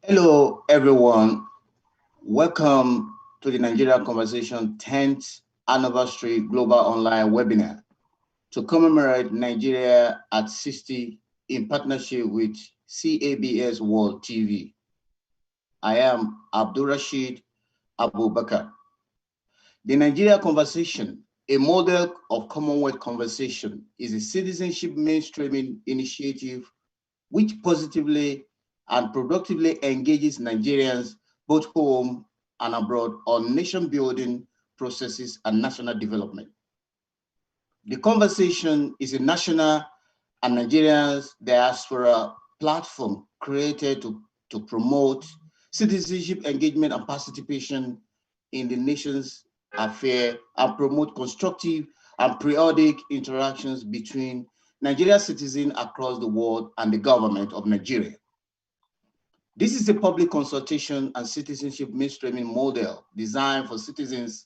Hello, everyone. Welcome to the Nigerian Conversation 10th Anniversary Global Online Webinar to commemorate Nigeria at 60 in partnership with CABS World TV. I am Abdurrashid Abubakar. The Nigeria Conversation, a model of Commonwealth conversation, is a citizenship mainstreaming initiative which positively and productively engages Nigerians both home and abroad on nation building processes and national development. The conversation is a national and Nigerians diaspora platform created to promote citizenship engagement and participation in the nation's affairs and promote constructive and periodic interactions between Nigerian citizens across the world and the government of Nigeria. This is a public consultation and citizenship mainstreaming model designed for citizens'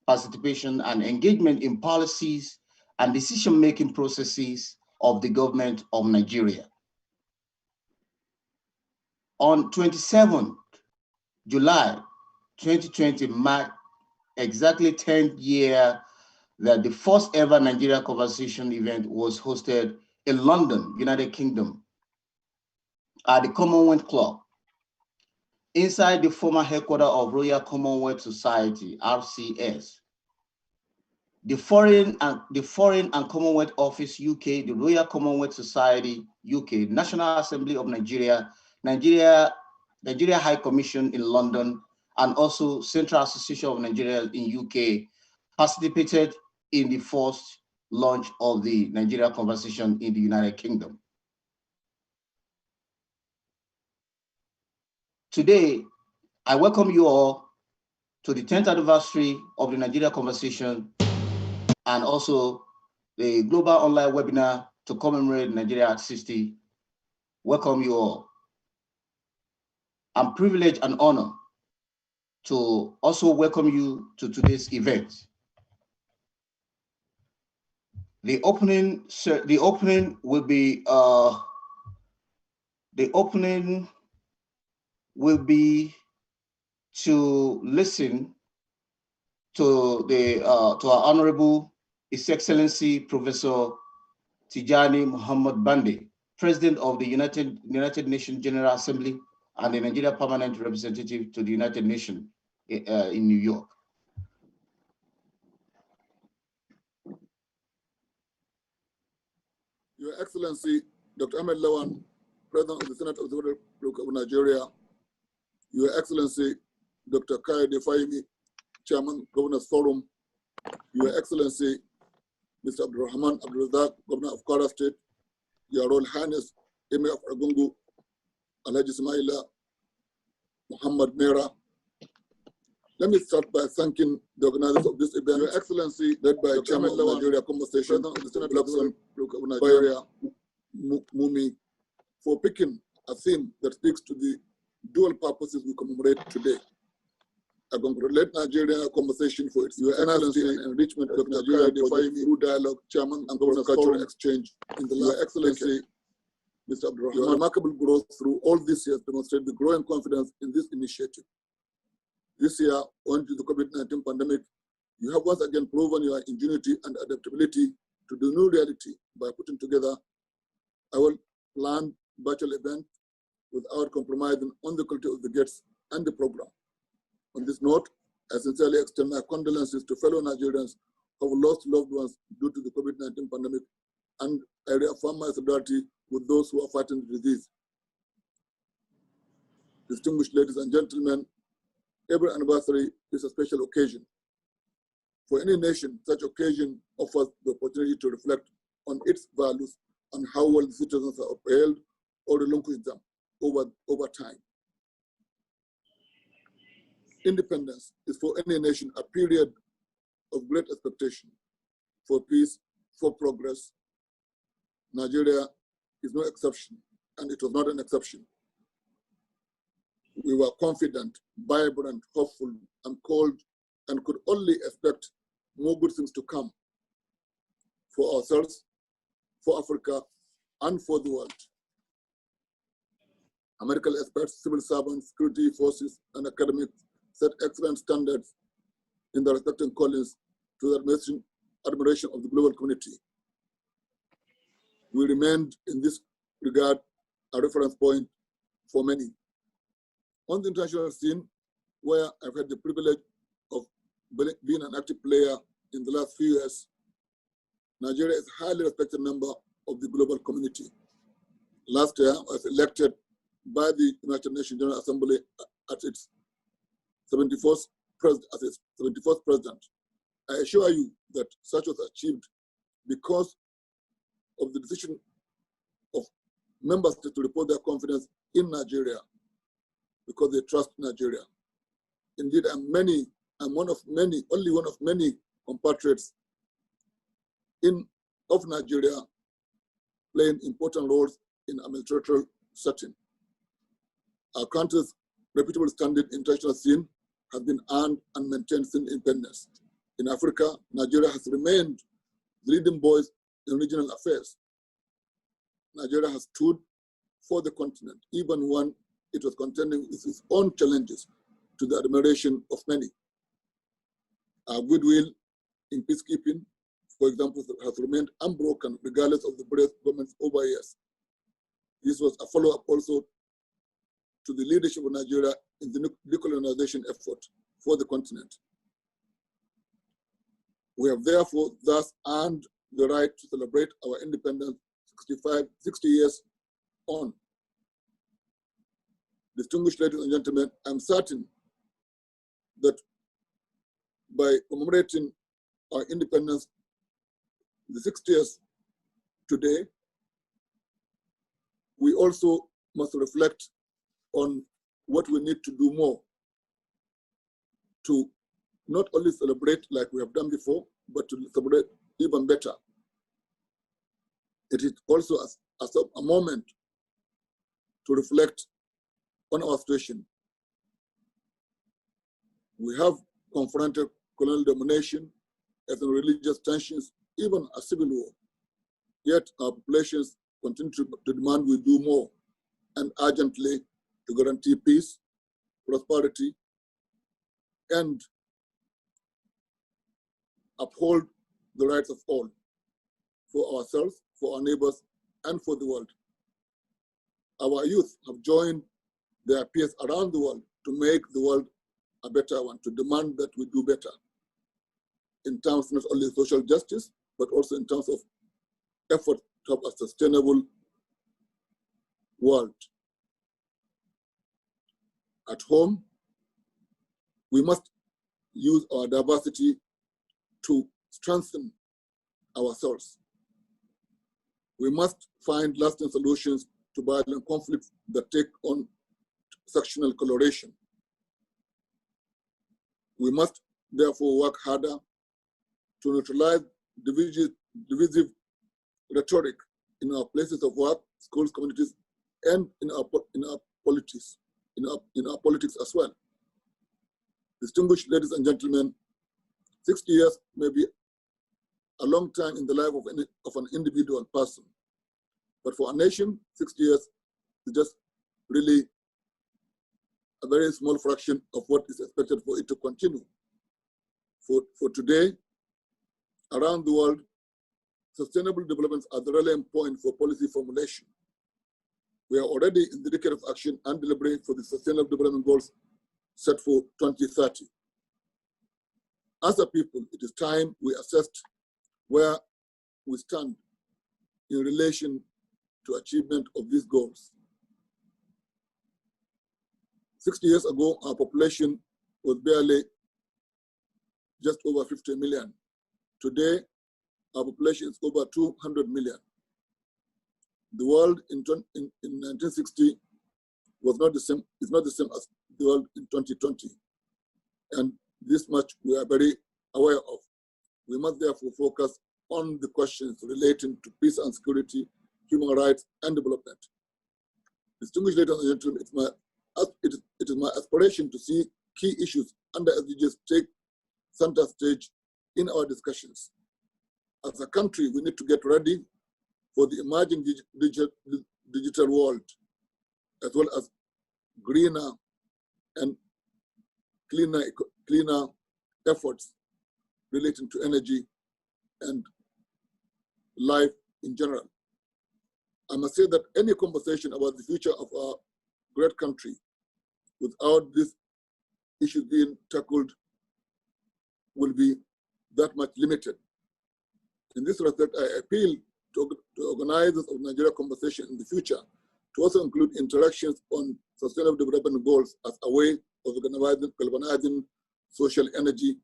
participation and engagement in policies and decision-making processes of the government of Nigeria. On 27 July 2020 marked exactly 10th year that the first ever Nigeria Conversation event was hosted in London, United Kingdom, at the Commonwealth Club, inside the former headquarters of Royal Commonwealth Society, RCS. The Foreign and Commonwealth Office UK, the Royal Commonwealth Society UK, National Assembly of Nigeria, Nigeria High Commission in London, and also Central Association of Nigeria in UK participated in the first launch of the Nigeria Conversation in the United Kingdom. Today, I welcome you all to the 10th anniversary of the Nigeria Conversation and also the global online webinar to commemorate Nigeria at 60. Welcome you all. I'm privileged and honored to also welcome you to today's event. The opening will be to listen to our Honorable His Excellency Professor Tijani Muhammad Bande, President of the United Nations General Assembly and the Nigeria Permanent Representative to the United Nations in New York. Your Excellency, Dr. Ahmed Lawan, President of the Senate of the Republic of Nigeria, Your Excellency, Dr. Kayode Fahimi, Chairman, Governors Forum, Your Excellency, Mr. Abdulrahman Abdulrazak, Governor of Kwara State, Your Royal Highness, Emir of Argungu, Alhaji Ismaila Muhammad Mera. Let me start by thanking the organizers of this event, Your Excellency, led by Dr. Chairman of Nigeria Conversation, President of the Senate of the Republic of Nigeria, Mumi, for picking a theme that speaks to the dual purposes we commemorate today. I congratulate Nigeria Conversation for its excellency and enrichment of Nigeria through dialogue, Chairman and Governor Cultural Exchange in the Your Excellency, Mr. Abdulrahman. Your remarkable growth through all these years demonstrate the growing confidence in this initiative. This year, owing to the COVID-19 pandemic, you have once again proven your ingenuity and adaptability to the new reality by putting together our planned virtual event without compromising on the quality of the guests and the program. On this note, I sincerely extend my condolences to fellow Nigerians who have lost loved ones due to the COVID-19 pandemic, and I reaffirm my solidarity with those who are fighting the disease. Distinguished ladies and gentlemen, every anniversary is a special occasion. For any nation, such occasion offers the opportunity to reflect on its values and how well the citizens are upheld or relinquished them over time. Independence is for any nation a period of great expectation for peace, for progress. Nigeria is no exception, and it was not an exception. We were confident, vibrant, hopeful, and cold, and could only expect more good things to come for ourselves, for Africa, and for the world. medical experts, civil servants, security forces, and academics set excellent standards in their respective callings to the admiration of the global community. We remained in this regard a reference point for many. On the international scene, where I've had the privilege of being an active player in the last few years, Nigeria is a highly respected member of the global community. Last year, I was elected by the United Nations General Assembly at its 74th president. I assure you that such was achieved because of the decision of members to report their confidence in Nigeria, because they trust Nigeria. Indeed, only one of many compatriots of Nigeria playing important roles in a multilateral setting. Our country's reputable standing in international scene has been earned and maintained since independence. In Africa, Nigeria has remained the leading voice in regional affairs. Nigeria has stood for the continent, even when it was contending with its own challenges, to the admiration of many. Our goodwill in peacekeeping, for example, has remained unbroken regardless of the various governments over years. This was a follow-up also to the leadership of Nigeria in the decolonization effort for the continent. We have therefore thus earned the right to celebrate our independence 60 years on. Distinguished ladies and gentlemen, I'm certain that by commemorating our independence the 60 years today, we also must reflect on what we need to do more to not only celebrate like we have done before, but to celebrate even better. It is also a moment to reflect on our situation. We have confronted colonial domination, ethnic religious tensions, even a civil war. Yet our populations continue to demand we do more and urgently to guarantee peace, prosperity, and uphold the rights of all, for ourselves, for our neighbors, and for the world. Our youth have joined their peers around the world to make the world a better one, to demand that we do better in terms not only of social justice, but also in terms of effort to have a sustainable world. At home, we must use our diversity to strengthen ourselves. We must find lasting solutions to violent conflicts that take on sectional coloration. We must therefore work harder to neutralize divisive rhetoric in our places of work, schools, communities, and in our politics as well. Distinguished ladies and gentlemen, 60 years may be a long time in the life of an individual person, but for a nation, 60 years is just really a very small fraction of what is expected for it to continue. For today, around the world, sustainable developments are the relevant point for policy formulation. We are already in the decade of action and delivery for the Sustainable Development Goals set for 2030. As a people, it is time we assessed where we stand in relation to achievement of these goals. 60 years ago, our population was barely just over 50 million. Today, our population is over 200 million. The world in 1960 was not the same, is not the same as the world in 2020. And this much we are very aware of. We must therefore focus on the questions relating to peace and security, human rights, and development. Distinguished ladies and gentlemen, it is my aspiration to see key issues under SDGs take center stage in our discussions. As a country, we need to get ready for the emerging digital world. as well as greener and cleaner efforts relating to energy and life in general. I must say that any conversation about the future of our great country without these issues being tackled will be that much limited. In this respect, I appeal to organizers of Nigeria conversation in the future to also include interactions on sustainable development goals as a way of galvanizing social energy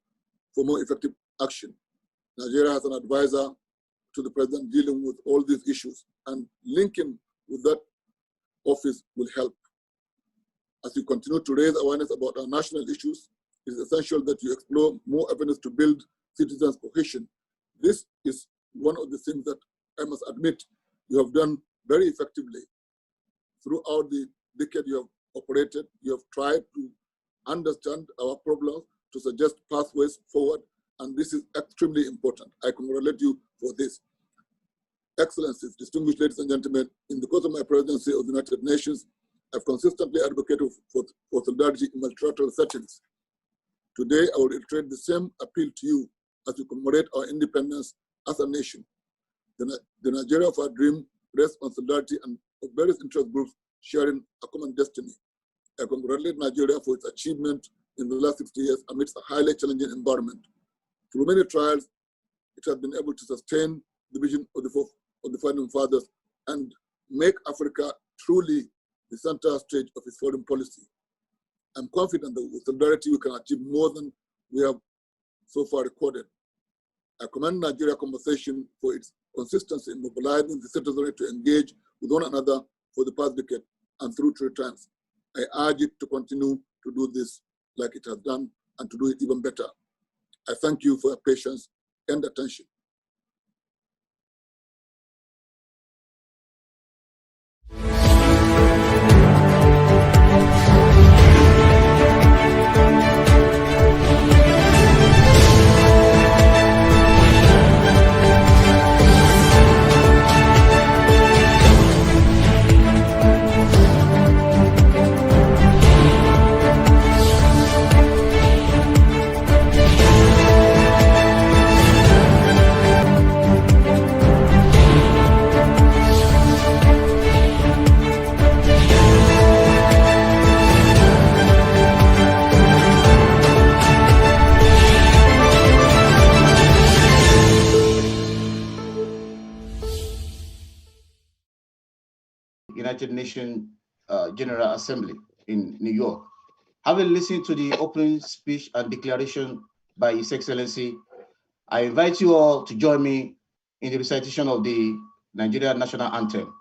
for more effective action. Nigeria has an advisor to the president dealing with all these issues, and linking with that office will help. As we continue to raise awareness about our national issues, it is essential that you explore more avenues to build citizens' cohesion. This is one of the things that I must admit you have done very effectively. Throughout the decade you have operated, you have tried to understand our problems, to suggest pathways forward, and this is extremely important. I congratulate you for this. Excellencies, distinguished ladies and gentlemen, in the course of my presidency of the United Nations, I've consistently advocated for solidarity in multilateral settings. Today, I will reiterate the same appeal to you as we commemorate our independence as a nation. The Nigeria of our dream rests on solidarity and of various interest groups sharing a common destiny. I congratulate Nigeria for its achievement in the last 60 years amidst a highly challenging environment. Through many trials, it has been able to sustain the vision of the founding fathers and make Africa truly the center stage of its foreign policy. I'm confident that with solidarity we can achieve more than we have so far recorded. I commend Nigeria Conversation for its consistency in mobilizing the citizenry to engage with one another for the past decade and through three times. I urge it to continue to do this like it has done and to do it even better. I thank you for your patience and attention. United Nations General Assembly in New York. Having listened to the opening speech and declaration by His Excellency, I invite you all to join me in the recitation of the Nigerian National Anthem.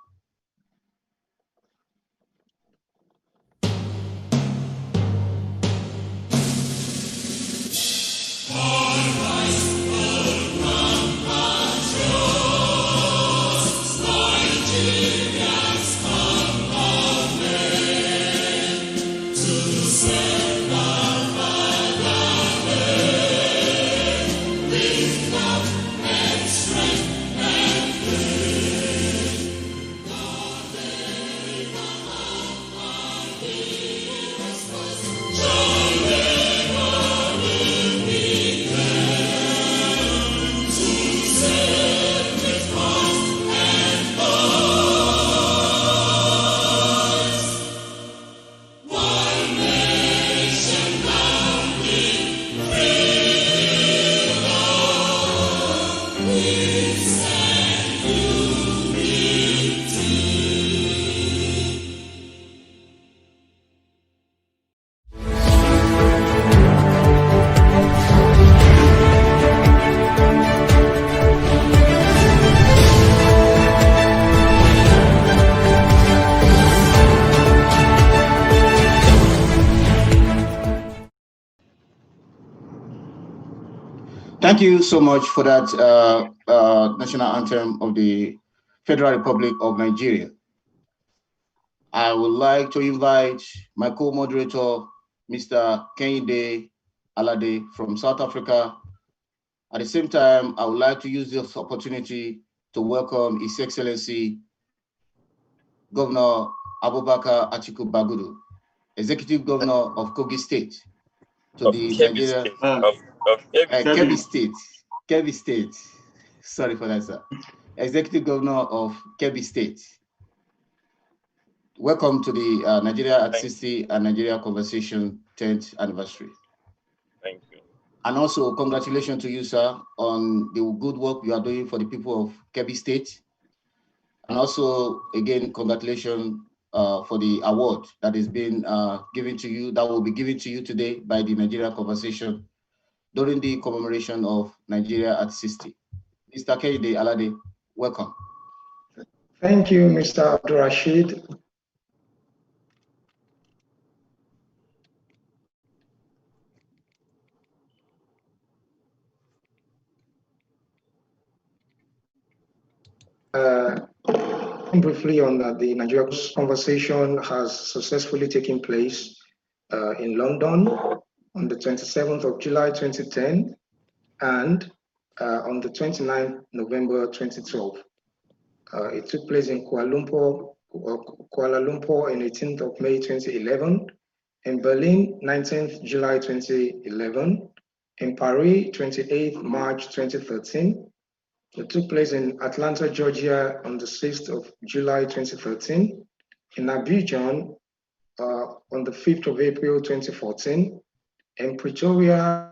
Thank you so much for that national anthem of the Federal Republic of Nigeria. I would like to invite my co-moderator, Mr. Kehinde Alade from South Africa. At the same time, I would like to use this opportunity to welcome His Excellency Governor Abubakar Atiku Bagudu, Executive Governor of Kogi State, to of the Kerby Nigeria State. Of Kerby State. Kerby State. Sorry for that, sir. Executive Governor of Kerby State. Welcome to the Nigeria at 60 and Nigeria Conversation 10th anniversary. Thank you. And also, congratulations to you, sir, on the good work you are doing for the people of Kerby State. And also, again, congratulations for the award that is being given to you, that will be given to you today by the Nigeria Conversation during the commemoration of Nigeria at 60. Mr. Kehinde Alade, welcome. Thank you, Mr. Abdul Rashid. Briefly on the Nigeria Conversation has successfully taken place in London on the 27th of July 2010 and on the 29th November 2012. It took place in Kuala Lumpur on 18th of May 2011, in Berlin 19th July 2011, in Paris 28th March 2013. It took place in Atlanta, Georgia on the 6th of July 2013, in Abidjan on the 5th of April 2014, in Pretoria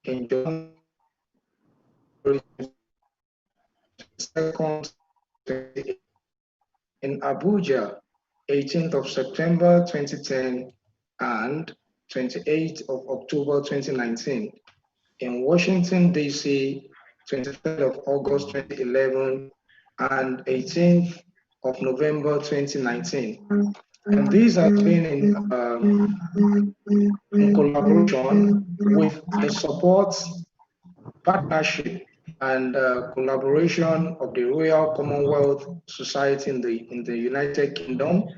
in January 22nd, in Abuja 18th of September 2010 and 28th of October 2019, in Washington, D.C. 23rd of August 2011 and 18th of November 2019. And these have been in collaboration with the support, partnership, and collaboration of the Royal Commonwealth Society in the United Kingdom,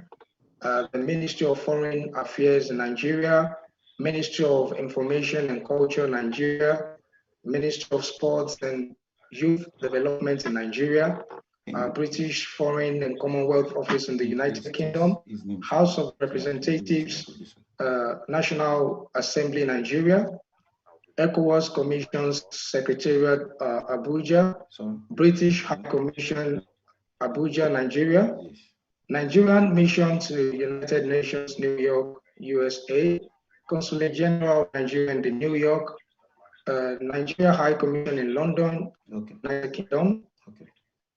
the Ministry of Foreign Affairs in Nigeria, Ministry of Information and Culture Nigeria, Ministry of Sports and Youth Development in Nigeria, British Foreign and Commonwealth Office in the United Kingdom, House of Representatives, National Assembly Nigeria, ECOWAS Commission's Secretariat Abuja, British High Commission Abuja, Nigeria, Nigerian Mission to United Nations, New York, USA, Consulate General of Nigeria in New York, Nigeria High Commission in London, United Kingdom,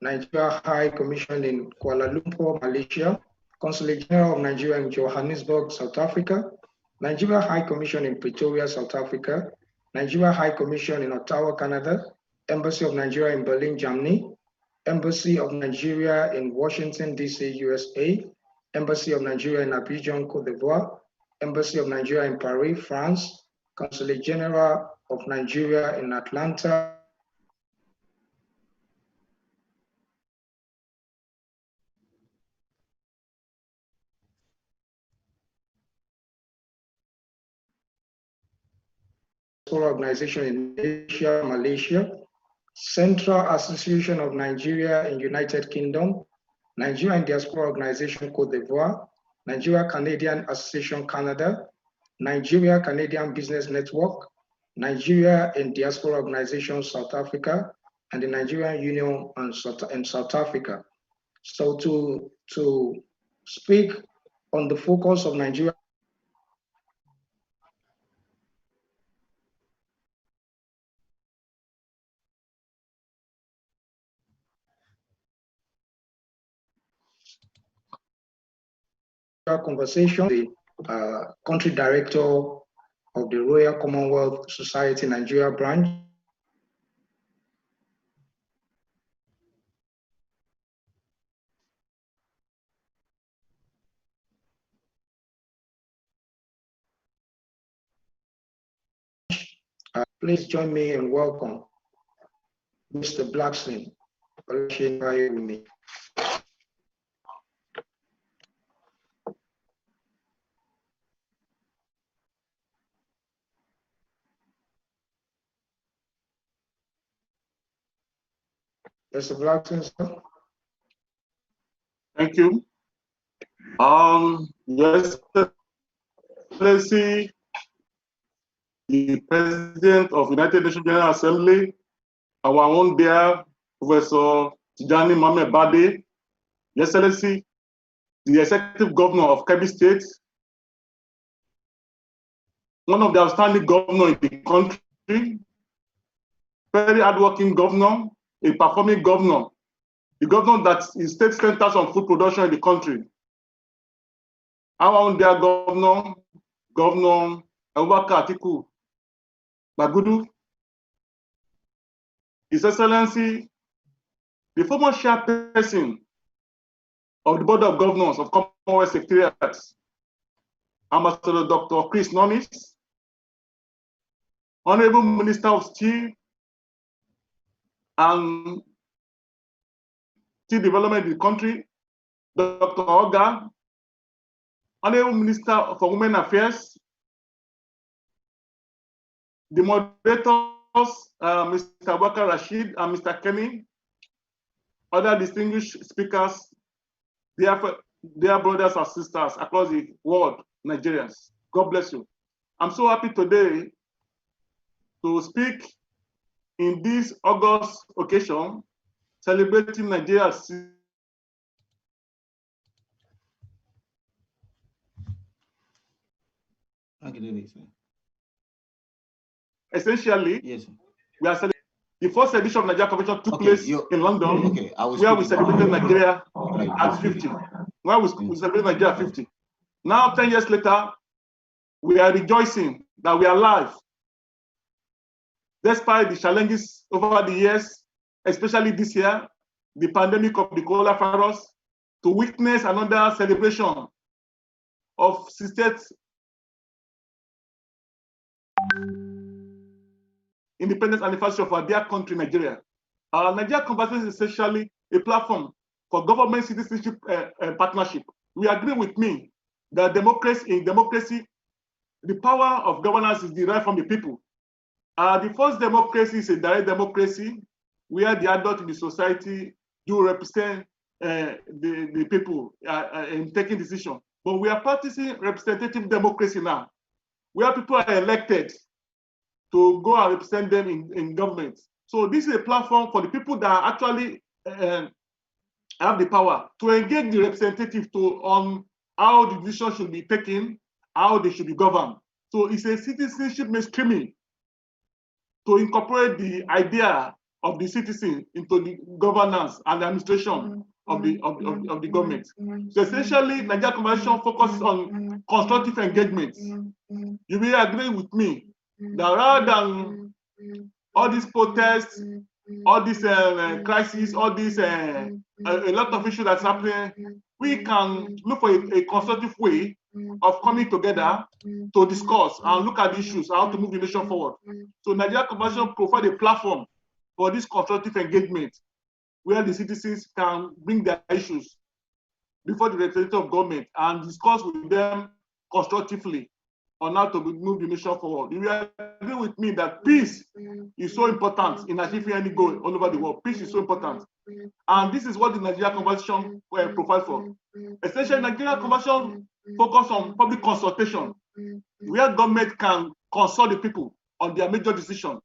Nigeria High Commission in Kuala Lumpur, Malaysia, Consulate General of Nigeria in Johannesburg, South Africa, Nigeria High Commission in Pretoria, South Africa, Nigeria High Commission in Ottawa, Canada, Embassy of Nigeria in Berlin, Germany, Embassy of Nigeria in Washington, D.C., USA, Embassy of Nigeria in Abidjan, Côte d'Ivoire, Embassy of Nigeria in Paris, France, Consulate General of Nigeria in Atlanta, Organization in Asia, Malaysia, Central Association of Nigeria in United Kingdom, Nigerian Diaspora Organization Côte d'Ivoire, Nigeria Canadian Association Canada, Nigeria Canadian Business Network, Nigeria and Diaspora Organization South Africa, and the Nigerian Union in South Africa. So to speak on the focus of Nigeria Conversation, the country director of the Royal Commonwealth Society Nigeria branch, please join me and welcome Mr. Blackson. With me. Mr. Blackson, sir. Thank you. Your Excellency, the President of United Nations General Assembly, our own dear Professor Tijani Mohamed Bade, Your Excellency, the Executive Governor of Kerby State, one of the outstanding governors in the country, very hardworking governor, a performing governor, the governor that is state centers on food production in the country. Our own dear Governor Abubakar Atiku Bagudu, His Excellency, the former chairperson of the Board of Governors of Commonwealth Secretariat, Ambassador Dr. Chris Nonis, Honorable Minister of Steel and Steel Development in the country, Dr. Oga, Honorable Minister for Women Affairs, the moderators, Mr. Abubakar Rashid and Mr. Kenny, other distinguished speakers, dear brothers and sisters across the world, Nigerians. God bless you. I'm so happy today to speak in this August occasion, celebrating Nigeria's essentially, yes, we are celebrating the first edition of Nigeria Convention took place in London, where we celebrated Nigeria at 50, where we celebrated Nigeria 50. Now, 10 years later, we are rejoicing that we are alive, despite the challenges over the years, especially this year, the pandemic of the coronavirus, to witness another celebration of 60th independence anniversary of our dear country, Nigeria. Nigeria Conversation is essentially a platform for government citizenship partnership. We agree with me that in democracy, the power of governance is derived from the people. The first democracy is a direct democracy where the adults in the society do represent the people in taking decisions. But we are practicing representative democracy now, where people are elected to go and represent them in government. So this is a platform for the people that actually have the power to engage the representative on how the decision should be taken, how they should be governed. So it's a citizenship mainstreaming to incorporate the idea of the citizen into the governance and administration of the government. So essentially, Nigeria Convention focuses on constructive engagement. You will agree with me that rather than all these protests, all these crises, all these a lot of issues that's happening, we can look for a constructive way of coming together to discuss and look at the issues, how to move the nation forward. So Nigeria Convention provides a platform for this constructive engagement where the citizens can bring their issues before the representative of government and discuss with them constructively on how to move the nation forward. You will agree with me that peace is so important in achieving any goal all over the world. Peace is so important. And this is what the Nigeria Convention provides for. Essentially, Nigeria Convention focus on public consultation, where government can consult the people on their major decision.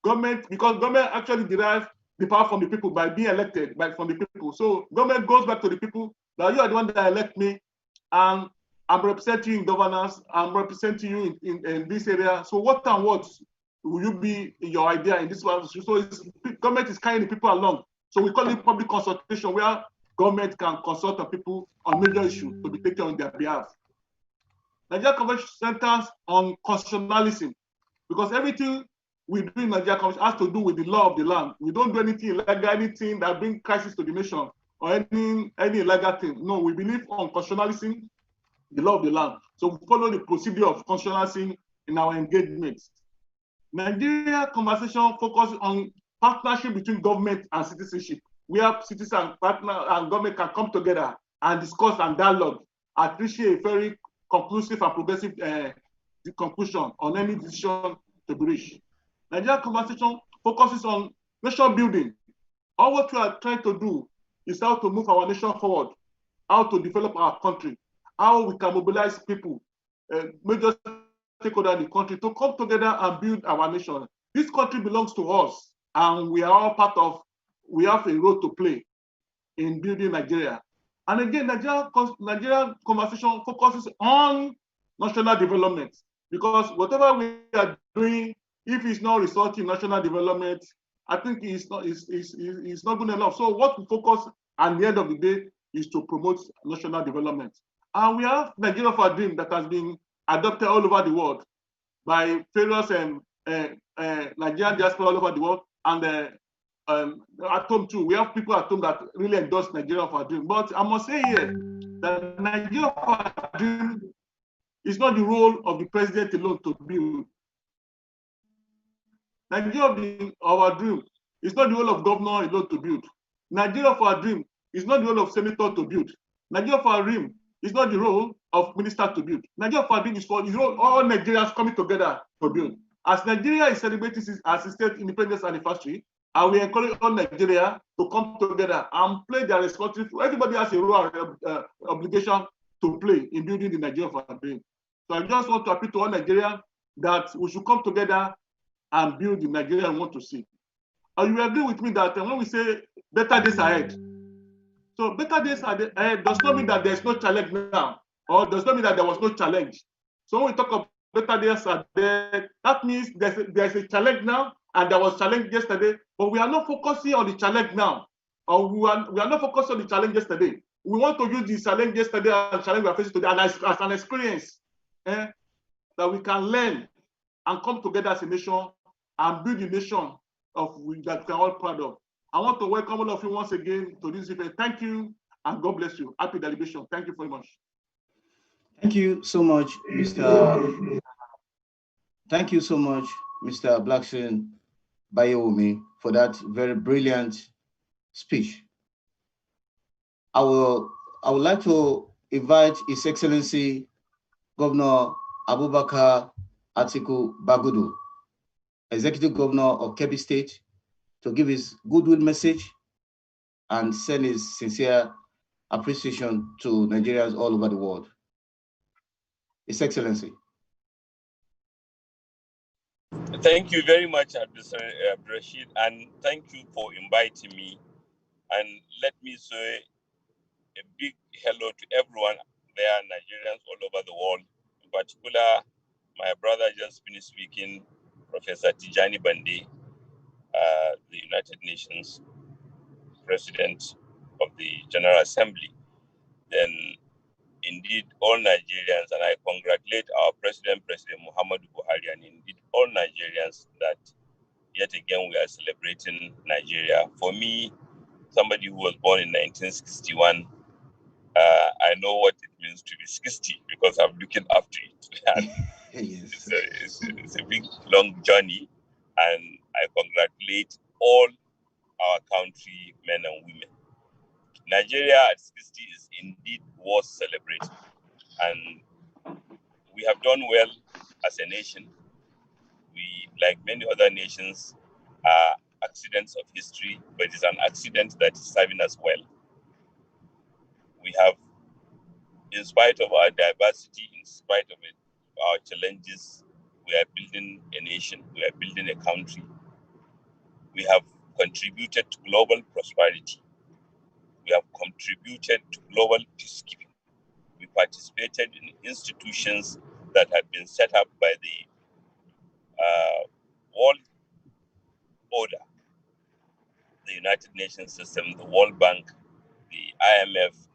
Because government actually derives the power from the people by being elected from the people. So government goes back to the people that you are the one that elect me, and I'm representing you in governance, I'm representing you in this area. So what and what will you be your idea in this one? So government is carrying the people along. So we call it public consultation, where government can consult on people on major issues to be taken on their behalf. Nigeria Convention centers on constitutionalism, because everything we do in Nigeria Convention has to do with the law of the land. We don't do anything illegal, anything that brings crisis to the nation, or any illegal thing. No, we believe on constitutionalism, the law of the land. So we follow the procedure of constitutionalism in our engagements. Nigeria Conversation focuses on partnership between government and citizenship, where citizens, partner, and government can come together and discuss and dialogue and reach a very conclusive and progressive conclusion on any decision to be reached. Nigeria Conversation focuses on nation building, All what we are trying to do is how to move our nation forward, how to develop our country, how we can mobilize people, major stakeholders in the country to come together and build our nation. This country belongs to us, and we are all part of, we have a role to play in building Nigeria. And again, Nigerian conversation focuses on national development, because whatever we are doing, if it's not resulting in national development, I think it's not good enough. So what we focus at the end of the day is to promote national development. And we have Nigeria for a Dream that has been adopted all over the world by various Nigerian diaspora all over the world, and at home too. We have people at home that really endorse Nigeria for a Dream. But I must say here that Nigeria for a Dream is not the role of the president alone to build. Nigeria for our dream is not the role of governor alone to build. Nigeria for a Dream is not the role of senator to build. Nigeria for a Dream is not the role of minister to build. Nigeria for a Dream is for the role of all Nigerians coming together to build. As Nigeria is celebrating its state independence anniversary, and we encourage all Nigeria to come together and play their responsibility. Everybody has a role and obligation to play in building the Nigeria for a Dream. So I just want to appeal to all Nigerians that we should come together and build the Nigeria we want to see. And you agree with me that when we say better days ahead, so better days ahead does not mean that there's no challenge now, or does not mean that there was no challenge. So when we talk of better days ahead, that means there's a challenge now, and there was challenge yesterday, but we are not focusing on the challenge now, or we are not focused on the challenge yesterday. We want to use the challenge yesterday and challenge we are facing today as an experience that we can learn and come together as a nation and build the nation that we are all proud of. I want to welcome all of you once again to this event. Thank you, and God bless you. Happy celebration. Thank you very much. Thank you so much, Mr. Thank you so much, Mr. Blackson Bayomi, for that very brilliant speech. I would like to invite His Excellency Governor Abubakar Atiku Bagudu, Executive Governor of Kerby State, to give his goodwill message and send his sincere appreciation to Nigerians all over the world. His Excellency. Thank you very much, Abdurrashid, and thank you for inviting me. And let me say a big hello to everyone there, Nigerians all over the world. In particular, my brother just finished speaking, Professor Tijani Bandi, the United Nations President of the General Assembly. Then, indeed, all Nigerians, and I congratulate our President Muhammadu Buhari, and indeed all Nigerians that yet again we are celebrating Nigeria. For me, somebody who was born in 1961, I know what it means to be 60 because I'm looking after it. And Yes. it's a big, long journey, and I congratulate all our country men and women. Nigeria at 60 is indeed worth celebrating, and we have done well as a nation. We, like many other nations, are accidents of history, but it's an accident that is serving us well. We have, in spite of our diversity, in spite of our challenges, we are building a nation, we are building a country. We have contributed to global prosperity. We have contributed to global peacekeeping. We participated in institutions that have been set up by the World Order, the United Nations system, the World Bank, the IMF,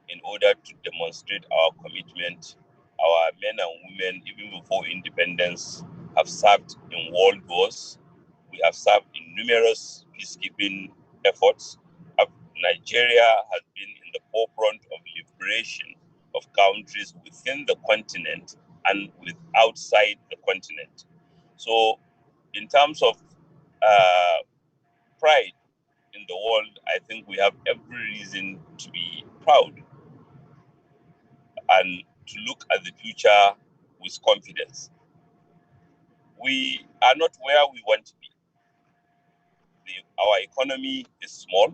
in order to demonstrate our commitment. Our men and women, even before independence, have served in world wars. We have served in numerous peacekeeping efforts. Nigeria has been in the forefront of liberation of countries within the continent and outside the continent. So, in terms of pride in the world, I think we have every reason to be proud and to look at the future with confidence. We are not where we want to be. our economy is small.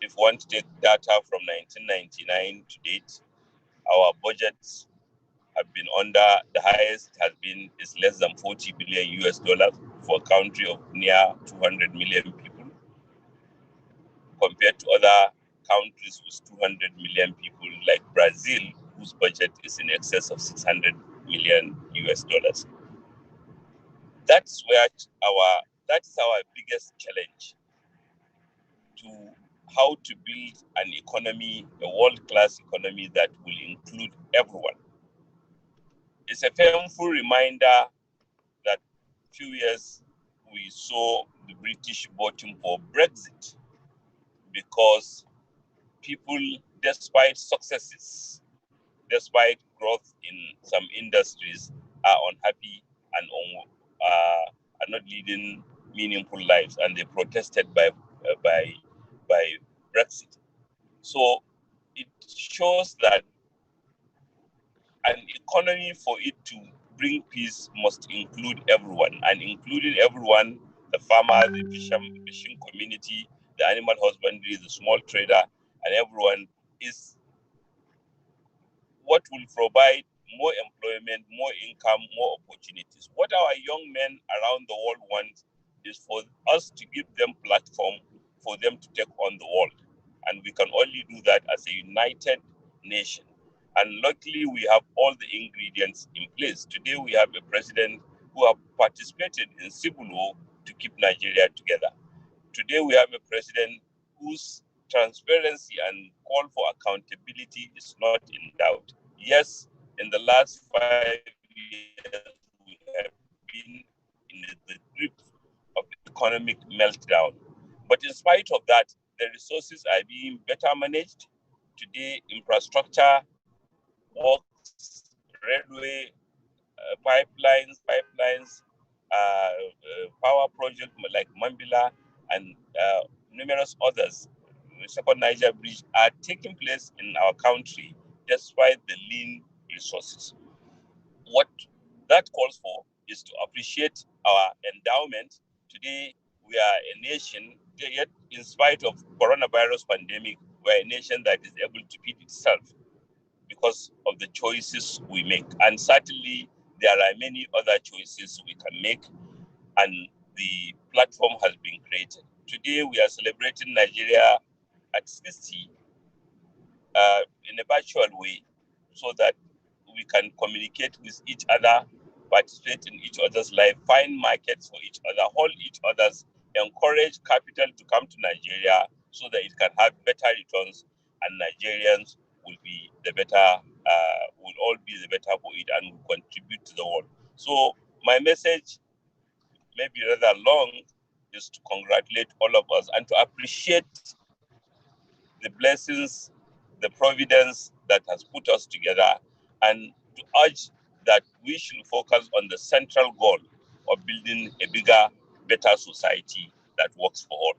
If one to take data from 1999 to date, our budgets have been under the highest has been is less than 40 billion US dollars for a country of near 200 million people, compared to other countries with 200 million people like Brazil, whose budget is in excess of 600 million US dollars. That's our biggest challenge, to how to build an economy, a world-class economy that will include everyone. It's a painful reminder that few years we saw the British voting for Brexit because people, despite successes, despite growth in some industries, are unhappy and are not leading meaningful lives, and they protested by Brexit. So it shows that an economy, for it to bring peace, must include everyone, and including everyone, the farmer, the fishing community, the animal husbandry, the small trader, and everyone, is what will provide more employment, more income, more opportunities. What our young men around the world want is for us to give them platform for them to take on the world. And we can only do that as a united nation. And luckily, we have all the ingredients in place. Today, we have a president who have participated in civil war to keep Nigeria together. Today, we have a president whose transparency and call for accountability is not in doubt. Yes, in the last 5 years, we have been in the grip of economic meltdown. But in spite of that, the resources are being better managed. Today, infrastructure works, railway, pipelines, power projects like Mambila, and numerous others, Second Niger Bridge, are taking place in our country despite the lean resources. What that calls for is to appreciate our endowment. Today, we are a nation, yet in spite of coronavirus pandemic, we're a nation that is able to feed itself because of the choices we make. And certainly, there are many other choices we can make, and the platform has been created. Today, we are celebrating Nigeria at 60 in a virtual way, so that we can communicate with each other, participate in each other's life, find markets for each other, hold each other's, encourage capital to come to Nigeria so that it can have better returns, and Nigerians will be the better, will all be the better for it, and will contribute to the world. So my message, maybe rather long, is to congratulate all of us and to appreciate the blessings, the providence that has put us together, and to urge that we should focus on the central goal of building a bigger, better society that works for all.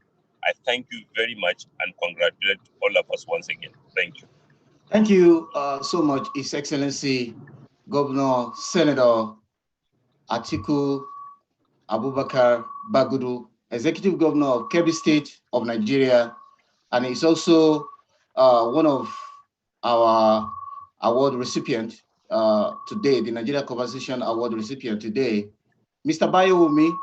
I thank you very much and congratulate all of us once again. Thank you. Thank you so much, His Excellency Governor Senator Atiku Abubakar Bagudu, Executive Governor of Kerby State of Nigeria, and he's also one of our award recipient today, the Nigeria Conversation Award recipient today, Mr. Bayewumi,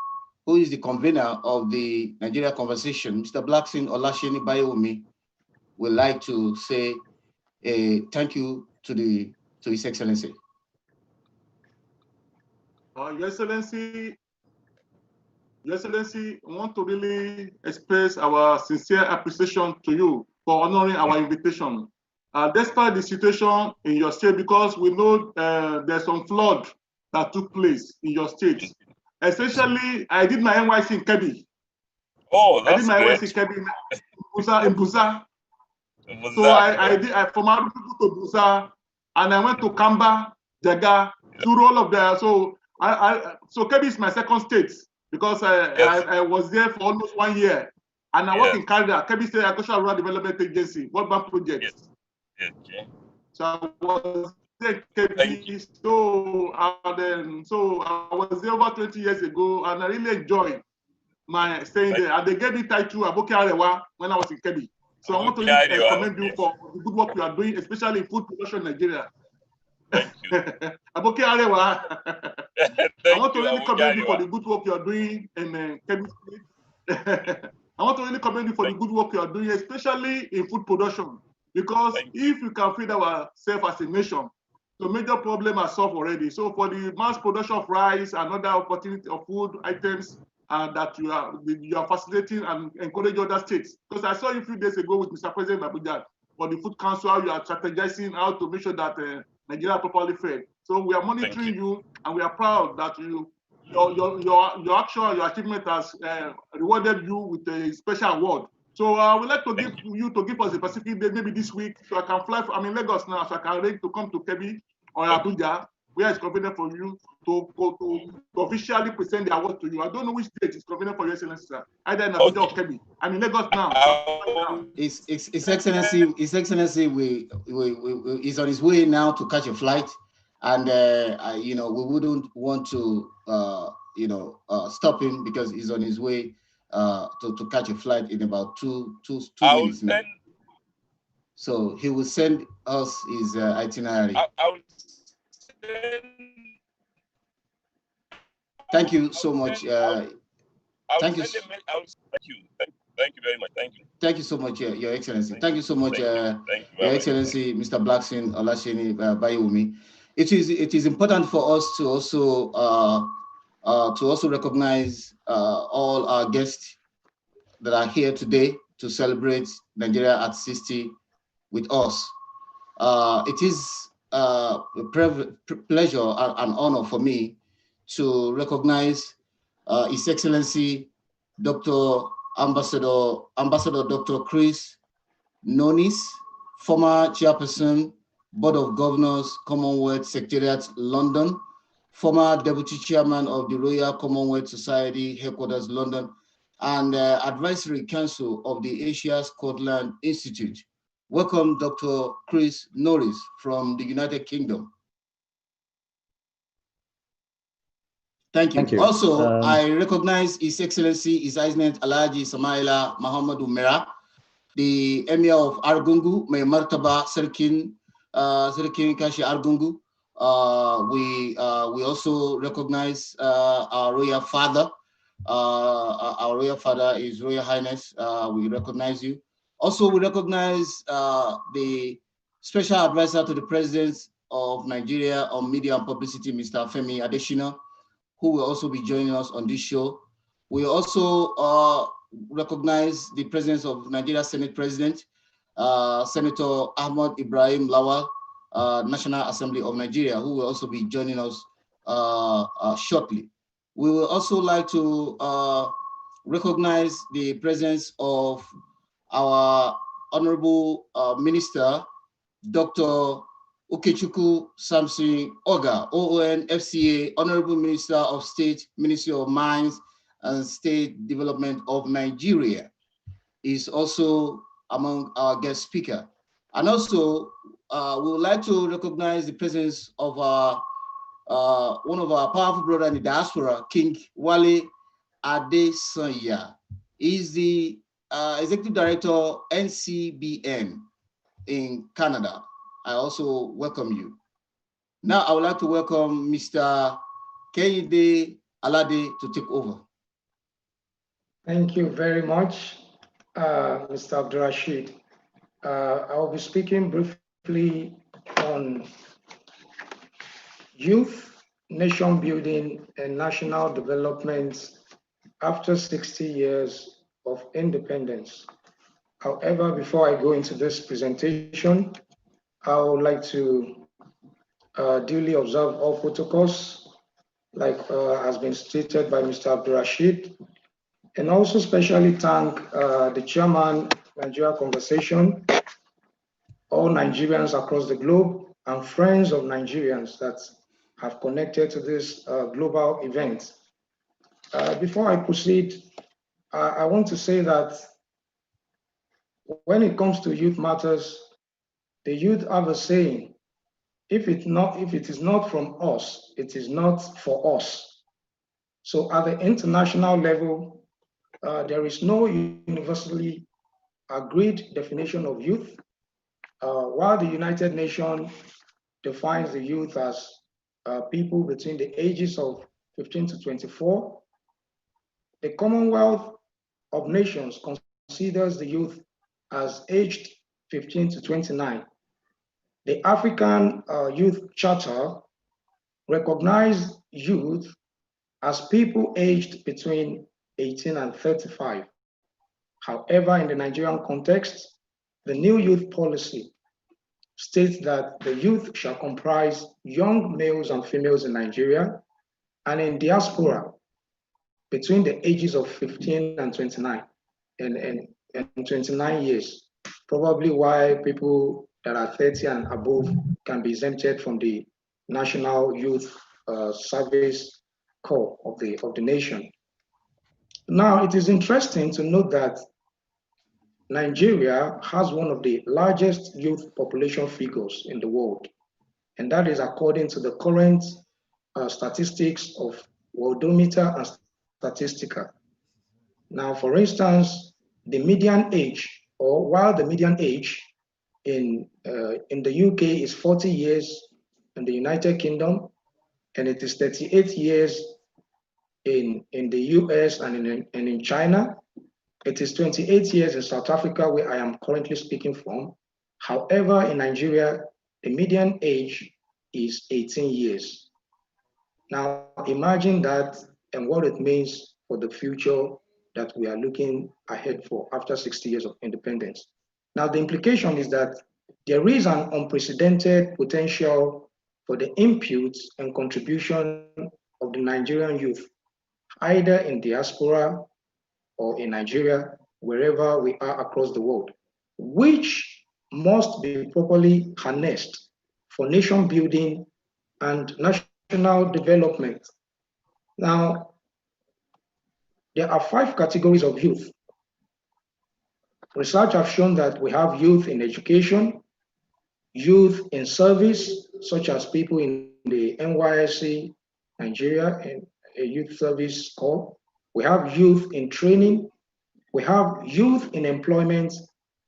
who is the convener of the Nigeria Conversation. Mr. Blackson Olasheni Bayewumi would like to say a thank you to His Excellency. Your Excellency, I want to really express our sincere appreciation to you for honoring our invitation. Despite the situation in your state, because we know there's some flood that took place in your state. Essentially, I did my NYC in Kerby. Oh, that's I did my great. NYC in Kerby in Busa. So I from Aruku to Busa, and I went to Kamba, Jaga, through all of that. So so Kerby is my second state, because I was there for almost 1 year, and I work in Canada, Kerby State Agricultural Rural Development Agency, World Bank project. Yes. Okay. So I was there, Kerby, so I was there over 20 years ago, and I really enjoyed my staying there. And they gave me title Abubakar Arewa when I was in Kerby. So I want to really commend you for the good work you are doing, especially in food production in Nigeria. Thank you. Abubakar Arewa. I want to really commend you for the Arewa. good work you are doing in Kerby State. I want to really commend you for the good work you are doing, especially in food production. Because if we can feed ourselves as a nation, the major problem are solved already. So for the mass production of rice and other opportunity of food items that you are facilitating and encourage other states. Because I saw you a few days ago with Mr. President Abuja for the Food Council, you are strategizing how to make sure that Nigeria are properly fed. So we are monitoring you, and we are proud that your action, your achievement has rewarded you with a special award. So I would like to give us a specific day, maybe this week, so I can fly. I'm in Lagos now, so I can arrange to come to Kerby or Abuja, where it's convenient for you to officially present the award to you. I don't know which date is convenient for Your Excellency, sir. Either in Abuja or Kerby. I'm in Lagos now. His Excellency is on his way now to catch a flight, and we wouldn't want to stop him because he's on his way to catch a flight in about two minutes now. So he will send us his itinerary. Thank you so much. Thank you very much. Thank you. Thank you so much, Your Excellency. Thank you so much, Your Excellency, Mr. Blackson Olasheni Bayumi. It is important for us to also recognize all our guests that are here today to celebrate Nigeria at 60 with us. It is a pleasure and honor for me to recognize His Excellency Dr. Ambassador Dr. Chris Nonis, former Chairperson, Board of Governors, Commonwealth Secretariat, London, former Deputy Chairman of the Royal Commonwealth Society, Headquarters, London, and Advisory Council of the Asia Scotland Institute. Welcome, Dr. Chris Norris from the United Kingdom. Thank you. Also, I recognize His Excellency, His Highness Alhaji Samaila Muhammadu Mera, the Emir of Argungu, May Martaba Serkin Kashi Argungu. We also recognize our royal father. Our royal father is Royal Highness. We recognize you. Also, we recognize the Special Advisor to the President of Nigeria on Media and Publicity, Mr. Femi Adesina, who will also be joining us on this show. We also recognize the presence of Nigeria Senate President, Senator Ahmad Ibrahim Lawal, National Assembly of Nigeria, who will also be joining us shortly. We will also like to recognize the presence of our Honorable Minister, Dr. Okechukwu Samson Oga, OON FCA, Honorable Minister of State, Ministry of Mines and State Development of Nigeria, is also among our guest speaker. And also, we would like to recognize the presence of one of our powerful brothers in the diaspora, King Wale Adesanya. He's the Executive Director, NCBN in Canada. I also welcome you. Now, I would like to welcome Mr. Kehinde Alade to take over. Thank you very much, Mr. Abdurrashid. I will be speaking briefly on youth, nation building, and national development after 60 years of independence. However, before I go into this presentation, I would like to duly observe all protocols, like has been stated by Mr. Abdurrashid, and also specially thank the chairman, Nigeria Conversation, all Nigerians across the globe, and friends of Nigerians that have connected to this global event. Before I proceed, I want to say that when it comes to youth matters, the youth have a saying: if it is not from us, it is not for us. So at the international level, there is no universally agreed definition of youth. While the United Nations defines the youth as people between the ages of 15 to 24, the Commonwealth of Nations considers the youth as aged 15 to 29. The African Youth Charter recognizes youth as people aged between 18 and 35. However, in the Nigerian context, the new youth policy states that the youth shall comprise young males and females in Nigeria and in diaspora between the ages of 15 and 29 and 29 years, probably why people that are 30 and above can be exempted from the National Youth Service Corps of the nation. Now, it is interesting to note that Nigeria has one of the largest youth population figures in the world, and that is according to the current statistics of Worldometer and Statistica. Now, for instance, the median age, or while the median age in the UK is 40 years in the United Kingdom, and it is 38 years in the US and in China. It is 28 years in South Africa, where I am currently speaking from. However, in Nigeria, the median age is 18 years. Now, imagine that and what it means for the future that we are looking ahead for after 60 years of independence. Now, the implication is that there is an unprecedented potential for the inputs and contribution of the Nigerian youth, either in diaspora or in Nigeria, wherever we are across the world, which must be properly harnessed for nation building and national development. Now, there are 5 categories of youth. Research has shown that we have youth in education, youth in service, such as people in the NYSC, Nigeria, and a youth service corps. We have youth in training, we have youth in employment,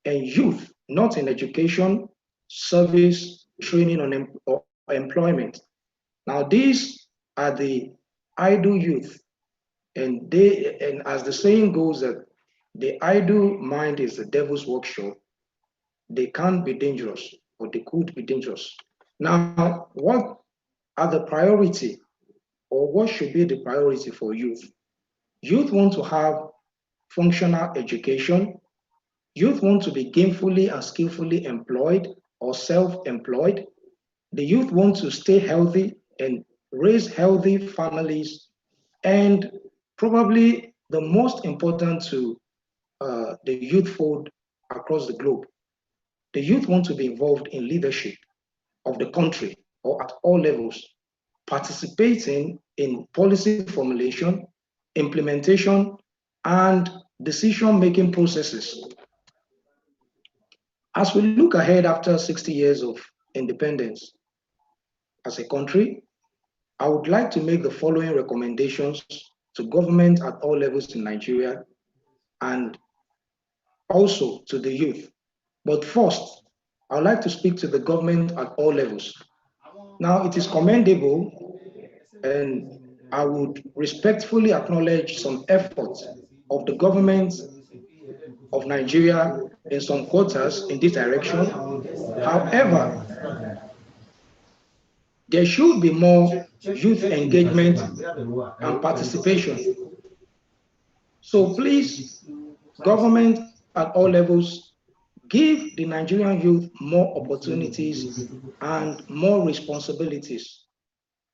and youth not in education, service, training, or employment. Now, these are the idle youth, and as the saying goes, that the idle mind is the devil's workshop. They can be dangerous, or they could be dangerous. Now, what are the priority, or what should be the priority for youth? Youth want to have functional education. Youth want to be gainfully and skillfully employed or self-employed. The youth want to stay healthy and raise healthy families. And probably the most important to the youthful across the globe, the youth want to be involved in leadership of the country or at all levels, participating in policy formulation, implementation, and decision-making processes. As we look ahead after 60 years of independence as a country, I would like to make the following recommendations to government at all levels in Nigeria and also to the youth. But first, I would like to speak to the government at all levels. Now, it is commendable, and I would respectfully acknowledge some efforts of the government of Nigeria in some quarters in this direction. However, there should be more youth engagement and participation. So please, government at all levels, give the Nigerian youth more opportunities and more responsibilities.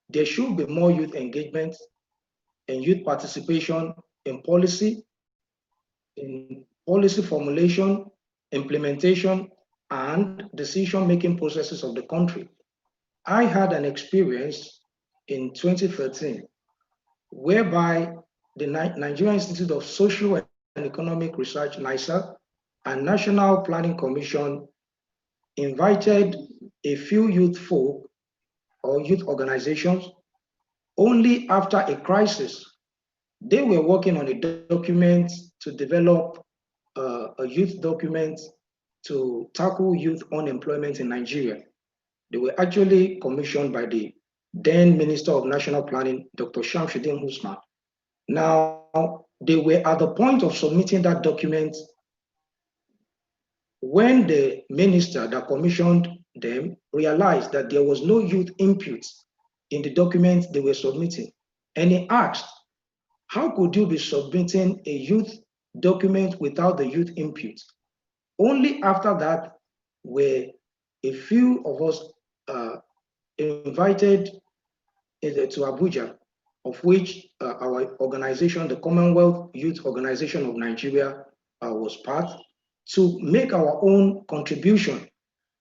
There should be more youth engagement and youth participation in policy formulation, implementation, and decision-making processes of the country. I had an experience in 2013 whereby the Nigerian Institute of Social and Economic Research, NISA, and National Planning Commission invited a few youth folk or youth organizations only after a crisis They were working on a document to develop a youth document to tackle youth unemployment in Nigeria. They were actually commissioned by the then Minister of National Planning, Dr. Shamsuddin Usman. Now, they were at the point of submitting that document when the minister that commissioned them realized that there was no youth input in the document they were submitting. And he asked, how could you be submitting a youth document without the youth input? Only after that were a few of us invited to Abuja, of which our organization, the Commonwealth Youth Organization of Nigeria, was part, to make our own contribution.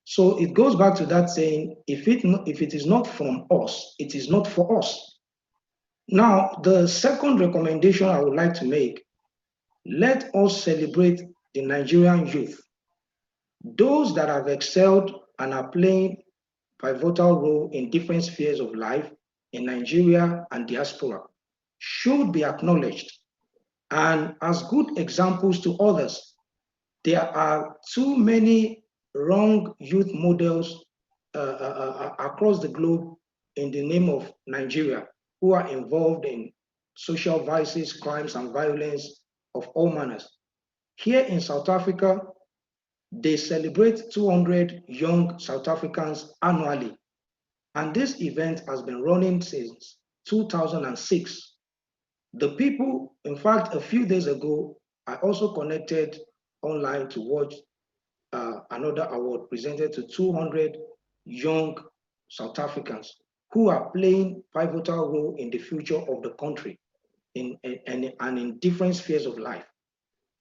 So it goes back to that saying, if it is not from us, it is not for us. Now, the second recommendation I would like to make, let us celebrate the Nigerian youth. Those that have excelled and are playing pivotal role in different spheres of life in Nigeria and diaspora should be acknowledged and as good examples to others. There are too many wrong youth models across the globe in the name of Nigeria who are involved in social vices, crimes, and violence of all manners. Here in South Africa, they celebrate 200 young South Africans annually. And this event has been running since 2006. The people, in fact, a few days ago, I also connected online to watch another award presented to 200 young South Africans who are playing pivotal role in the future of the country and in different spheres of life.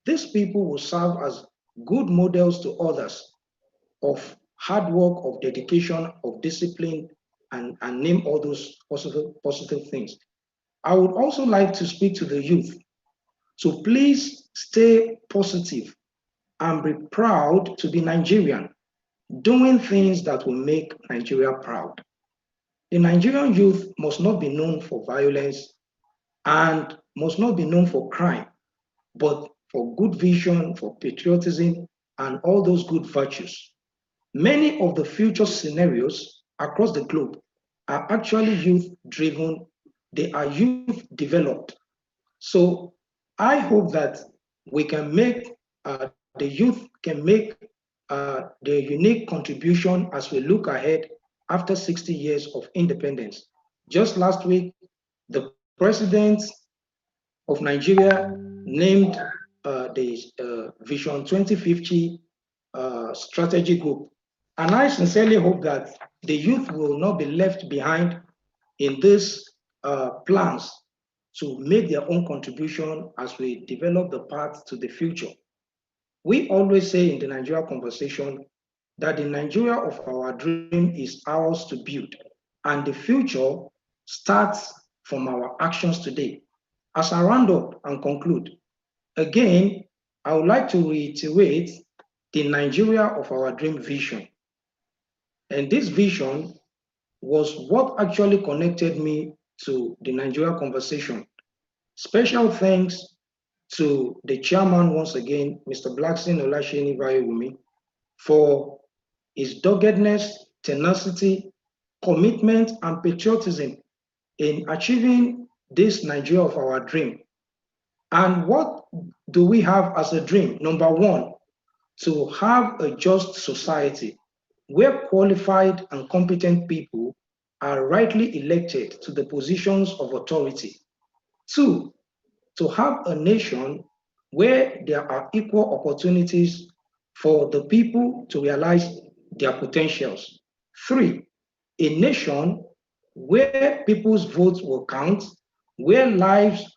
These people will serve as good models to others of hard work, of dedication, of discipline, and name all those positive things. I would also like to speak to the youth. So please stay positive and be proud to be Nigerian, doing things that will make Nigeria proud. The Nigerian youth must not be known for violence and must not be known for crime, but for good vision, for patriotism, and all those good virtues. Many of the future scenarios across the globe are actually youth driven, they are youth developed. So I hope that we can make, the youth can make their unique contribution as we look ahead after 60 years of independence. Just last week, the president of Nigeria named the Vision 2050 strategy group. And I sincerely hope that the youth will not be left behind in these plans to make their own contribution as we develop the path to the future. We always say in the Nigeria conversation that the Nigeria of our dream is ours to build, and the future starts from our actions today. As I round up and conclude, again, I would like to reiterate the Nigeria of our dream vision. And this vision was what actually connected me to the Nigeria conversation. Special thanks to the chairman once again, Mr. Blackson Olasheni Vayewumi, for his doggedness, tenacity, commitment, and patriotism in achieving this Nigeria of our dream. And what do we have as a dream? Number one, to have a just society where qualified and competent people are rightly elected to the positions of authority. Two, to have a nation where there are equal opportunities for the people to realize their potentials. Three, a nation where people's votes will count, where lives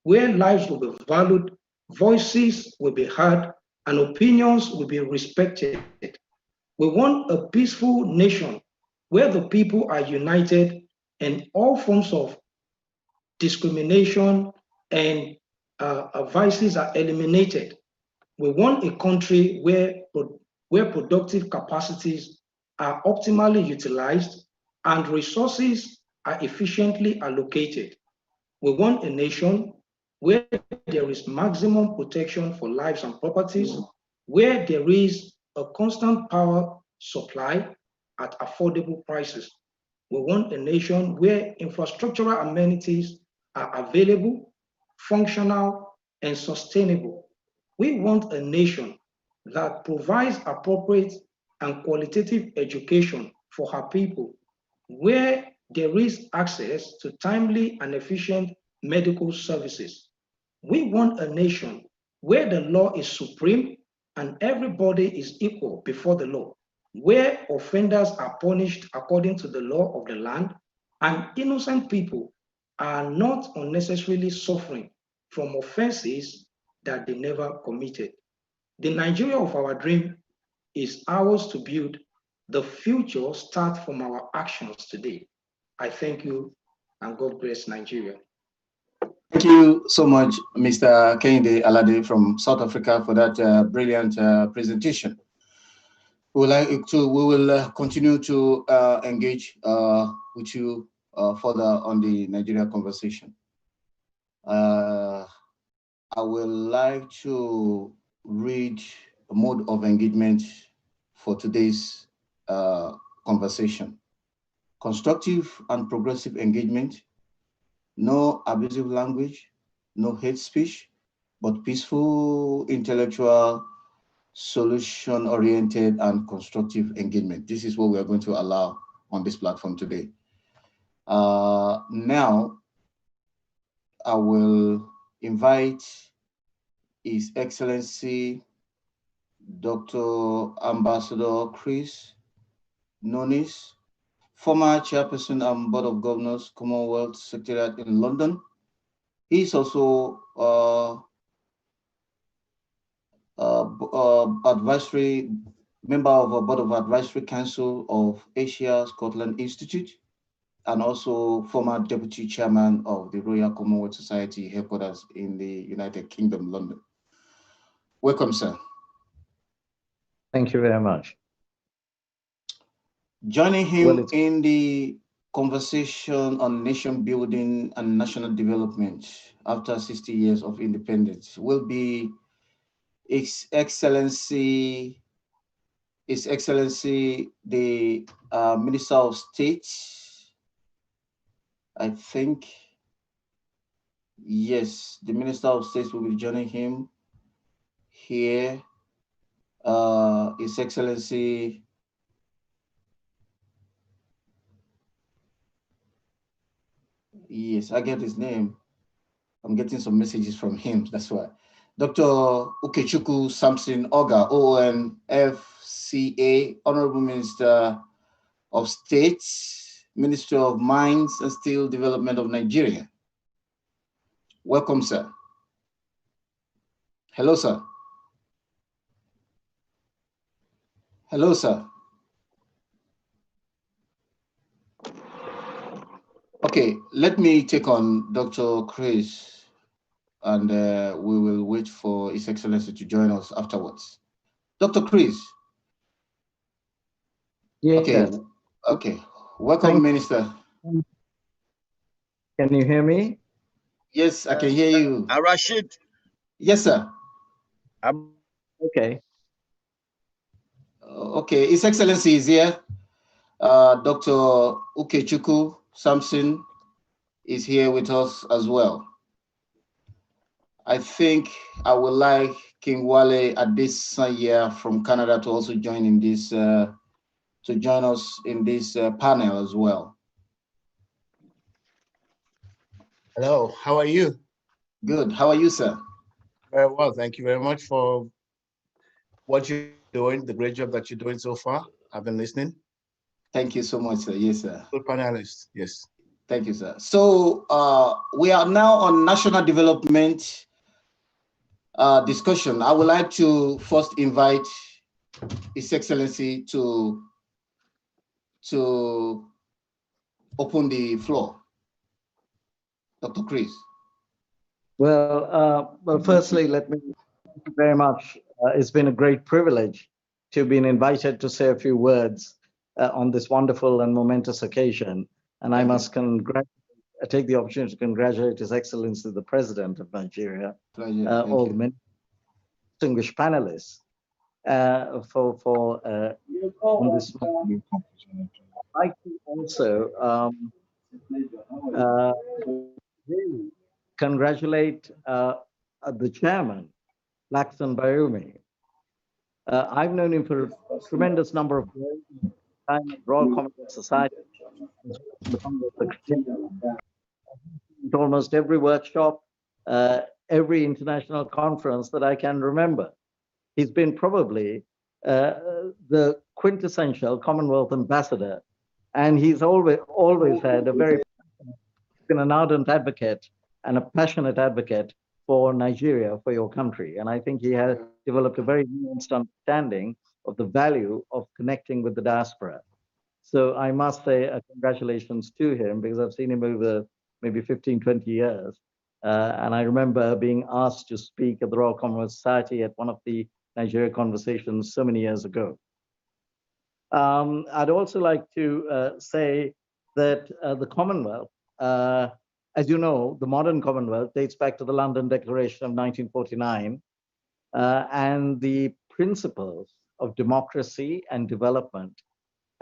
will be valued, voices will be heard, and opinions will be respected. We want a peaceful nation where the people are united and all forms of discrimination and vices are eliminated. We want a country where productive capacities are optimally utilized and resources are efficiently allocated. We want a nation where there is maximum protection for lives and properties, where there is a constant power supply at affordable prices. We want a nation where infrastructural amenities are available, functional, and sustainable. We want a nation that provides appropriate and qualitative education for her people, where there is access to timely and efficient medical services. We want a nation where the law is supreme and everybody is equal before the law, where offenders are punished according to the law of the land and innocent people are not unnecessarily suffering from offenses that they never committed. The Nigeria of our dream is ours to build. The future starts from our actions today. I thank you and God bless Nigeria. Thank you so much, Mr. Kehinde Alade from South Africa, for that brilliant presentation. We will continue to engage with you further on the Nigeria conversation. I would like to read a mode of engagement for today's conversation. Constructive and progressive engagement, no abusive language, no hate speech, but peaceful, intellectual, solution-oriented, and constructive engagement. This is what we are going to allow on this platform today. Now, I will invite His Excellency Dr. Ambassador Chris Nonis, former chairperson and board of governors, Commonwealth Secretariat in London. He is also advisory member of a board of advisory council of Asia Scotland Institute, and also former deputy chairman of the Royal Commonwealth Society headquarters in the United Kingdom, London. Welcome, sir. Thank you very much. Joining him in the conversation on nation building and national development after 60 years of independence will be His Excellency, the Minister of State, I think. Yes, the Minister of State will be joining him here. His Excellency yes, I get his name. I'm getting some messages from him, that's why. Dr. Ukechukwu Samson Oga, ONFCA, Honorable Minister of State, Ministry of Mines and Steel Development of Nigeria. Welcome, sir. Hello, sir. Hello, sir. Okay, let me take on Dr. Chris, and we will wait for His Excellency to join us afterwards. Dr. Chris. Yes. Okay. Welcome, Minister. Can you hear me? Yes, I can hear you. Rashid. Yes, sir. Okay. Okay, His Excellency is here. Dr. Ukechukwu Samson is here with us as well. I think I would like King Wale Adesanya from Canada to also join in this, to join us in this panel as well. Hello, how are you? Good. How are you, sir? Very well. Thank you very much for what you're doing, the great job that you're doing so far. I've been listening. Thank you so much, sir. Yes, sir. Good panelist. Yes. Thank you, sir. So we are now on national development discussion. I would like to first invite His Excellency to open the floor. Dr. Chris. Well, firstly, let me thank you very much. It's been a great privilege to have been invited to say a few words on this wonderful and momentous occasion. And I must congratulate take the opportunity to congratulate His Excellency the President of Nigeria, Pleasure. all the many distinguished panelists on this. I'd like to also really congratulate the chairman, Laxton Bayumi. I've known him for a tremendous number of years, time at Royal Commonwealth Society, almost every workshop, every international conference that I can remember. He's been probably the quintessential Commonwealth ambassador, and he's always had been an ardent advocate and a passionate advocate for Nigeria, for your country. And I think he has developed a very nuanced understanding of the value of connecting with the diaspora. So I must say congratulations to him, because I've seen him over maybe 15, 20 years. And I remember being asked to speak at the Royal Commonwealth Society at one of the Nigeria conversations so many years ago. I'd also like to say that the Commonwealth, as you know, the modern Commonwealth dates back to the London Declaration of 1949, and the principles of democracy and development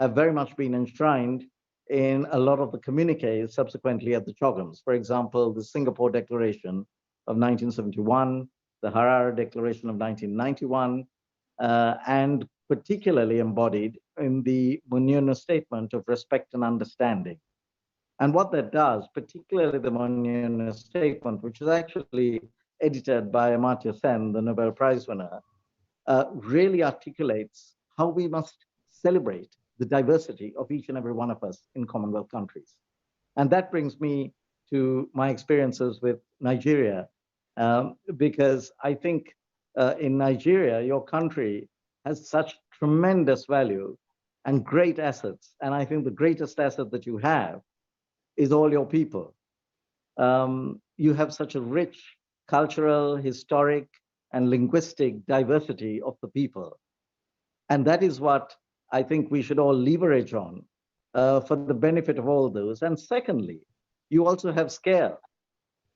have very much been enshrined in a lot of the communiques subsequently at the CHOGMs. For example, the Singapore Declaration of 1971, the Harare Declaration of 1991, and particularly embodied in the Munyono Statement of Respect and Understanding. And what that does, particularly the Munyono Statement, which is actually edited by Amartya Sen, the Nobel Prize winner, really articulates how we must celebrate the diversity of each and every one of us in Commonwealth countries. And that brings me to my experiences with Nigeria, because I think in Nigeria, your country has such tremendous value and great assets. And I think the greatest asset that you have is all your people. You have such a rich cultural, historic, and linguistic diversity of the people. And that is what I think we should all leverage on for the benefit of all those. And secondly, you also have scale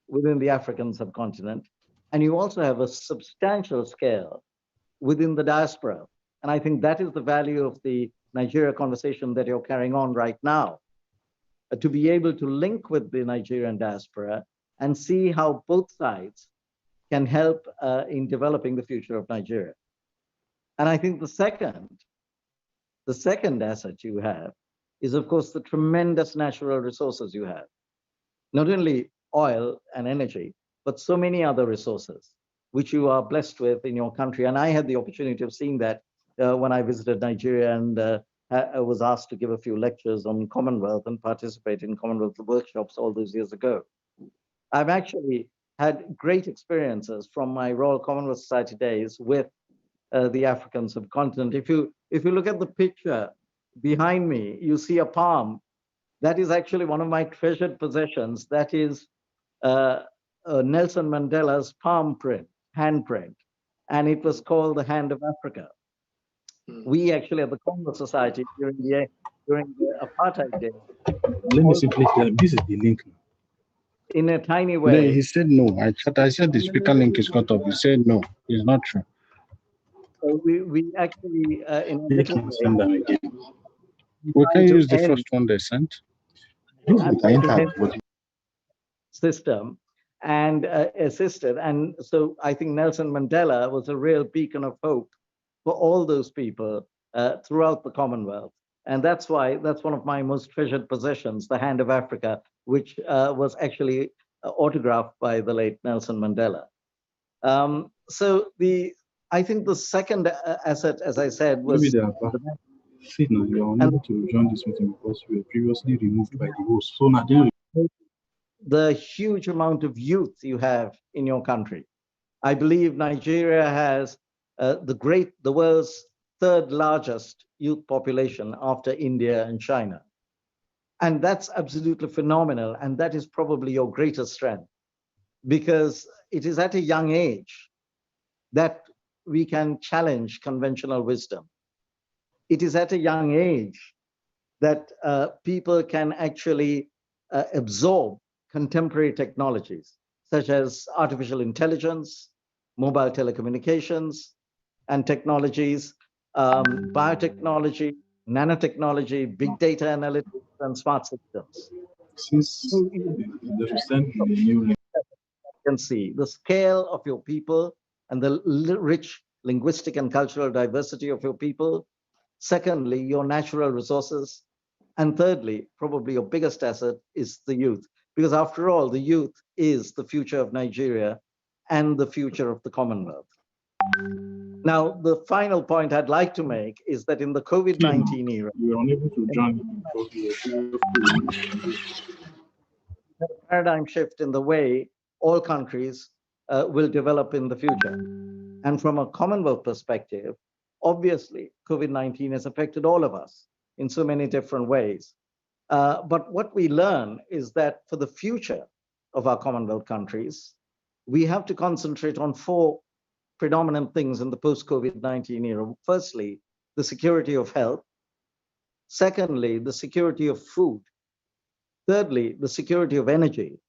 within the African subcontinent, and you also have a substantial scale within the diaspora. And I think that is the value of the Nigeria conversation that you're carrying on right now, to be able to link with the Nigerian diaspora and see how both sides can help in developing the future of Nigeria. And I think the second asset you have is, of course, the tremendous natural resources you have. Not only oil and energy, but so many other resources, which you are blessed with in your country. And I had the opportunity of seeing that when I visited Nigeria, and I was asked to give a few lectures on Commonwealth and participate in Commonwealth workshops all those years ago. I've actually had great experiences from my Royal Commonwealth Society days with the African subcontinent. If you look at the picture behind me, you see a palm. That is actually one of my treasured possessions. That is Nelson Mandela's palm print, handprint, and it was called the Hand of Africa. We actually at the Commonwealth Society during the apartheid days. Let me simply tell him this is the link. In a tiny way. No, he said no. I said the speaker link is cut off. He said no, it's not true. We actually in a little way, send them again. We can use the first one they sent. System and assisted. And so I think Nelson Mandela was a real beacon of hope for all those people throughout the Commonwealth. And that's why that's one of my most treasured possessions, the Hand of Africa, which was actually autographed by the late Nelson Mandela. I think the second asset, as I said, was See now, you're unable to join this meeting because you were previously removed by the host. So now the huge amount of youth you have in your country. I believe Nigeria has the world's third largest youth population after India and China. And that's absolutely phenomenal. And that is probably your greatest strength, because it is at a young age that we can challenge conventional wisdom. It is at a young age that people can actually absorb contemporary technologies, such as artificial intelligence, mobile telecommunications, and technologies, biotechnology, nanotechnology, big data analytics, and smart systems. Since So you the recent new can see the scale of your people and the rich linguistic and cultural diversity of your people. Secondly, your natural resources. And thirdly, probably your biggest asset is the youth, because after all, the youth is the future of Nigeria and the future of the Commonwealth. Now, the final point I'd like to make is that in the COVID-19 era, you were unable to join because you were previously paradigm shift in the way all countries will develop in the future. And from a Commonwealth perspective, obviously, COVID-19 has affected all of us in so many different ways. But what we learn is that for the future of our Commonwealth countries, we have to concentrate on four predominant things in the post-COVID-19 era. Firstly, the security of health. Secondly, the security of food. Thirdly, the security of energy.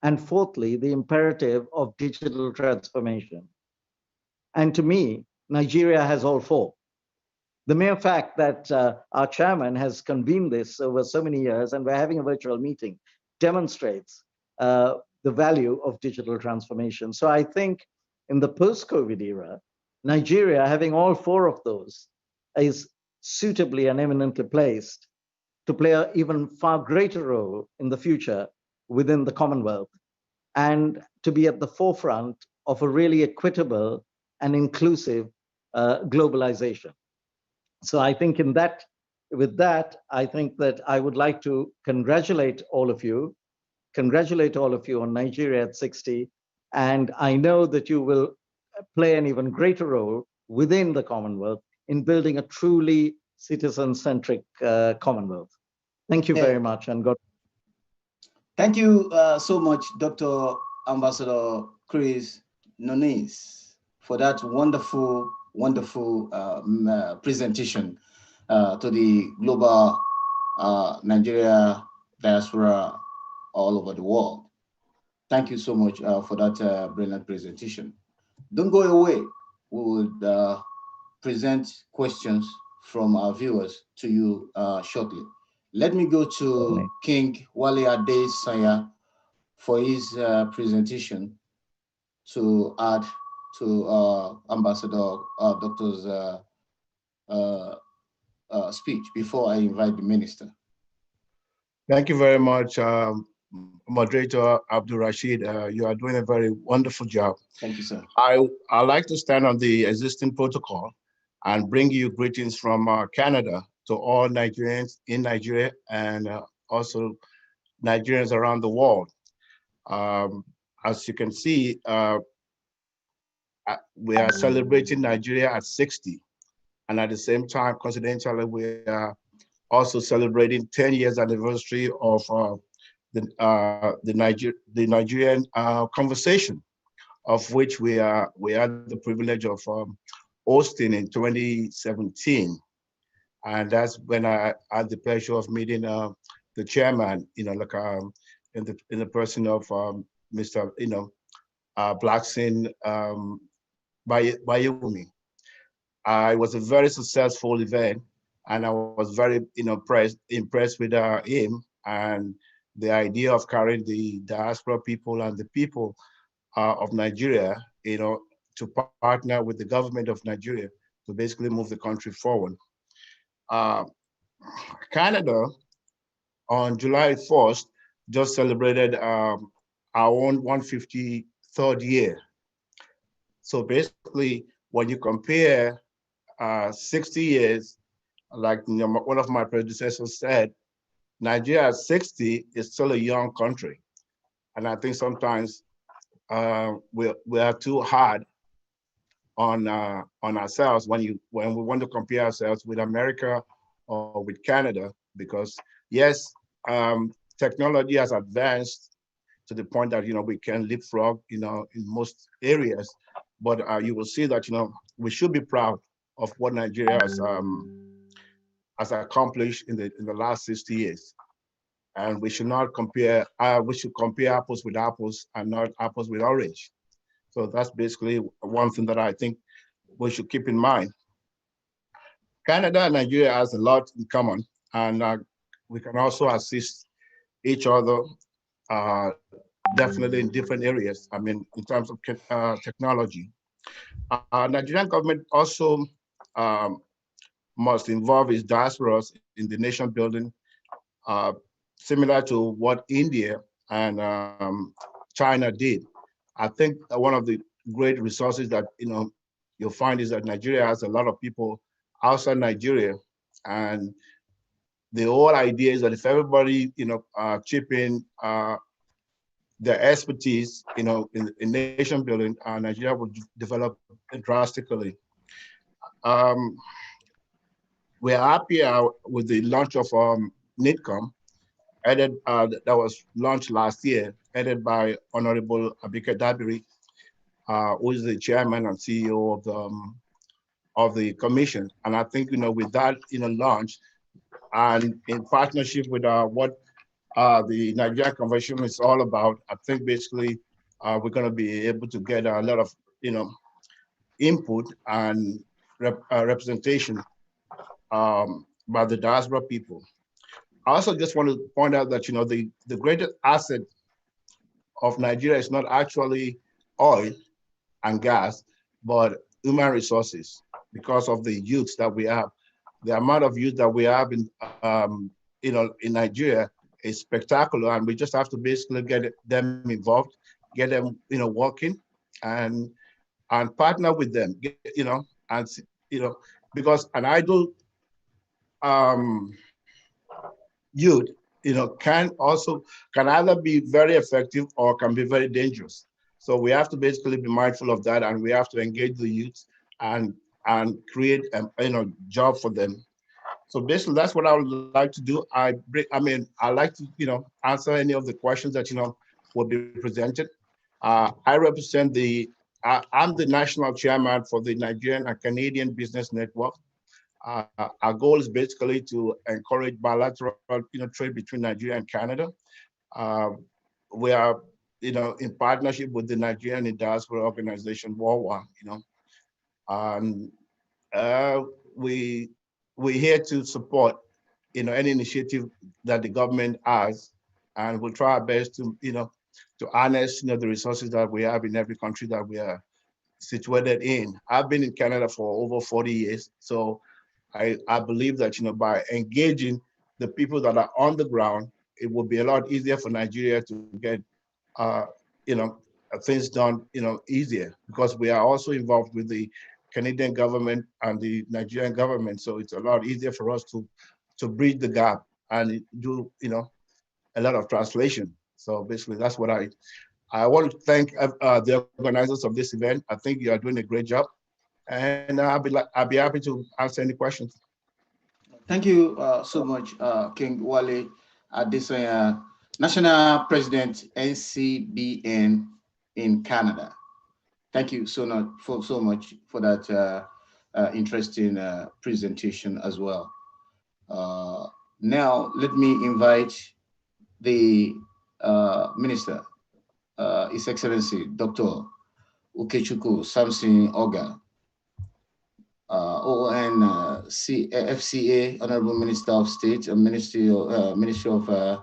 And fourthly, the imperative of digital transformation. And to me, Nigeria has all four. The mere fact that our chairman has convened this over so many years and we're having a virtual meeting demonstrates the value of digital transformation. So I think in the post-COVID era, Nigeria, having all four of those, is suitably and eminently placed to play an even far greater role in the future within the Commonwealth and to be at the forefront of a really equitable and inclusive globalization. So I think with that, I think that I would like to congratulate all of you on Nigeria at 60. And I know that you will play an even greater role within the Commonwealth in building a truly citizen-centric Commonwealth. Thank you very much, and God. Thank you so much, Dr. Ambassador Chris Nunes, for that wonderful presentation to the global Nigeria diaspora all over the world. Thank you so much for that brilliant presentation. Don't go away. We will present questions from our viewers to you shortly. Let me go to King Wale Ade Sanya for his presentation to add to Ambassador Doctor's speech before I invite the minister. Thank you very much, Moderator Abdul Rashid. You are doing a very wonderful job. Thank you, sir. I like to stand on the existing protocol and bring you greetings from Canada to all Nigerians in Nigeria and also Nigerians around the world. As you can see, we are celebrating Nigeria at 60. And at the same time, coincidentally, we are also celebrating 10 years anniversary of the Nigerian conversation, of which we had the privilege of hosting in 2017. And that's when I had the pleasure of meeting the chairman, in the person of Mr. Blackson Bayumi. It was a very successful event, and I was very impressed with him and the idea of carrying the diaspora people and the people of Nigeria, to partner with the government of Nigeria to basically move the country forward. Canada, on July 1st, just celebrated our own 153rd year. So basically, when you compare 60 years, like one of my predecessors said, Nigeria at 60 is still a young country. And I think sometimes we are too hard on ourselves when we want to compare ourselves with America or with Canada, because yes, technology has advanced to the point that we can leapfrog in most areas, but you will see that we should be proud of what Nigeria has accomplished in the last 60 years. and we should not compare. We should compare apples with apples and not apples with orange. So that's basically one thing that I think we should keep in mind. Canada and Nigeria has a lot in common, and we can also assist each other definitely in different areas. I mean, in terms of technology. Nigerian government also must involve its diasporas in the nation building, similar to what India and China did. I think one of the great resources that you'll find is that Nigeria has a lot of people outside Nigeria, and the whole idea is that if everybody chip in their expertise, in nation building, Nigeria will develop drastically. We're happy with the launch of NITCOM, that was launched last year, headed by Honorable Abubakar Dabiri, who is the chairman and CEO of the commission. And I think with that launch, and in partnership with what the Nigerian Convention is all about, I think basically we're going to be able to get a lot of input and representation by the diaspora people. I also just want to point out that the greatest asset of Nigeria is not actually oil and gas, but human resources, because of the youth that we have. The amount of youth that we have in Nigeria is spectacular, and we just have to basically get them involved, get them working, and partner with them, because an idle youth can either be very effective or can be very dangerous. So we have to basically be mindful of that, and we have to engage the youth and create job for them. So basically that's what I would like to do. I like to answer any of the questions that will be presented. I represent I'm the national chairman for the Nigerian and Canadian Business Network. Our goal is basically to encourage bilateral trade between Nigeria and Canada. We are in partnership with the Nigerian Diaspora organization worldwide. And we're here to support any initiative that the government has, and we'll try our best to to harness the resources that we have in every country that we are situated in. I've been in Canada for over 40 years, so I believe that by engaging the people that are on the ground, it will be a lot easier for Nigeria to get things done easier, because we are also involved with the Canadian government and the Nigerian government, so it's a lot easier for us to bridge the gap and do a lot of translation. So basically that's what I want to thank the organizers of this event. I think you are doing a great job, and I'll be happy to answer any questions. Thank you so much, King Wale Adesanya, National President, NCBN in Canada. Thank you so much for that interesting presentation as well. Now, let me invite the Minister, His Excellency, Dr. Ukechukwu Samson Oga, OON FCA, Honorable Minister of State and Ministry of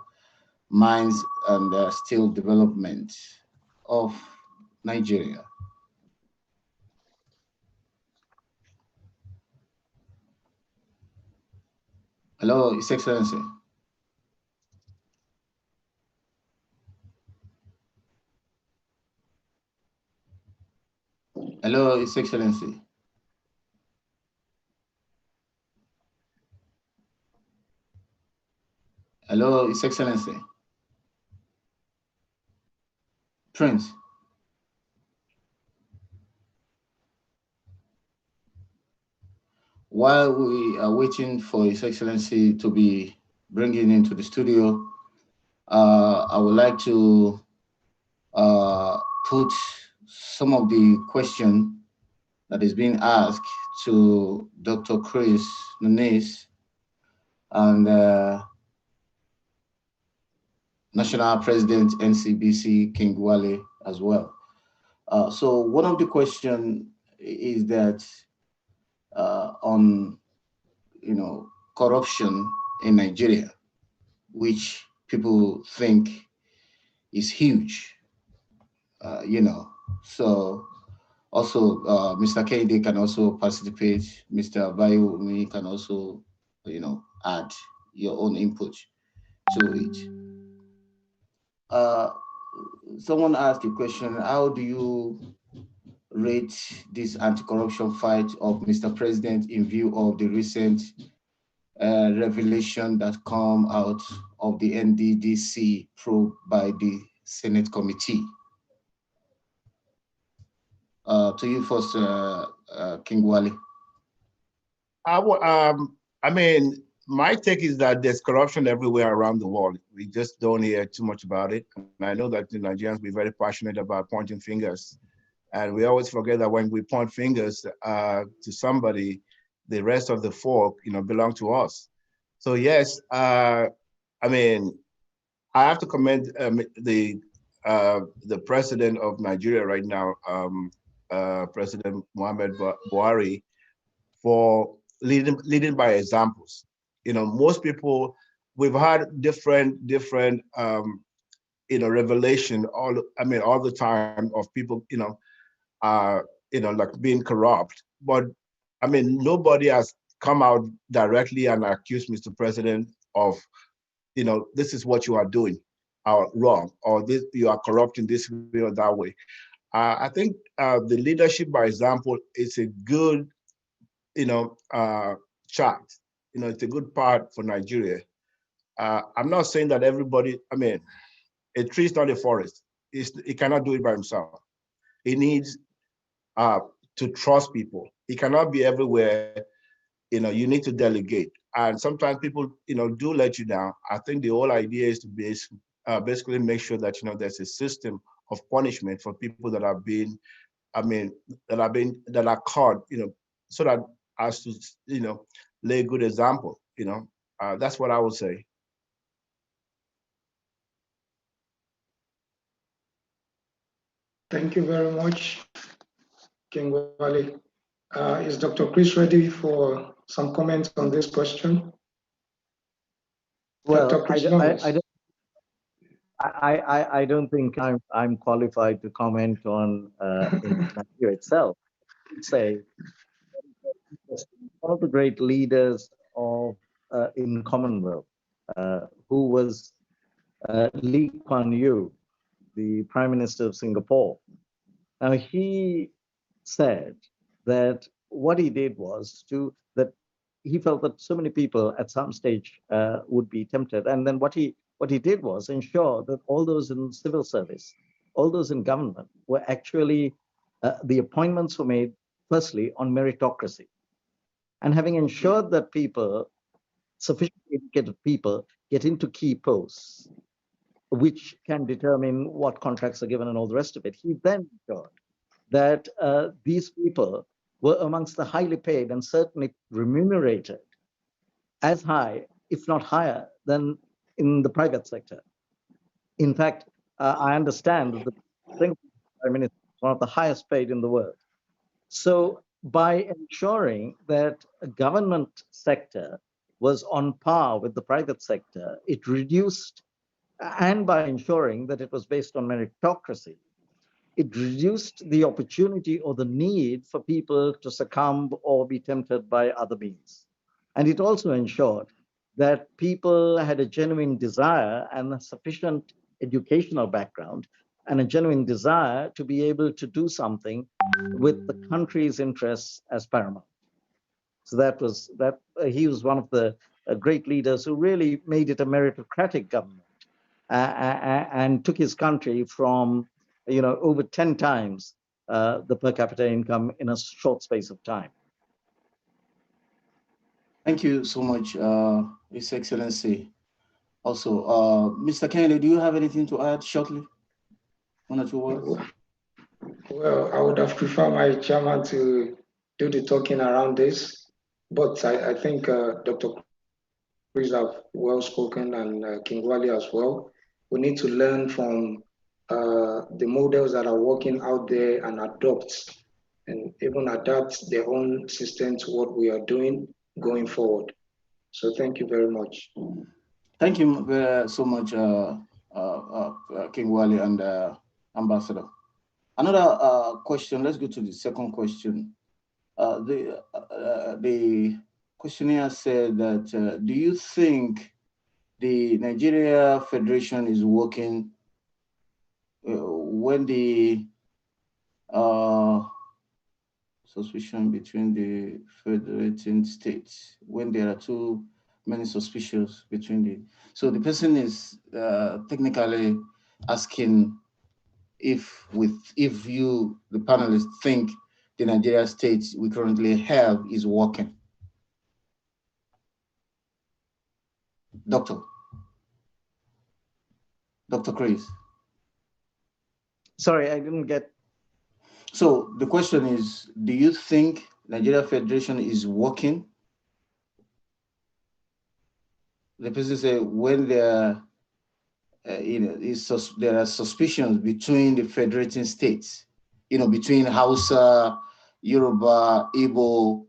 Mines and Steel Development of Nigeria. Hello, His Excellency. Hello, His Excellency. Hello, His Excellency. Prince. While we are waiting for His Excellency to be bringing into the studio, I would like to put some of the question that is being asked to Dr. Chris Nunes, and National President, NCBC, King Wale as well. So one of the questions is that on, corruption in Nigeria, which people think is huge, So also, Mr. Kennedy can also participate. Mr. Bayoumi can also, add your own input to it. Someone asked a question: how do you rate this anti-corruption fight of Mr. President in view of the recent revelation that come out of the NDDC probe by the Senate committee? To you first, King Wale. I mean, my take is that there's corruption everywhere around the world. We just don't hear too much about it. And I know that the Nigerians be very passionate about pointing fingers. And we always forget that when we point fingers to somebody, the rest of the folk, belong to us. So yes, I mean, I have to commend the president of Nigeria right now, President Muhammad Buhari, for leading by examples. Most people, we've had different revelation all the time of people, like being corrupt. But I mean, nobody has come out directly and accused Mr. President of, this is what you are doing wrong, or this, you are corrupt in this way or that way. I think the leadership by example is a good, chart. It's a good part for Nigeria. I'm not saying that everybody, I mean, a tree is not a forest. It cannot do it by himself. It needs to trust people. It cannot be everywhere. You need to delegate. And sometimes people, do let you down. I think the whole idea is to basically make sure that, there's a system of punishment for people that are being, that are caught, so that as to, lay a good example, that's what I would say. Thank you very much, King Wale. Is Dr. Chris ready for some comments on this question? Well, Dr. Chris I don't think I'm qualified to comment on in Nigeria itself. Say one of the great leaders of in Commonwealth, who was Lee Kuan Yew, the Prime Minister of Singapore. Now he said that what he did was that he felt that so many people at some stage would be tempted, and then what he did was ensure that all those in civil service, all those in government, were actually the appointments were made firstly on meritocracy, and having ensured that people, sufficiently educated people, get into key posts, which can determine what contracts are given and all the rest of it. He then ensured that these people were amongst the highly paid and certainly remunerated as high, if not higher, than in the private sector. In fact, I understand that the Singapore Prime Minister is one of the highest paid in the world. So by ensuring that a government sector was on par with the private sector, it reduced, and by ensuring that it was based on meritocracy, it reduced the opportunity or the need for people to succumb or be tempted by other means. And it also ensured that people had a genuine desire and a sufficient educational background and a genuine desire to be able to do something with the country's interests as paramount. So he was one of the great leaders who really made it a meritocratic government and took his country from over 10 times the per capita income in a short space of time. Thank you so much, His Excellency. Also, Mr. Kennedy, do you have anything to add shortly? One or two words? Well, I would have preferred my chairman to do the talking around this, but I think Dr. Chris have well spoken, and King Wale as well. We need to learn from the models that are working out there and adopt and even adapt their own system to what we are doing going forward. So thank you very much. Thank you so much, King Wale and Ambassador. Another question, let's go to the second question. The questionnaire said that, do you think the Nigeria Federation is working when the suspicion between the federating states, when there are too many suspicions between the, so the person is technically asking if you, the panelists, think the Nigeria state we currently have is working. Dr. Chris. Sorry, I didn't get. So the question is, do you think Nigeria Federation is working? The person said when there, there are suspicions between the federating states, between Hausa, Yoruba, Igbo,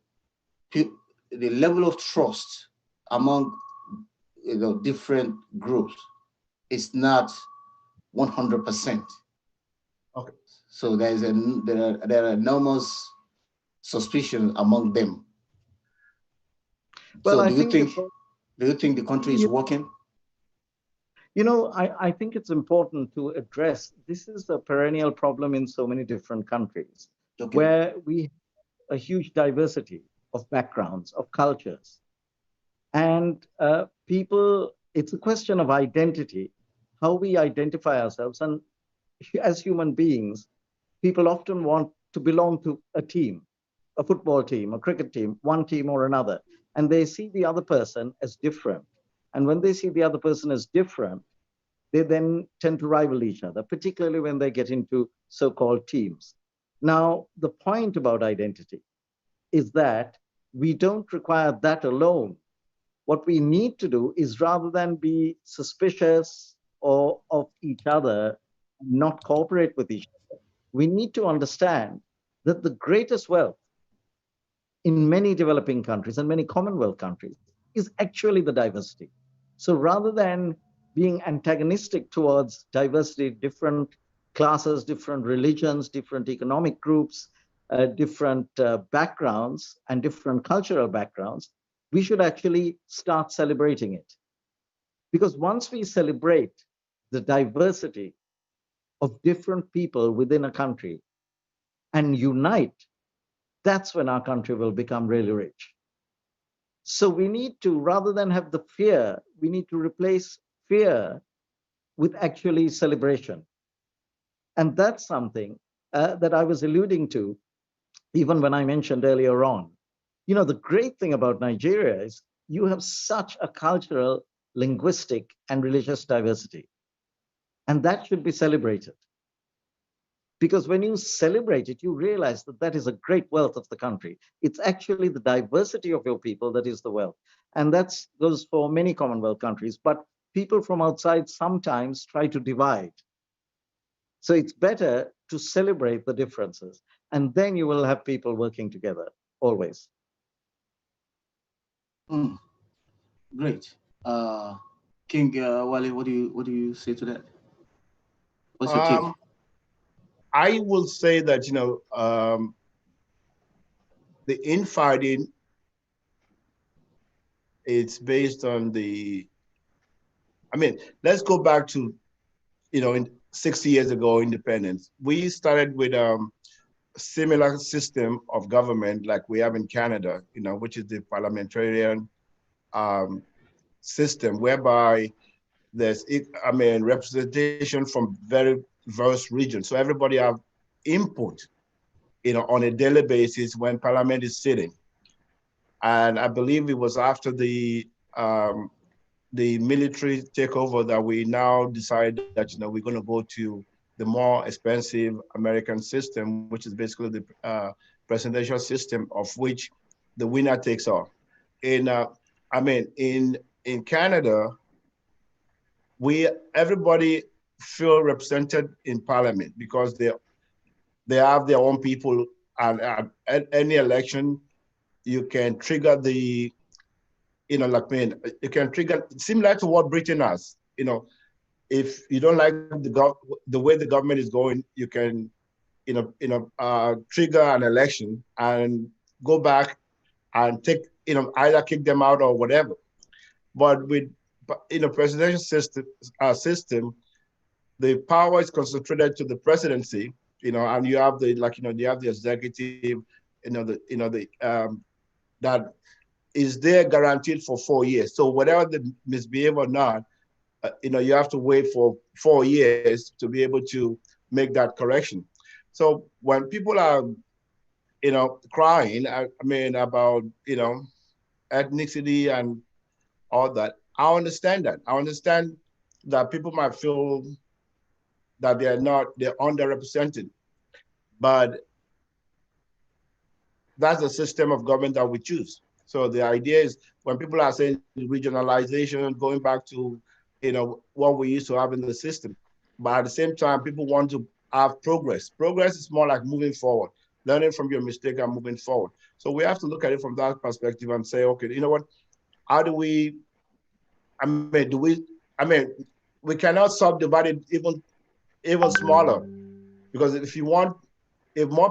the level of trust among different groups is not 100%. Okay. So there are enormous suspicion among them. Well, so I do you think the country is working? I think it's important to address, this is a perennial problem in so many different countries, okay, where we have a huge diversity of backgrounds, of cultures. And people, it's a question of identity, how we identify ourselves. And as human beings, people often want to belong to a team, a football team, a cricket team, one team or another. And they see the other person as different. And when they see the other person as different, they then tend to rival each other, particularly when they get into so-called teams. Now, the point about identity is that we don't require that alone. What we need to do is, rather than be suspicious of each other, not cooperate with each other, we need to understand that the greatest wealth in many developing countries and many Commonwealth countries is actually the diversity. So rather than being antagonistic towards diversity, different classes, different religions, different economic groups, different backgrounds and different cultural backgrounds, we should actually start celebrating it. Because once we celebrate the diversity of different people within a country and unite, that's when our country will become really rich. So we need to, rather than have the fear, we need to replace fear with actually celebration. And that's something that I was alluding to, even when I mentioned earlier on. The great thing about Nigeria is you have such a cultural, linguistic, and religious diversity. And that should be celebrated. Because when you celebrate it, you realize that that is a great wealth of the country. It's actually the diversity of your people that is the wealth. And that goes for many Commonwealth countries. But people from outside sometimes try to divide. So it's better to celebrate the differences. And then you will have people working together, always. Great. King Wale, what do you say to that? What's your take? I will say that, the infighting, it's based on let's go back to, in 60 years ago, independence. We started with a similar system of government like we have in Canada, which is the parliamentarian system, whereby there's, representation from very diverse regions. So everybody have input, on a daily basis when Parliament is sitting. And I believe it was after the military takeover that we now decided that, we're going to go to the more expensive American system, which is basically the presidential system, of which the winner takes all. In Canada, everybody feel represented in parliament because they have their own people, and at any election, you can trigger the, like, you can trigger, similar to what Britain has, if you don't like the way the government is going, you can, trigger an election and go back and take, either kick them out or whatever. But with, presidential system, the power is concentrated to the presidency, and you have the, you have the executive, that is there guaranteed for 4 years. So whatever the misbehave or not, you have to wait for 4 years to be able to make that correction. So when people are, crying, about, ethnicity and all that, I understand that. I understand that people might feel that they're underrepresented, but that's the system of government that we choose. So the idea is, when people are saying regionalization, going back to, what we used to have in the system, but at the same time, people want to have progress. Progress is more like moving forward, learning from your mistake and moving forward. So we have to look at it from that perspective and say, okay, you know what? How do we? We cannot subdivide it even smaller, because if more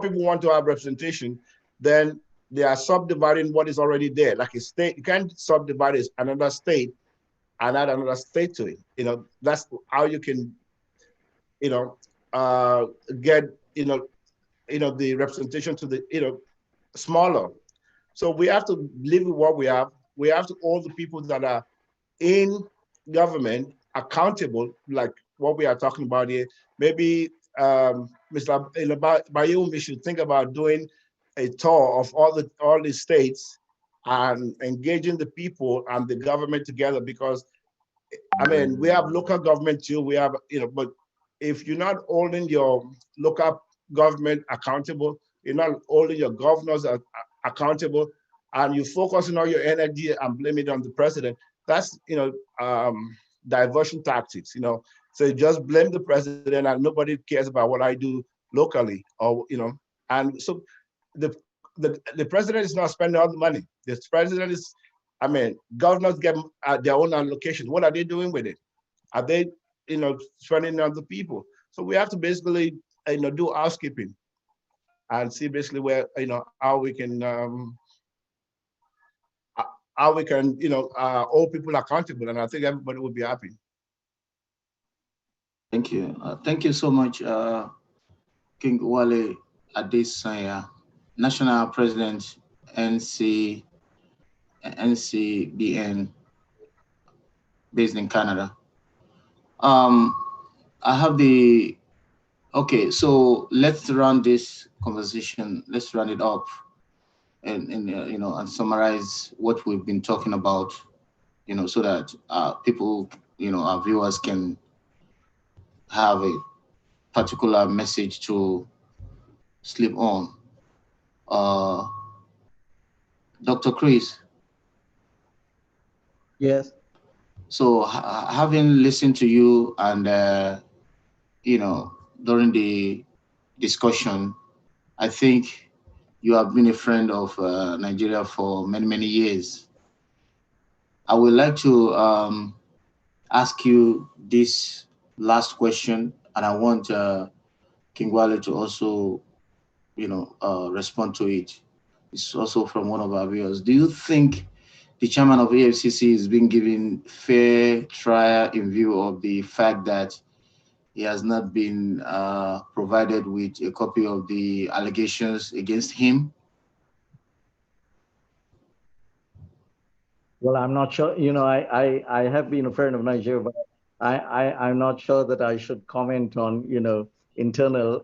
people want to have representation, then they are subdividing what is already there. Like a state, you can't subdivide another state and add another state to it. That's how you can, get, the representation to the, smaller. So we have to live with what we have. We have to hold the people that are in government accountable, like what we are talking about here. Maybe Mr. Bayumi should think about doing a tour of all the states and engaging the people and the government together, because we have local government too. We have, but if you're not holding your local government accountable, you're not holding your governors accountable, and you focusing all your energy and blame it on the president, that's, diversion tactics, So you just blame the president and nobody cares about what I do locally, or, and so the president is not spending all the money. The president is, governors get their own allocation. What are they doing with it? Are they, spending on the people? So we have to basically, do housekeeping and see basically where, how we can, hold people accountable. And I think everybody would be happy. Thank you. Thank you so much, King Wale Adesanya, National President, NCBN, based in Canada. I have okay, so let's run this conversation, let's run it up and and summarize what we've been talking about, so that people, our viewers can have a particular message to sleep on. Dr. Chris. Yes. So having listened to you and, during the discussion, I think you have been a friend of Nigeria for many, many years. I would like to ask you this last question, and I want King Wale to also, respond to it. It's also from one of our viewers. Do you think the chairman of AFCC is being given fair trial in view of the fact that he has not been provided with a copy of the allegations against him? Well, I'm not sure. I have been a friend of Nigeria, but I'm not sure that I should comment on, internal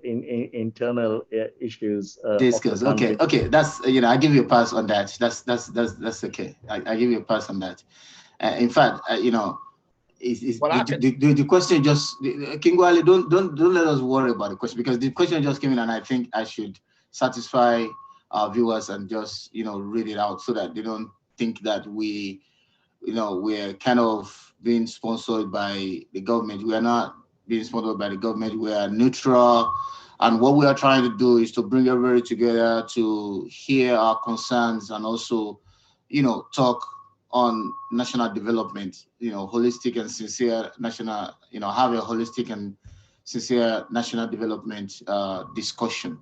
issues. Discuss. Okay. That's, I give you a pass on that. That's okay. I give you a pass on that. In fact, the question just, King Wale, don't let us worry about the question, because the question just came in, and I think I should satisfy our viewers and just read it out, so that they don't think that we're kind of being sponsored by the government. We are not being sponsored by the government. We are neutral. And what we are trying to do is to bring everybody together to hear our concerns and also, talk on national development, holistic and sincere national, have a holistic and sincere national development discussion.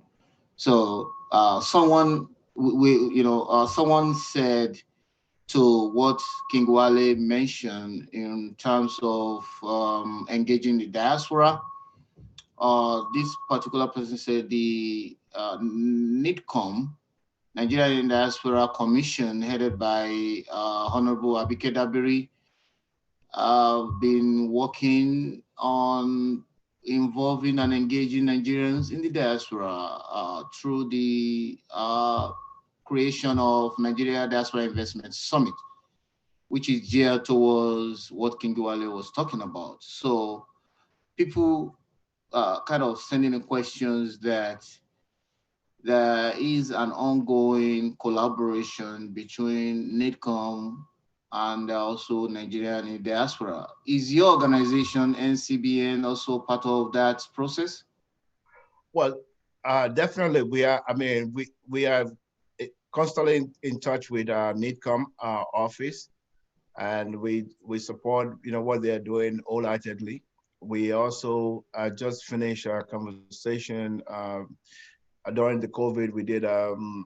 So someone said to what King Wale mentioned in terms of engaging the diaspora. This particular person said the NIDCOM, Nigerian Diaspora Commission, headed by Honorable Abike Dabiri, been working on involving and engaging Nigerians in the diaspora through the creation of Nigeria Diaspora Investment Summit, which is geared towards what King Wale was talking about. So people kind of sending in questions that there is an ongoing collaboration between NIDCOM and also Nigerian diaspora. Is your organization, NCBN, also part of that process? Well, definitely we are. I mean, we are constantly in touch with our NIDCOM office, and we support what they are doing wholeheartedly. We also just finished our conversation during the COVID. We did the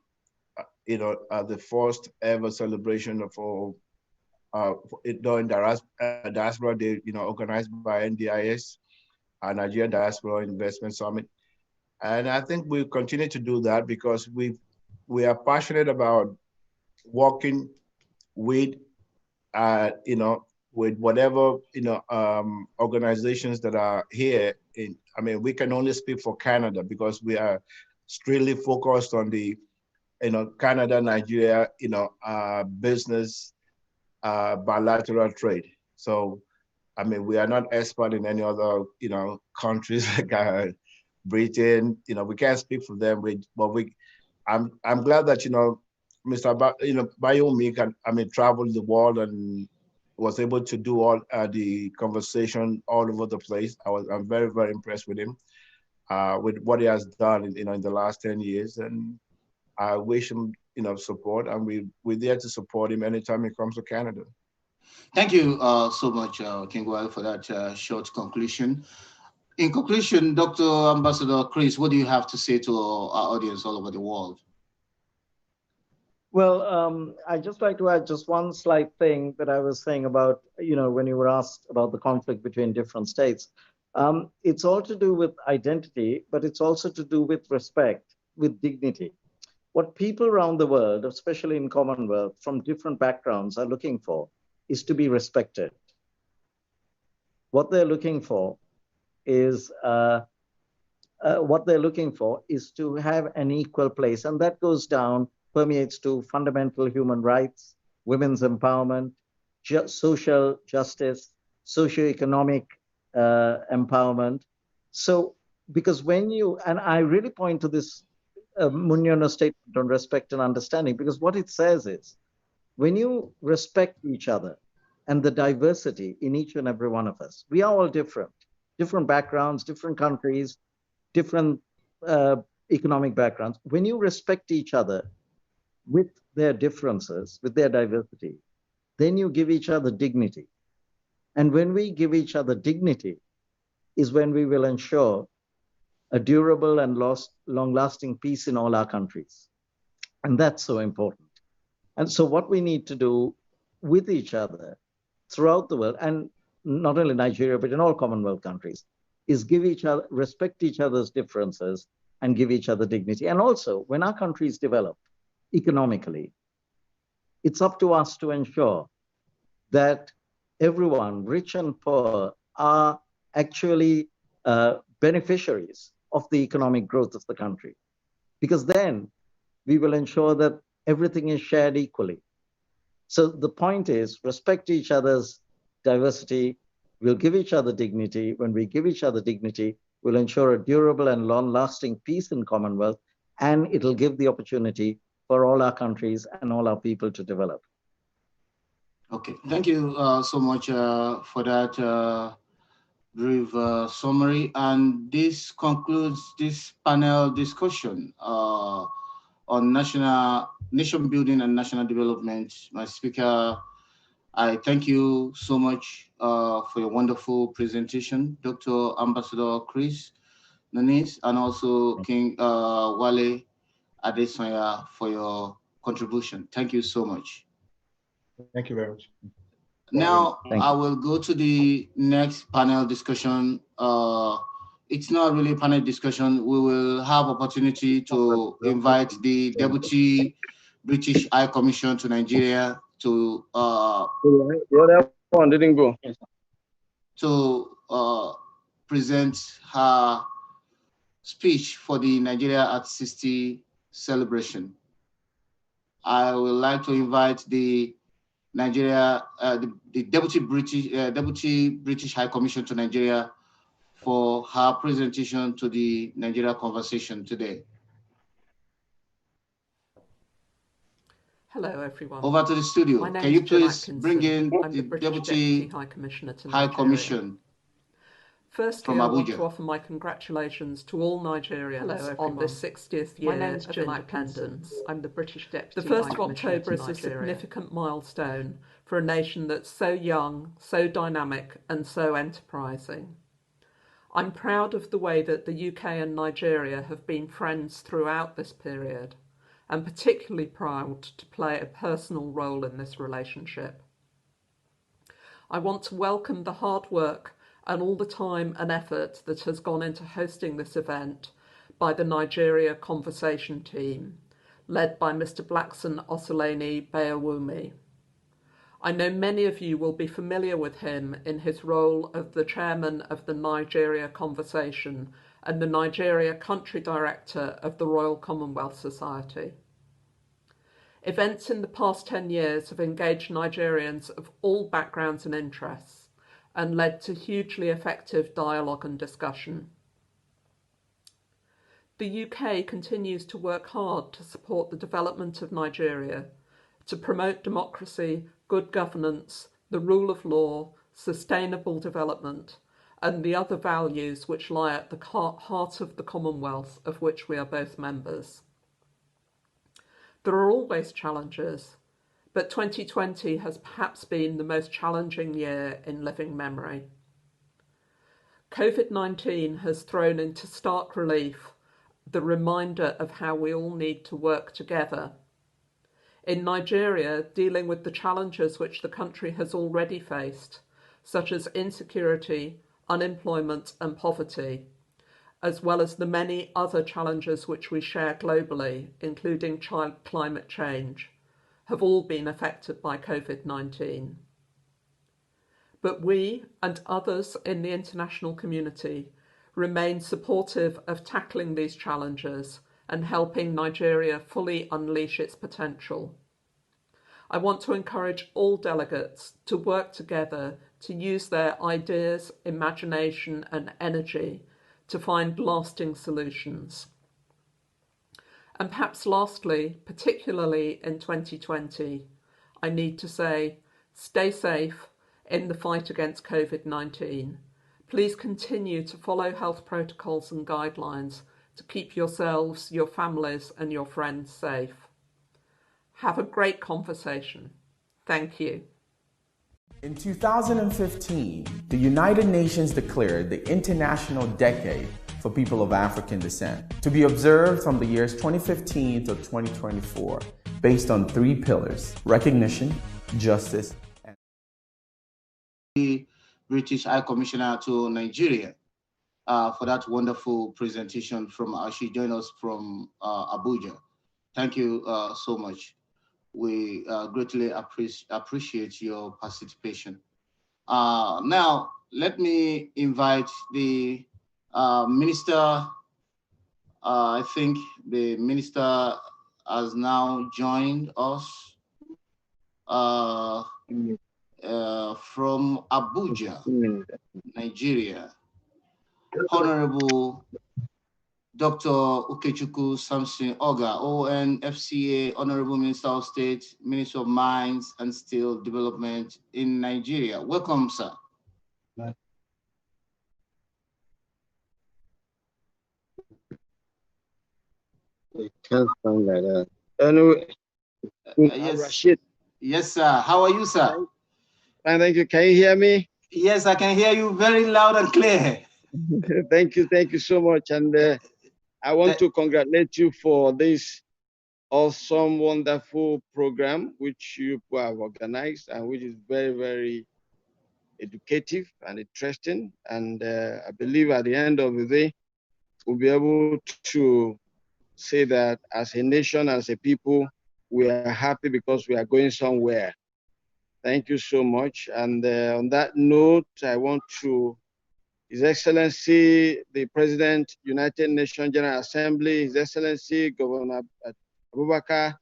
first ever celebration for during Diaspora Day, organized by NDIS, Nigerian Diaspora Investment Summit. And I think we continue to do that because we are passionate about working with, with whatever, organizations that are here. We can only speak for Canada because we are strictly focused on the, Canada, Nigeria, business, bilateral trade. So, we are not expert in any other, countries like Britain. We can't speak for them. I'm glad that Mr. Bayomi can travel the world and was able to do all the conversation all over the place. I'm very, very impressed with him, with what he has done in the last 10 years, and I wish him support, and we're there to support him anytime he comes to Canada. Thank you so much, King Wale, for that short conclusion. In conclusion, Dr. Ambassador Chris, what do you have to say to our audience all over the world? Well, I'd just like to add just one slight thing that I was saying about, when you were asked about the conflict between different states. It's all to do with identity, but it's also to do with respect, with dignity. What people around the world, especially in Commonwealth, from different backgrounds are looking for is to be respected. What they're looking for is to have an equal place, and that goes down, permeates to fundamental human rights, women's empowerment, social justice, socioeconomic empowerment. So, because and I really point to this Munyono statement on respect and understanding, because what it says is, when you respect each other and the diversity in each and every one of us, we are all different backgrounds, different countries, different economic backgrounds. When you respect each other with their differences, with their diversity, then you give each other dignity. And when we give each other dignity is when we will ensure a durable and long-lasting peace in all our countries. And that's so important. And so what we need to do with each other throughout the world, and not only Nigeria, but in all Commonwealth countries, is respect each other's differences and give each other dignity. And also, when our countries develop economically, it's up to us to ensure that everyone, rich and poor, are actually beneficiaries of the economic growth of the country. Because then we will ensure that everything is shared equally. So the point is, respect each other's diversity, we'll give each other dignity. When we give each other dignity, we'll ensure a durable and long-lasting peace in Commonwealth, and it'll give the opportunity for all our countries and all our people to develop. Okay, thank you so much for that brief summary. And this concludes this panel discussion on nation building and national development. My speaker, I thank you so much for your wonderful presentation, Dr. Ambassador Chris Nanis, and also King Wale Adesanya for your contribution. Thank you so much. Thank you very much. Now, I will go to the next panel discussion. It's not really a panel discussion. We will have opportunity to invite the Deputy British High Commission to Nigeria to the other one didn't go. To present her speech for the Nigeria at 60 celebration. I would like to invite the Nigeria, the Deputy British High Commission to Nigeria for her presentation to the Nigeria conversation today. Hello, everyone. Over to the studio. Can you please bring in I'm the British Deputy High Commissioner to High Nigeria. Commission? Firstly, I want to offer my congratulations to all Nigerians on this 60th year of independence. I'm the British Deputy The 1st of October is a significant milestone for a nation that's so young, so dynamic, and so enterprising. I'm proud of the way that the UK and Nigeria have been friends throughout this period, and particularly proud to play a personal role in this relationship. I want to welcome the hard work and all the time and effort that has gone into hosting this event by the Nigeria Conversation team, led by Mr. Blackson Osoleni Bayawumi. I know many of you will be familiar with him in his role of the chairman of the Nigeria Conversation and the Nigeria Country Director of the Royal Commonwealth Society. Events in the past 10 years have engaged Nigerians of all backgrounds and interests, and led to hugely effective dialogue and discussion. The UK continues to work hard to support the development of Nigeria, to promote democracy, good governance, the rule of law, sustainable development, and the other values which lie at the heart of the Commonwealth of which we are both members. There are always challenges, but 2020 has perhaps been the most challenging year in living memory. COVID-19 has thrown into stark relief the reminder of how we all need to work together. In Nigeria, dealing with the challenges which the country has already faced, such as insecurity, unemployment and poverty, as well as the many other challenges which we share globally, including climate change, have all been affected by COVID-19. But we and others in the international community remain supportive of tackling these challenges and helping Nigeria fully unleash its potential. I want to encourage all delegates to work together to use their ideas, imagination and energy to find lasting solutions. And perhaps lastly, particularly in 2020, I need to say, stay safe in the fight against COVID-19. Please continue to follow health protocols and guidelines to keep yourselves, your families and your friends safe. Have a great conversation. Thank you. In 2015, the United Nations declared the International Decade for People of African Descent to be observed from the years 2015 to 2024 based on 3 pillars: recognition, justice, and the British High Commissioner to Nigeria for that wonderful presentation from she joined us from Abuja. Thank you so much. We greatly appreciate your participation. Now, let me invite the Minister. I think the Minister has now joined us from Abuja, Nigeria. Honorable Dr. Ukechukwu Samson Oga, ONFCA, Honorable Minister of State, Minister of Mines and Steel Development in Nigeria. Welcome, sir. It can't sound like that. Anyway, Yes. Rashid. Yes, sir. How are you, sir? Fine, thank you. Can you hear me? Yes, I can hear you very loud and clear. Thank you so much. And I want to congratulate you for this awesome, wonderful program which you have organized and which is very, very educative and interesting. And I believe at the end of the day, we'll be able to say that as a nation, as a people, we are happy because we are going somewhere. Thank you so much. And on that note, I want to, His Excellency, the President, United Nations General Assembly, His Excellency, Governor Abubakar,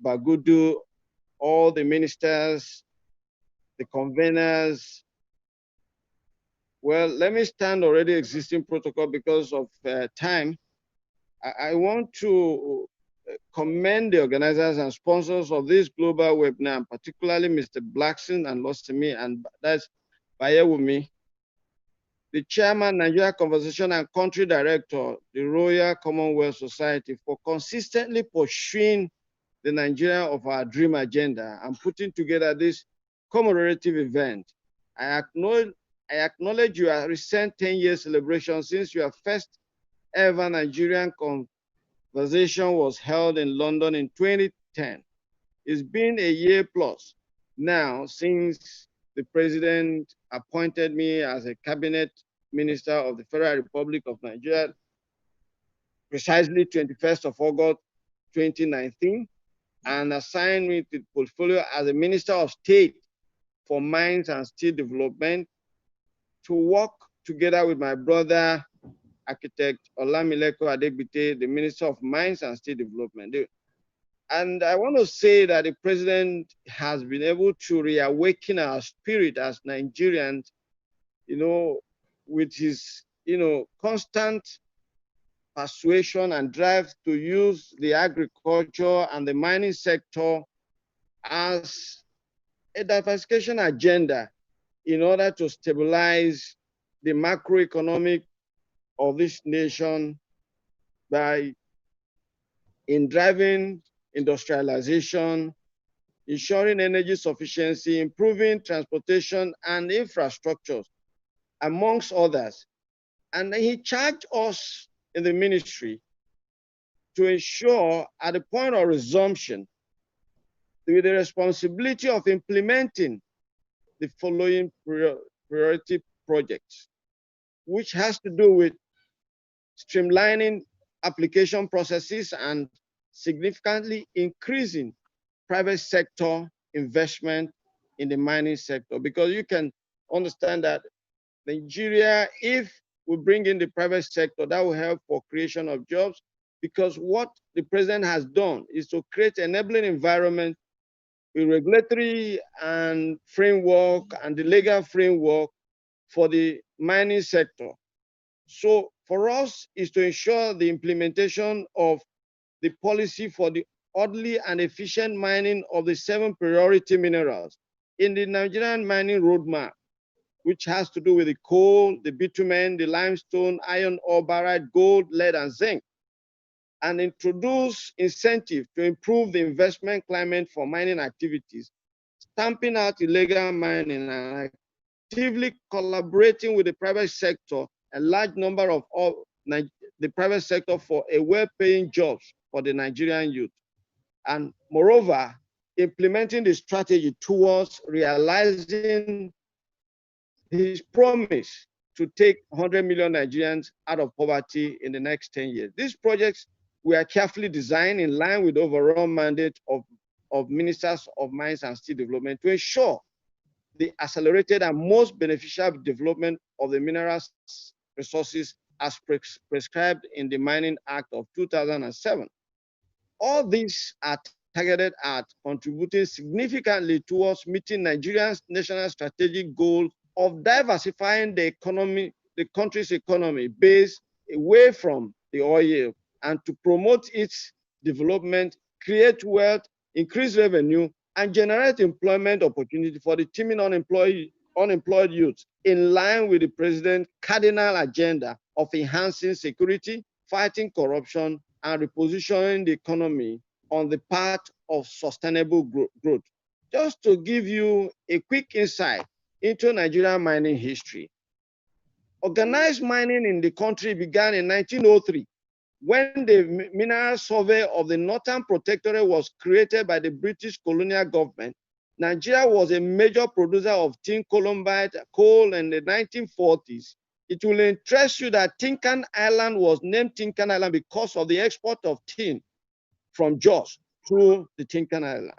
Bagudu, all the ministers, the conveners. Well, let me stand already existing protocol because of time. I want to commend the organizers and sponsors of this global webinar, particularly Mr. Blackson and Lostimi, and that's Bayewumi, the chairman, Nigeria Conversation and country director, the Royal Commonwealth Society, for consistently pursuing the Nigeria of our dream agenda and putting together this commemorative event. I acknowledge your recent 10-year celebration since your first ever Nigerian conversation was held in London in 2010. It's been a year plus now since the president appointed me as a cabinet minister of the Federal Republic of Nigeria, precisely 21st of August, 2019, and assigned me to the portfolio as a Minister of State for Mines and Steel Development to work together with my brother, Architect Olamileko Adegbite, the Minister of Mines and Steel Development. And I want to say that the president has been able to reawaken our spirit as Nigerians, with his, constant persuasion and drive to use the agriculture and the mining sector as a diversification agenda in order to stabilize the macroeconomic of this nation in driving industrialization, ensuring energy sufficiency, improving transportation and infrastructures, amongst others. And he charged us in the ministry to ensure at the point of resumption, with the responsibility of implementing the following priority projects, which has to do with streamlining application processes and significantly increasing private sector investment in the mining sector. Because you can understand that Nigeria, if we bring in the private sector, that will help for creation of jobs, because what the president has done is to create an enabling environment with regulatory and framework and the legal framework for the mining sector. So for us is to ensure the implementation of the policy for the orderly and efficient mining of the 7 priority minerals in the Nigerian mining roadmap, which has to do with the coal, the bitumen, the limestone, iron ore, barite, gold, lead, and zinc, and introduce incentive to improve the investment climate for mining activities, stamping out illegal mining and actively collaborating with the private sector, a large number of the private sector for a well-paying jobs for the Nigerian youth. And moreover, implementing the strategy towards realizing his promise to take 100 million Nigerians out of poverty in the next 10 years. These projects were carefully designed in line with the overall mandate of Ministers of Mines and Steel Development to ensure the accelerated and most beneficial development of the mineral resources as prescribed in the Mining Act of 2007. All these are targeted at contributing significantly towards meeting Nigeria's national strategic goal of diversifying the economy, the country's economy, based away from the oil, and to promote its development, create wealth, increase revenue, and generate employment opportunity for the teeming unemployed youth, in line with the president's cardinal agenda of enhancing security, fighting corruption, and repositioning the economy on the path of sustainable growth. Just to give you a quick insight into Nigerian mining history. Organized mining in the country began in 1903, when the Mineral Survey of the Northern Protectorate was created by the British colonial government. Nigeria was a major producer of tin columbite coal in the 1940s. It will interest you that Tinkan Island was named Tinkan Island because of the export of tin from Jos through the Tinkan Island.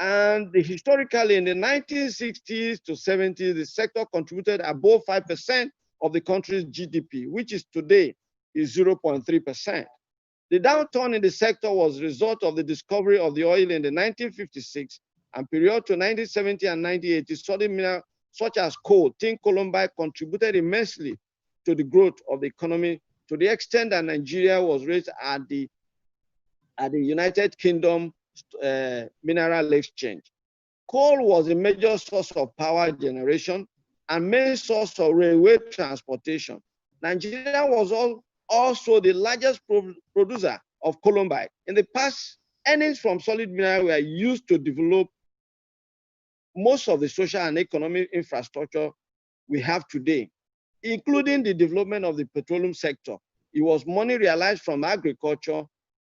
And historically, in the 1960s to 70s, the sector contributed above 5% of the country's GDP, which is today is 0.3%. The downturn in the sector was a result of the discovery of the oil in the 1956 and period to 1970 and 1980. Solid minerals such as coal, tin, columbite contributed immensely to the growth of the economy, to the extent that Nigeria was raised at the United Kingdom Mineral Exchange. Coal was a major source of power generation and main source of railway transportation. Nigeria was also the largest producer of columbite. In the past, earnings from solid mineral were used to develop most of the social and economic infrastructure we have today, including the development of the petroleum sector. It was money realized from agriculture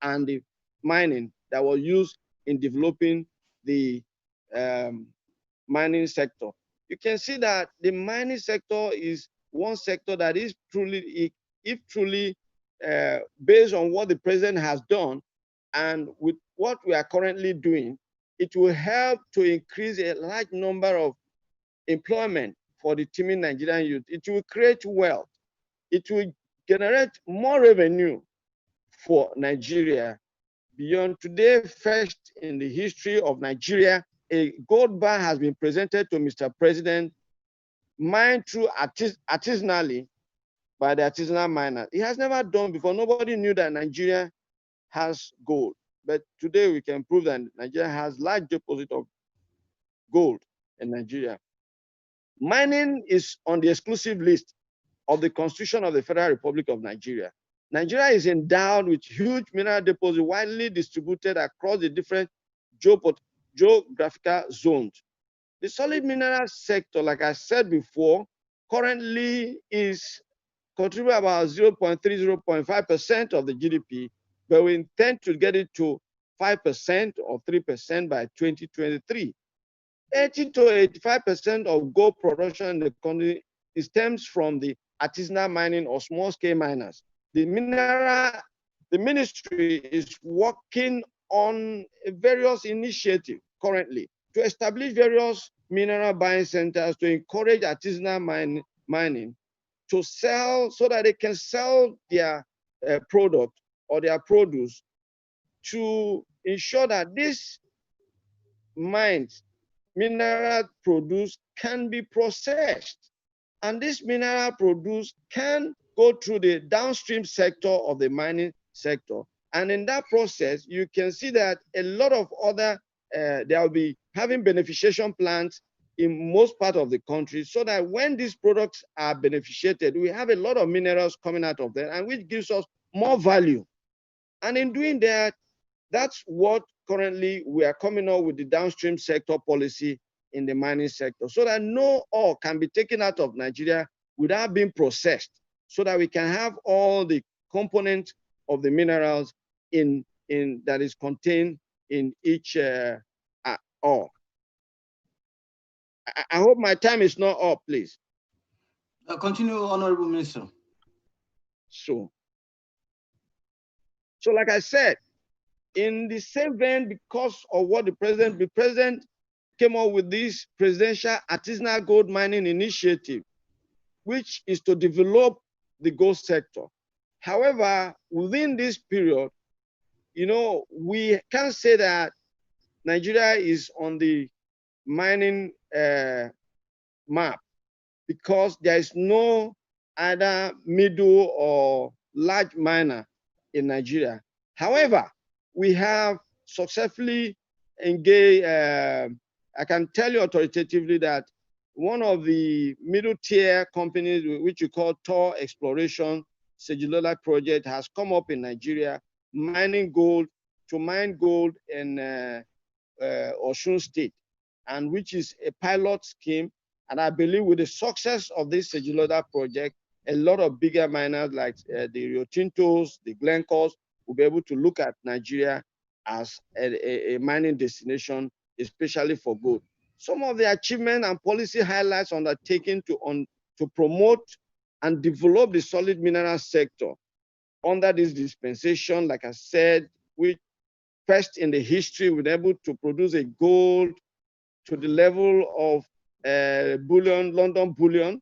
and the mining that was used in developing the mining sector. You can see that the mining sector is one sector that is truly, based on what the president has done and with what we are currently doing, it will help to increase a large number of employment for the teeming Nigerian youth. It will create wealth. It will generate more revenue for Nigeria. Beyond today, first in the history of Nigeria, a gold bar has been presented to Mr. President, mined through artisanally by the artisanal miners. It has never done before. Nobody knew that Nigeria has gold. But today we can prove that Nigeria has large deposit of gold in Nigeria. Mining is on the exclusive list of the Constitution of the Federal Republic of Nigeria. Nigeria is endowed with huge mineral deposits widely distributed across the different geographical zones. The solid mineral sector, like I said before, currently is contributing about 0.3, 0.5% of the GDP, but we intend to get it to 5% or 3% by 2023. 80 to 85% of gold production in the country stems from the artisanal mining or small-scale miners. The ministry is working on various initiatives currently to establish various mineral buying centers to encourage artisanal mining to sell, so that they can sell their product or their produce, to ensure that this mineral produce can be processed, and this mineral produce can go through the downstream sector of the mining sector. And in that process, you can see that a lot of other, there will be having beneficiation plants in most parts of the country, so that when these products are beneficiated, we have a lot of minerals coming out of them, and which gives us more value. And in doing that, that's what currently we are coming up with the downstream sector policy in the mining sector, so that no ore can be taken out of Nigeria without being processed, so that we can have all the components of the minerals in that is contained in each ore. I hope my time is not up, please. Continue, Honorable Minister. So like I said, in the same vein, because of what the president came up with this presidential artisanal gold mining initiative, which is to develop the gold sector. However, within this period, we can't say that Nigeria is on the mining map, because there is no either middle or large miner in Nigeria. However, we have successfully engaged, I can tell you authoritatively that one of the middle tier companies, which you call Tor Exploration Segilola project, has come up in Nigeria, mining gold, to mine gold in Osun State, and which is a pilot scheme. And I believe with the success of this Segilola project, a lot of bigger miners like the Rio Tintos, the Glencores, will be able to look at Nigeria as a mining destination, especially for gold. Some of the achievement and policy highlights undertaken to promote and develop the solid mineral sector under this dispensation, like I said, which first in the history we're able to produce a gold to the level of bullion, London bullion,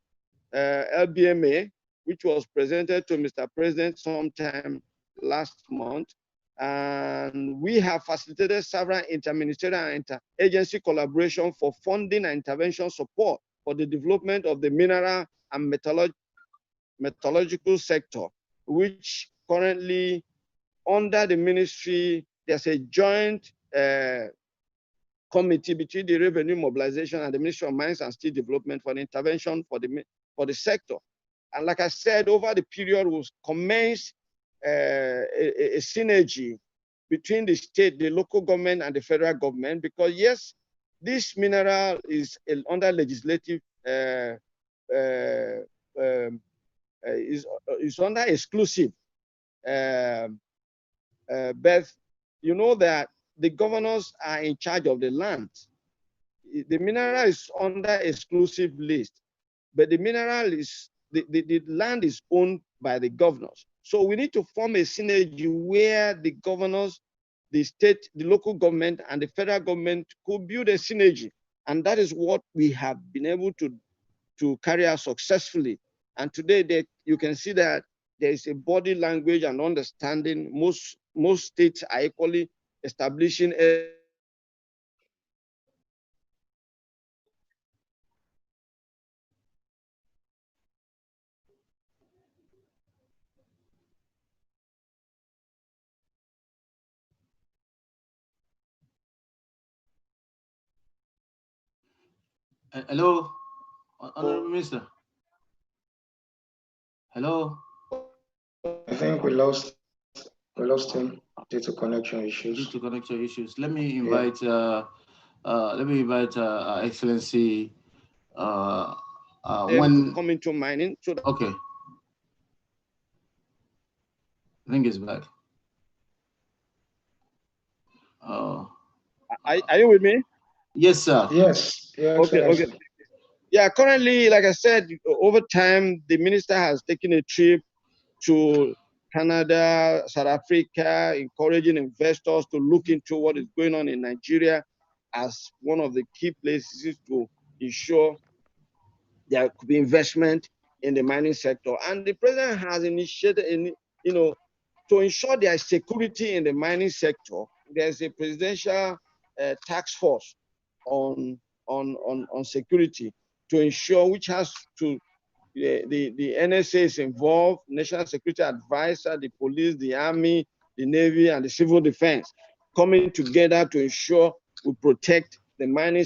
LBMA, which was presented to Mr. President sometime last month. And we have facilitated several interministerial and interagency collaboration for funding and intervention support for the development of the mineral and metallurgical sector, which currently under the ministry, there's a joint committee between the Revenue Mobilization and the Ministry of Mines and Steel Development for the intervention for the sector. And like I said, over the period, we'll commence a synergy between the state, the local government, and the federal government, because yes, this mineral is under legislative, is under exclusive. But you know that the governors are in charge of the land. The mineral is under exclusive list, but the mineral is, the land is owned by the governors. So we need to form a synergy where the governors, the state, the local government, and the federal government could build a synergy. And that is what we have been able to carry out successfully. And today you can see that there is a body language and understanding. Most states are equally establishing a Hello, Honorable Minister. Hello. I think we lost him due to connection issues. Due to connection issues. Let me invite Her Excellency when coming to mining. So okay. I think it's back. Are you with me? Yes, sir. Yes. Okay. Yeah, currently, like I said, over time, the minister has taken a trip to Canada, South Africa, encouraging investors to look into what is going on in Nigeria as one of the key places to ensure there could be investment in the mining sector. And the president has initiated, to ensure there is security in the mining sector. There's a presidential task force on security to ensure, which has to, the NSA is involved, National Security Advisor, the police, the army, the Navy, and the civil defense coming together to ensure we protect the mining,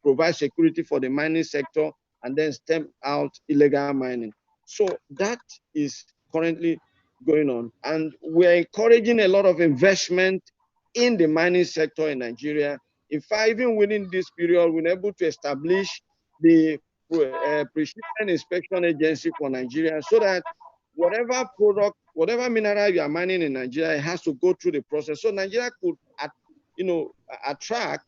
provide security for the mining sector, and then stamp out illegal mining. So that is currently going on. And we're encouraging a lot of investment in the mining sector in Nigeria. In fact, even within this period, we're able to establish the Precision Inspection Agency for Nigeria, so that whatever product, whatever mineral you are mining in Nigeria, it has to go through the process. So Nigeria could, attract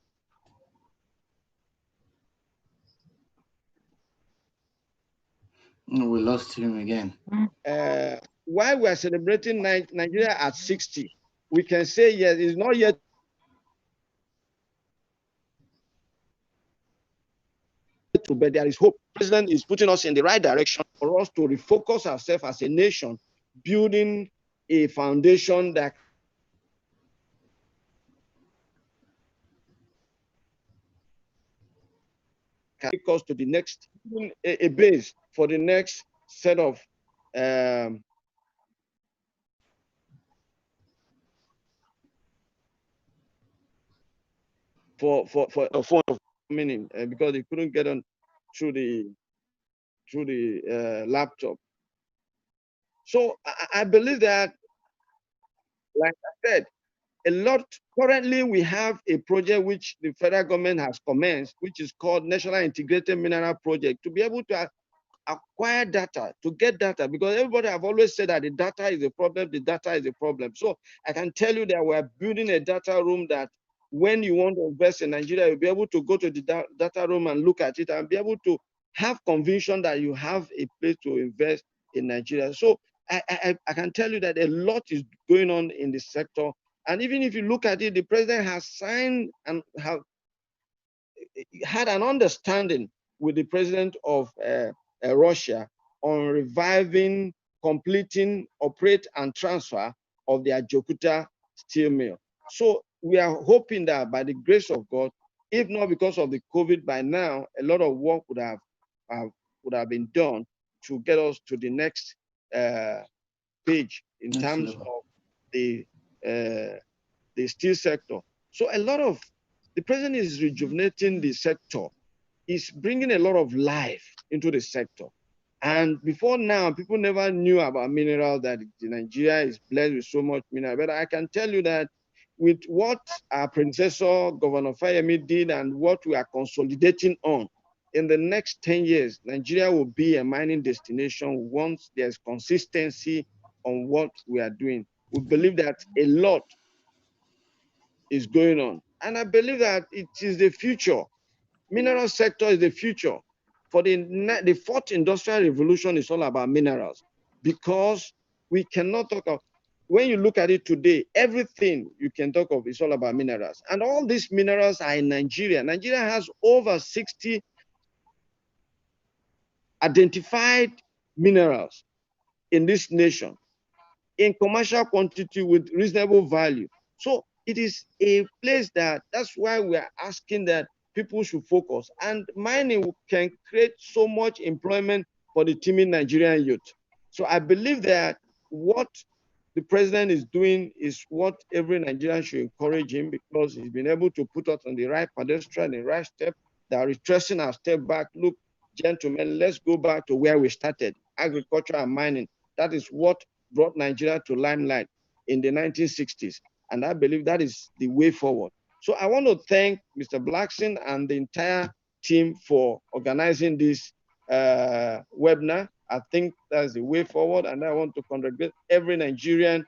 We lost him again. While we are celebrating Nigeria at 60, we can say yes, it's not yet but there is hope. The president is putting us in the right direction for us to refocus ourselves as a nation, building a foundation that can take us to the next, a base for the next set of for a phone coming in because they couldn't get on through the laptop. So I believe that, like I said, a lot. Currently, we have a project which the federal government has commenced, which is called National Integrated Mineral Project, to be able to acquire data, to get data, because everybody have always said that the data is a problem, the data is a problem. So I can tell you that we're building a data room that when you want to invest in Nigeria, you'll be able to go to the data room and look at it and be able to have conviction that you have a place to invest in Nigeria. So I can tell you that a lot is going on in the sector. And even if you look at it, the president has signed and have had an understanding with the president of Russia on reviving, completing, operate, and transfer of the Ajokuta steel mill. So we are hoping that by the grace of God, if not because of the COVID, by now a lot of work would have been done to get us to the next page in terms of the steel sector. So a lot of the president is rejuvenating the sector. He's bringing a lot of life into the sector. And before now, people never knew about minerals, that Nigeria is blessed with so much mineral. But I can tell you that with what our predecessor, Governor Fayemi, did and what we are consolidating on, in the next 10 years, Nigeria will be a mining destination once there's consistency on what we are doing. We believe that a lot is going on. And I believe that it is the future. Mineral sector is the future. For the fourth industrial revolution is all about minerals, because we cannot talk of, when you look at it today, everything you can talk of is all about minerals. And all these minerals are in Nigeria. Nigeria has over 60 identified minerals in this nation in commercial quantity with reasonable value. So it is a place that's why we are asking that people should focus. And mining can create so much employment for the teeming Nigerian youth. So I believe that what the president is doing is what every Nigerian should encourage him, because he's been able to put us on the right pedestrian, the right step, that are retracing our step back. Look, gentlemen, let's go back to where we started, agriculture and mining. That is what brought Nigeria to limelight in the 1960s. And I believe that is the way forward. So I want to thank Mr. Blackson and the entire team for organizing this webinar. I think that's the way forward. And I want to congratulate every Nigerian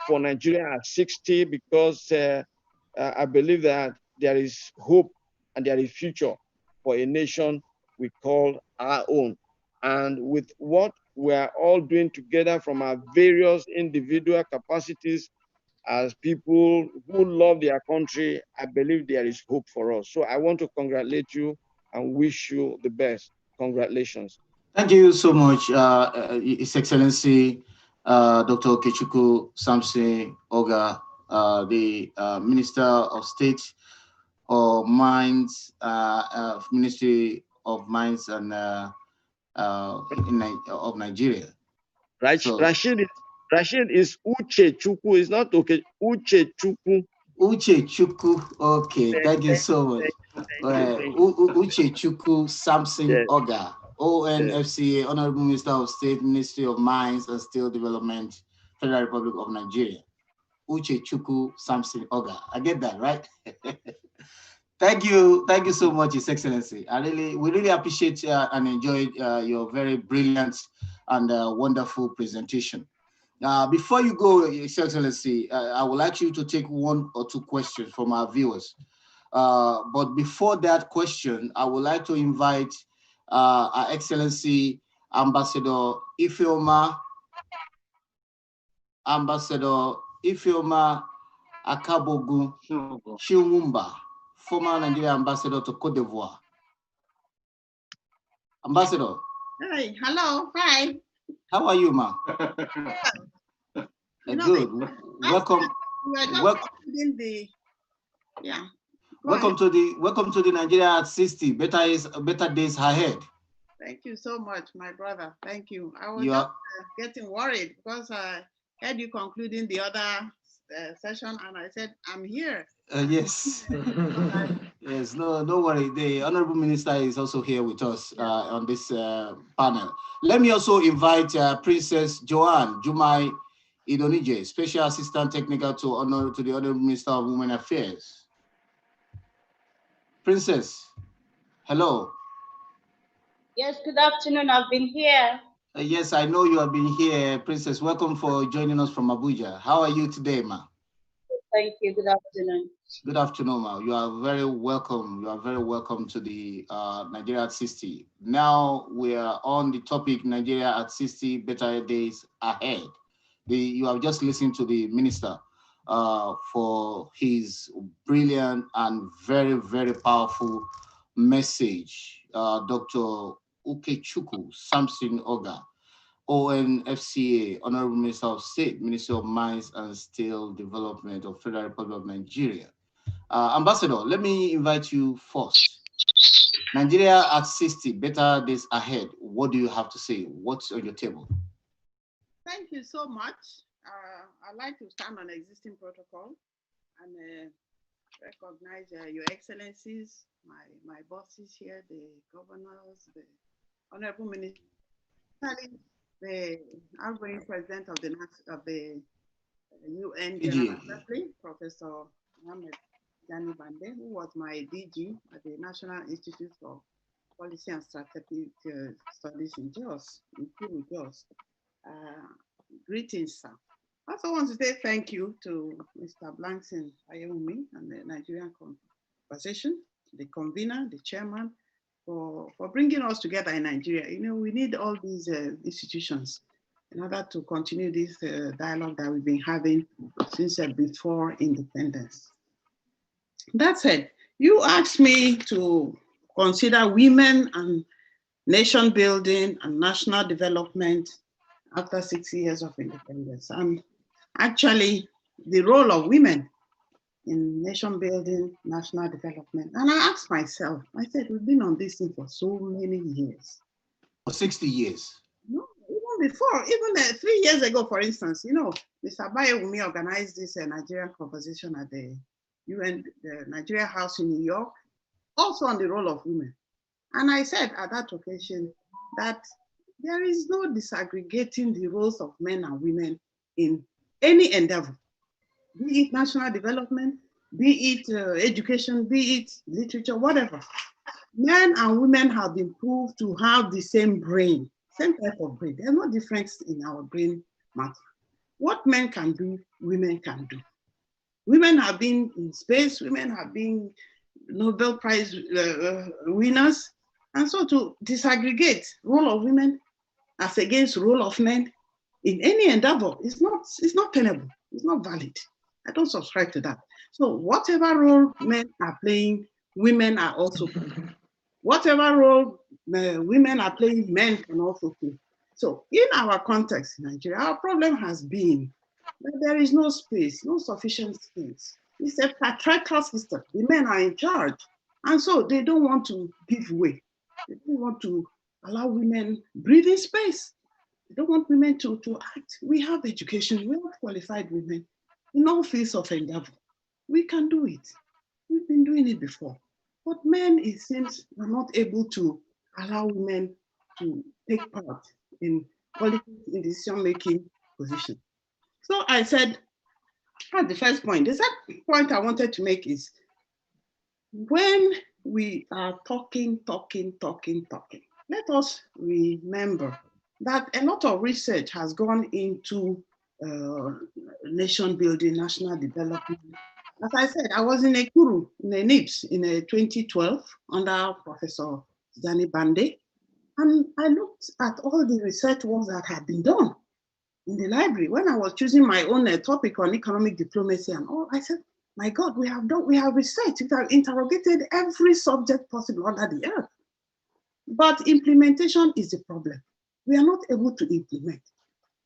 for Nigeria at 60, because I believe that there is hope and there is future for a nation we call our own. And with what we are all doing together from our various individual capacities as people who love their country, I believe there is hope for us. So I want to congratulate you and wish you the best. Congratulations. Thank you so much, His Excellency Dr. Okechukwu Samson Oga, the Minister of State of Mines, Ministry of Mines and of Nigeria. Right. So, Rashid is Uche Chukwu. It's not okay. Uche Chukwu. Uche Chukwu. Okay, thank you so much. Uche Chukwu Samson Oga, ONFCA, Honorable Minister of State, Ministry of Mines and Steel Development, Federal Republic of Nigeria. Uche Chukwu Samson Oga. I get that, right? Thank you so much, His Excellency. We really appreciate and enjoyed your very brilliant and wonderful presentation. Before you go, His Excellency, I would like you to take one or two questions from our viewers. But before that question, I would like to invite Our Excellency Ambassador Ifeoma Akabogun Chiwumba, former Nigerian ambassador to Cote d'Ivoire. Ambassador. Hi, hello, hi. How are you, ma? Good. Welcome. Welcome to the Nigeria at 60. Better days ahead. Thank you so much, my brother. Thank you. I was just getting worried because I heard you concluding the other session, and I said, I'm here. Yes. Yes, no, don't worry. The Honorable Minister is also here with us on this panel. Let me also invite Princess Joanne Jumai Idonije, Special Assistant Technical to the Honorable Minister of Women Affairs. Princess, hello. Yes, good afternoon. I've been here. Yes, I know you have been here. Princess, welcome for joining us from Abuja. How are you today, ma? Thank you. Good afternoon. Good afternoon, ma. You are very welcome. You are very welcome to the Nigeria at 60. Now we are on the topic Nigeria at 60, better days ahead. You have just listened to the minister for his brilliant and very, very powerful message. Dr. Ukechukwu Samson Oga, ONFCA, Honorable Minister of State, Ministry of Mines and Steel Development of Federal Republic of Nigeria. Ambassador, let me invite you first. Nigeria at 60, better days ahead. What do you have to say? What's on your table? Thank you so much. I'd like to stand on existing protocol and recognize your excellencies, my bosses here, the governors, the honorable minister, the outgoing president of the UN General Assembly, Professor Mohammed Jani Bande, who was my DG at the National Institute for Policy and Strategic Studies in Jos, in Kuru, Jos. Greetings, sir. I also want to say thank you to Mr. Blankson Ayewumi and the Nigerian Conversation, the convener, the chairman, for bringing us together in Nigeria. You know, we need all these institutions in order to continue this dialogue that we've been having since before independence. That said, you asked me to consider women and nation building and national development after 60 years of independence. And actually, the role of women in nation building, national development. And I asked myself, I said, we've been on this thing for so many years. For 60 years? No, even before, even 3 years ago, for instance, you know, Mr. Bayewumi organized this Nigerian conversation at the UN, the Nigeria House in New York, also on the role of women. And I said at that occasion that there is no disaggregating the roles of men and women in any endeavor, be it national development, be it education, be it literature, whatever. Men and women have been proved to have the same brain, same type of brain. There's no difference in our brain matter. What men can do, women can do. Women have been in space, women have been Nobel Prize winners. And so to disaggregate role of women as against role of men in any endeavor is not tenable, it's not valid. I don't subscribe to that. So whatever role men are playing, women are also playing. Whatever role women are playing, men can also play. So in our context in Nigeria, our problem has been that there is no space, no sufficient space. It's a patriarchal system. The men are in charge. And so they don't want to give way. They don't want to allow women breathing space. They don't want women to act. We have education, we have qualified women in all fields of endeavor. We can do it. We've been doing it before. But men, it seems, are not able to allow women to take part in politics, in decision-making position. So I said, at the first point, the second point I wanted to make is when we are talking, let us remember that a lot of research has gone into nation building, national development. As I said, I was in Ekuru, in a NIPS in 2012 under Professor Jani Bande, and I looked at all the research work that had been done in the library. When I was choosing my own topic on economic diplomacy and all, I said, my God, we have researched, we have interrogated every subject possible under the earth. But implementation is the problem. We are not able to implement.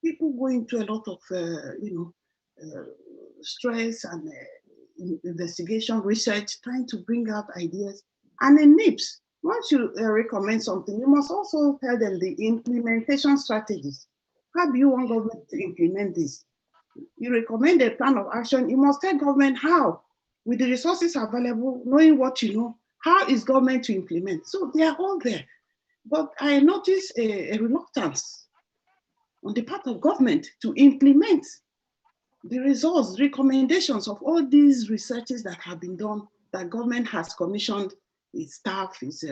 People go into a lot of, stress and investigation, research, trying to bring out ideas. And in NIPS, once you recommend something, you must also tell them the implementation strategies. How do you want government to implement this? You recommend a plan of action, you must tell government how with the resources available, knowing what you know, how is government to implement? So they are all there. But I notice a reluctance on the part of government to implement the results, recommendations of all these researches that have been done, that government has commissioned its staff, its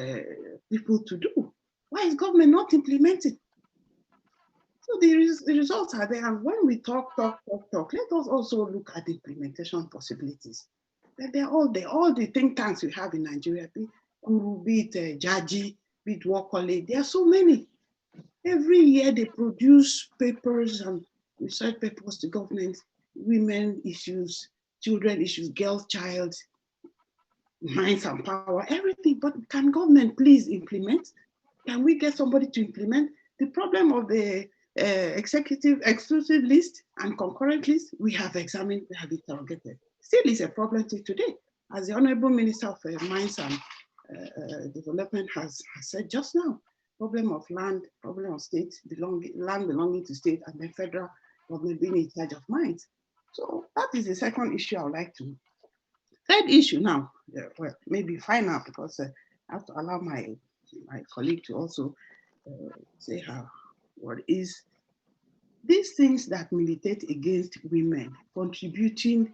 people to do. Why is government not implementing? So the results are there. And when we talk, let us also look at the implementation possibilities. They're all there. All the think tanks we have in Nigeria, be it Jaji, be it Wakole, there are so many. Every year they produce papers and research papers to government, women issues, children issues, girl, child, minds and power, everything. But can government please implement? Can we get somebody to implement? The problem of the executive exclusive list and concurrent list, we have examined, we have interrogated. Still is a problem till today. As the Honorable Minister of Mines and Development has said just now, problem of land, problem of state, land belonging to state, and then federal government being in charge of mines. So that is the second issue I would like to. Third issue now, well, maybe final, because I have to allow my colleague to also say what is these things that militate against women contributing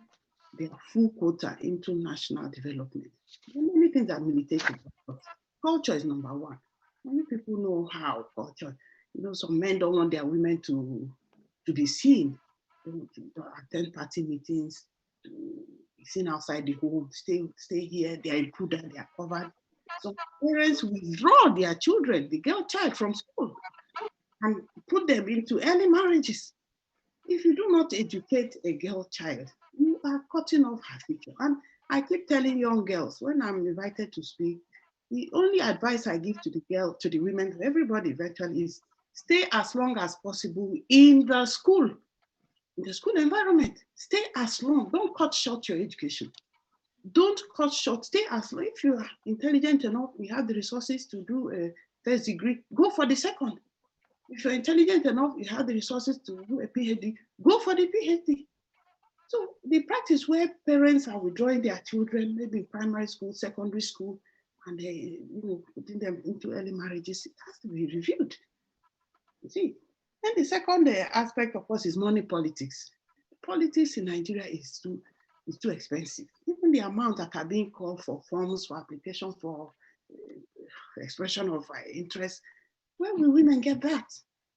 their full quota into national development. There are many things that militate against. Culture is number one. Many people know how culture, some men don't want their women to be seen, to attend party meetings, to be seen outside the home, stay here, they are included, they are covered. So parents withdraw their children, the girl child, from school and put them into early marriages. If you do not educate a girl child, you are cutting off her future. And I keep telling young girls, when I'm invited to speak, the only advice I give to the women, to everybody virtually, is stay as long as possible in the school environment. Stay as long, don't cut short your education. Don't cut short, stay as long. If you are intelligent enough, we have the resources to do a first degree, go for the second. If you're intelligent enough, you have the resources to do a PhD, go for the PhD. So the practice where parents are withdrawing their children, maybe in primary school, secondary school, and they, putting them into early marriages, it has to be reviewed. You see. And the second aspect, of course, is money politics. Politics in Nigeria is too expensive. Even the amount that are being called for forms for application for expression of interest, where will women get that?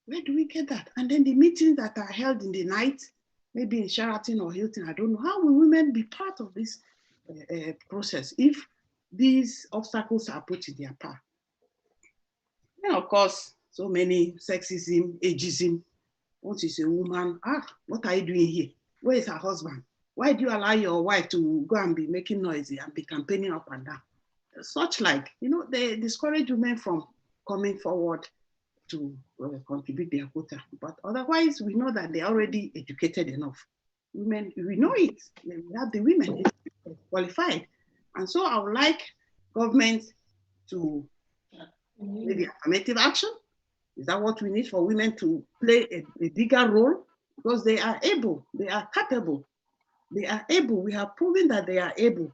Where do we get that? And then the meetings that are held in the night, maybe in Sheraton or Hilton, I don't know, how will women be part of this process if these obstacles are put in their path? And of course, so many sexism, ageism. Once you say woman, what are you doing here? Where is her husband? Why do you allow your wife to go and be making noise and be campaigning up and down? Such like, they discourage women from coming forward to contribute their quota. But otherwise, we know that they're already educated enough. Women, we know it. We have the women qualified. And so I would like government to maybe affirmative action. Is that what we need for women to play a bigger role? Because they are able, they are capable, they are able. We have proven that they are able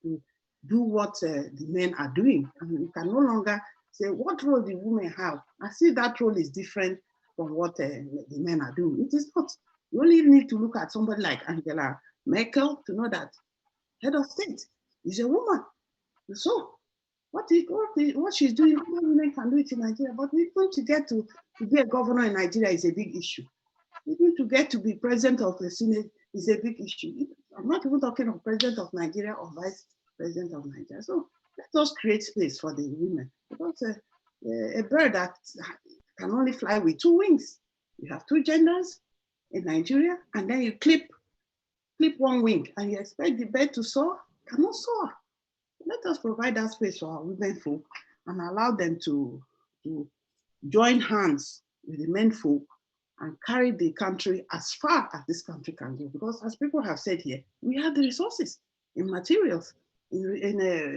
to do what the men are doing. And we can no longer say, what role do women have? I see that role is different from what the men are doing. It is not. You only need to look at somebody like Angela Merkel to know that head of state is a woman. So what she's doing, other women can do it in Nigeria, but even to get to be a governor in Nigeria is a big issue. Even to get to be president of the Senate is a big issue. I'm not even talking of president of Nigeria or vice president of Nigeria. So let us create space for the women. Because a bird that can only fly with two wings. You have two genders in Nigeria, and then you clip one wing, and you expect the bird to soar, cannot soar. Let us provide that space for our women folk and allow them to join hands with the men folk and carry the country as far as this country can go. Because as people have said here, we have the resources in materials, in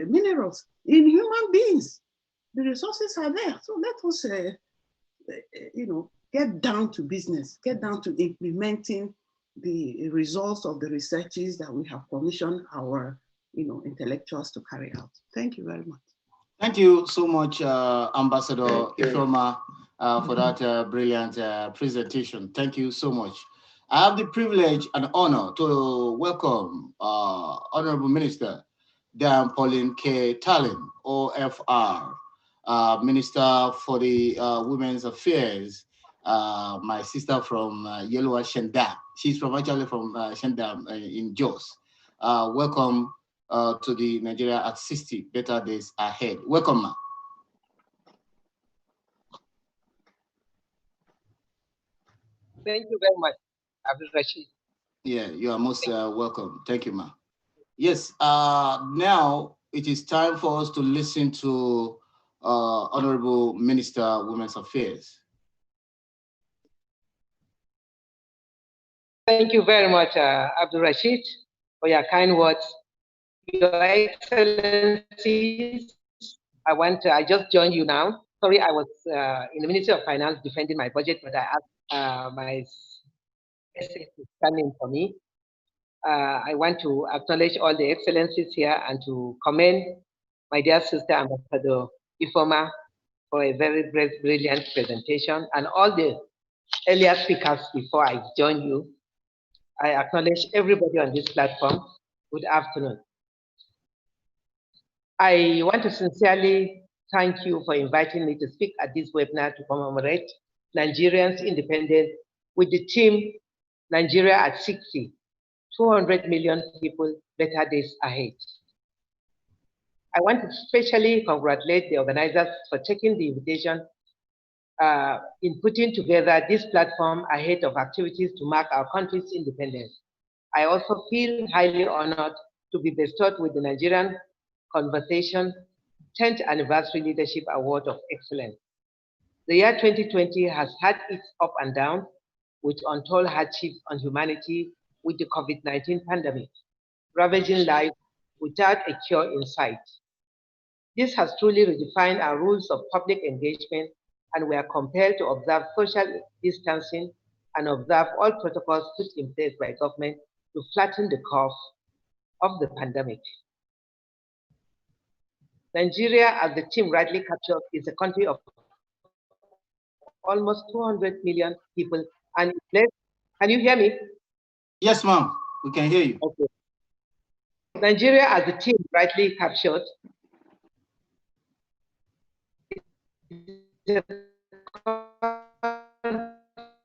minerals, in human beings. The resources are there. So let us, get down to business, get down to implementing the results of the researches that we have commissioned our intellectuals to carry out. Thank you very much. Thank you so much, Ambassador Ifeoma, for that brilliant presentation. Thank you so much. I have the privilege and honor to welcome Honorable Minister Dan Pauline K. Tallinn, OFR, Minister for the Women's Affairs, my sister from Yellowa Shenda. She's actually from Shenda in Jos. Welcome to the Nigeria at 60 Better Days Ahead. Welcome, ma. Thank you very much, Abdul Rashid. Yeah, you are most welcome. Thank you, ma. Yes, now it is time for us to listen to Honorable Minister Women's Affairs. Thank you very much, Abdul Rashid, for your kind words. Your Excellencies, I just joined you now. Sorry, I was in the Ministry of Finance defending my budget, but I asked my SA to stand in for me. I want to acknowledge all the Excellencies here and to commend my dear sister, Ambassador Ifeoma, for a very brilliant presentation, and all the earlier speakers before I join you. I acknowledge everybody on this platform. Good afternoon. I want to sincerely thank you for inviting me to speak at this webinar to commemorate Nigerians' independence with the theme Nigeria at 60, 200 million people, better days ahead. I want to especially congratulate the organizers for taking the invitation in putting together this platform ahead of activities to mark our country's independence. I also feel highly honored to be bestowed with the Nigerian Conversation 10th Anniversary Leadership Award of Excellence. The year 2020 has had its up and down with untold hardships on humanity with the COVID-19 pandemic, ravaging life without a cure in sight. This has truly redefined our rules of public engagement, and we are compelled to observe social distancing and observe all protocols put in place by government to flatten the curve of the pandemic. Nigeria, as the team rightly captured, is a country of almost 200 million people. And can you hear me? Yes, ma'am. We can hear you. Okay. Nigeria, as the team rightly captured, is a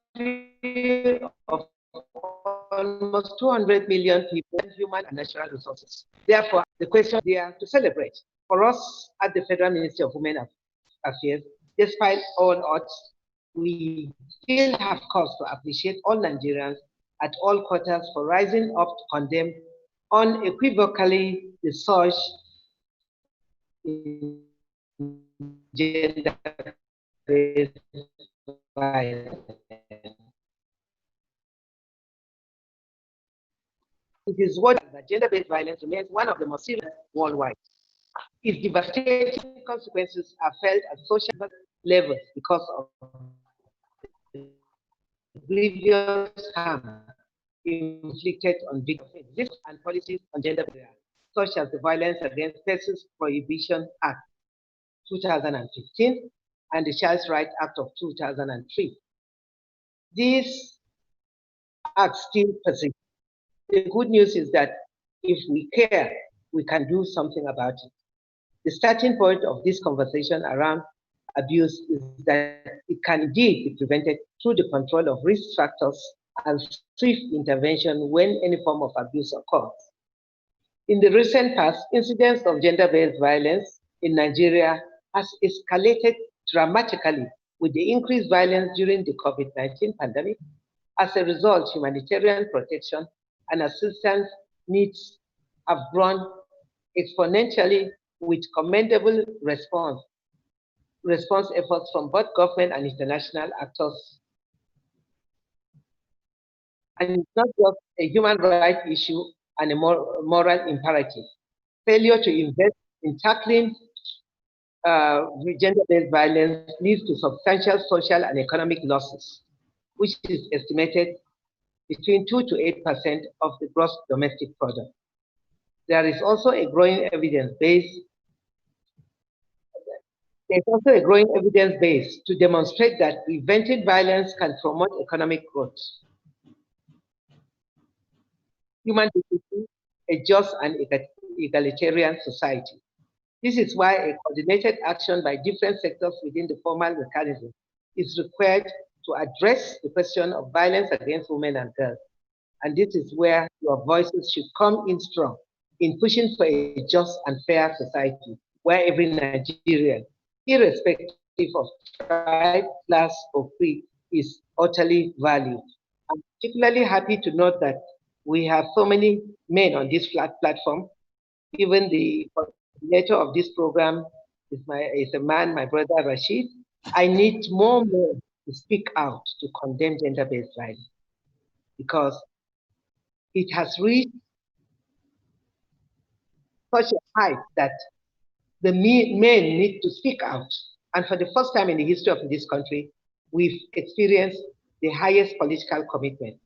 country of almost 200 million people, human and natural resources. Therefore, the question is there to celebrate. For us at the Federal Ministry of Women Affairs, despite all odds, we still have cause to appreciate all Nigerians at all quarters for rising up to condemn unequivocally the surge in gender-based violence. It is what that gender-based violence remains one of the most serious worldwide. Its devastating consequences are felt at social levels because of grievous harm inflicted on victims and policies on gender, such as the Violence Against Persons Prohibition Act 2015 and the Child Rights Act of 2003. These acts still persist. The good news is that if we care, we can do something about it. The starting point of this conversation around abuse is that it can indeed be prevented through the control of risk factors and swift intervention when any form of abuse occurs. In the recent past, incidents of gender-based violence in Nigeria has escalated dramatically with the increased violence during the COVID-19 pandemic. As a result, humanitarian protection and assistance needs have grown exponentially with commendable response efforts from both government and international actors. And it's not just a human rights issue and a moral imperative. Failure to invest in tackling gender-based violence leads to substantial social and economic losses, which is estimated between 2 to 8% of the gross domestic product. There is also a growing evidence base. There's also a growing evidence base to demonstrate that preventing violence can promote economic growth, human dignity, a just and egalitarian society. This is why a coordinated action by different sectors within the formal mechanism is required to address the question of violence against women and girls. And this is where your voices should come in strong in pushing for a just and fair society where every Nigerian, irrespective of tribe, class, or creed, is utterly valued. I'm particularly happy to note that we have so many men on this platform. Even the coordinator of this program is a man, my brother Rashid. I need more men to speak out to condemn gender-based violence, because it has reached such a height that the men need to speak out. And for the first time in the history of this country, we've experienced the highest political commitment.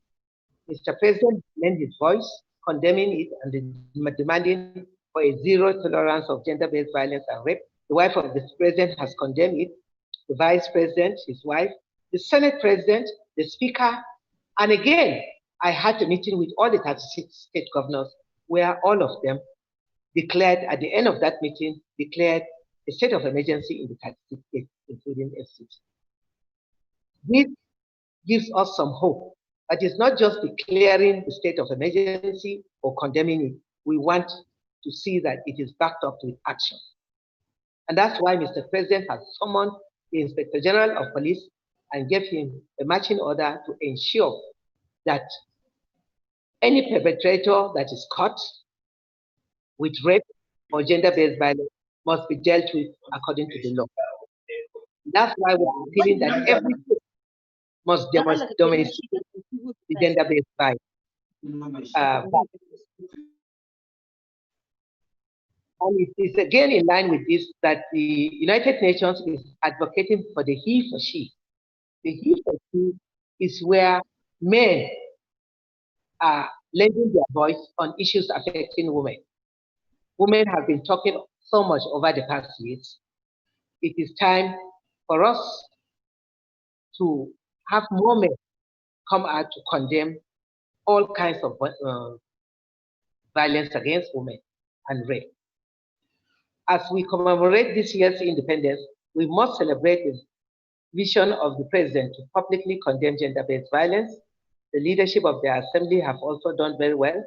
Mr. President lent his voice, condemning it and demanding for a zero tolerance of gender-based violence and rape. The wife of the president has condemned it, the vice president, his wife, the Senate president, the speaker, and again, I had a meeting with all the 36 state governors where all of them declared, at the end of that meeting, declared a state of emergency in the 36 states, including FCT. This gives us some hope, but it's not just declaring the state of emergency or condemning it. We want to see that it is backed up with action. And that's why Mr. President has summoned the Inspector General of Police and gave him a marching order to ensure that any perpetrator that is caught with rape or gender-based violence must be dealt with according to the law. That's why we're appealing that every state must demonstrate the gender-based violence. And it is again in line with this that the United Nations is advocating for the he for she. The he for she is where men are lending their voice on issues affecting women. Women have been talking so much over the past years. It is time for us to have more men come out to condemn all kinds of violence against women and rape. As we commemorate this year's independence, we must celebrate the vision of the president to publicly condemn gender-based violence. The leadership of the assembly have also done very well.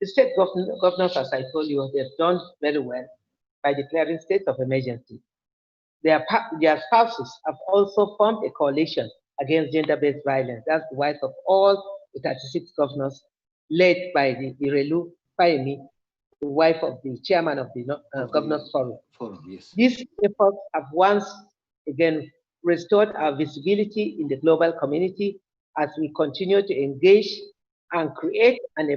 The state governors, as I told you, they've done very well by declaring states of emergency. Their spouses have also formed a coalition against gender-based violence. That's the wives of all the 36 governors, led by the Irelu Fayemi, the wife of the chairman of the Governors Forum. Yes. These efforts have once again restored our visibility in the global community as we continue to engage and create an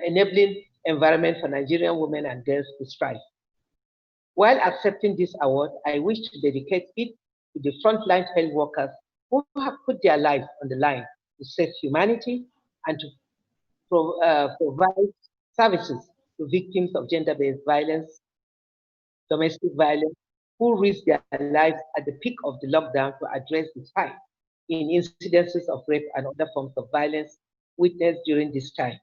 enabling environment for Nigerian women and girls to strive. While accepting this award, I wish to dedicate it to the frontline health workers who have put their lives on the line to save humanity and to provide services to victims of gender-based violence, domestic violence, who risked their lives at the peak of the lockdown to address the spike in incidences of rape and other forms of violence witnessed during this time.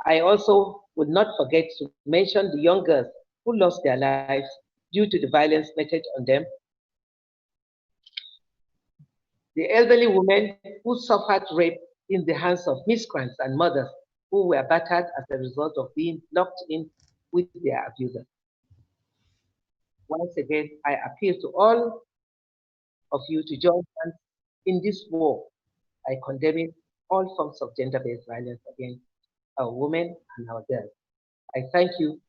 I also would not forget to mention the young girls who lost their lives due to the violence meted on them, the elderly women who suffered rape in the hands of miscreants and mothers who were battered as a result of being locked in with their abuser. Once again, I appeal to all of you to join hands in this war by condemning all forms of gender-based violence against our women and our girls. I thank you,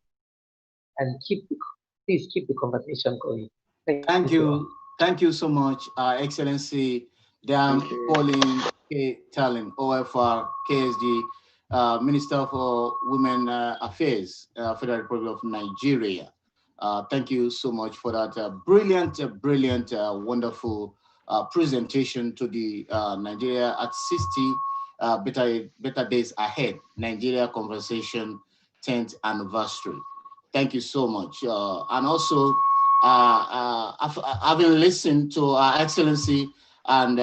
and please keep the conversation going. Thank you. Thank you so much, Excellency Dan Pauline K. Tallin, OFR, KSD, Minister for Women Affairs, Federal Republic of Nigeria. Thank you so much for that brilliant, wonderful presentation to the Nigeria at 60 better days ahead. Nigeria Conversation 10th anniversary. Thank you so much. And also, having listened to Our Excellency and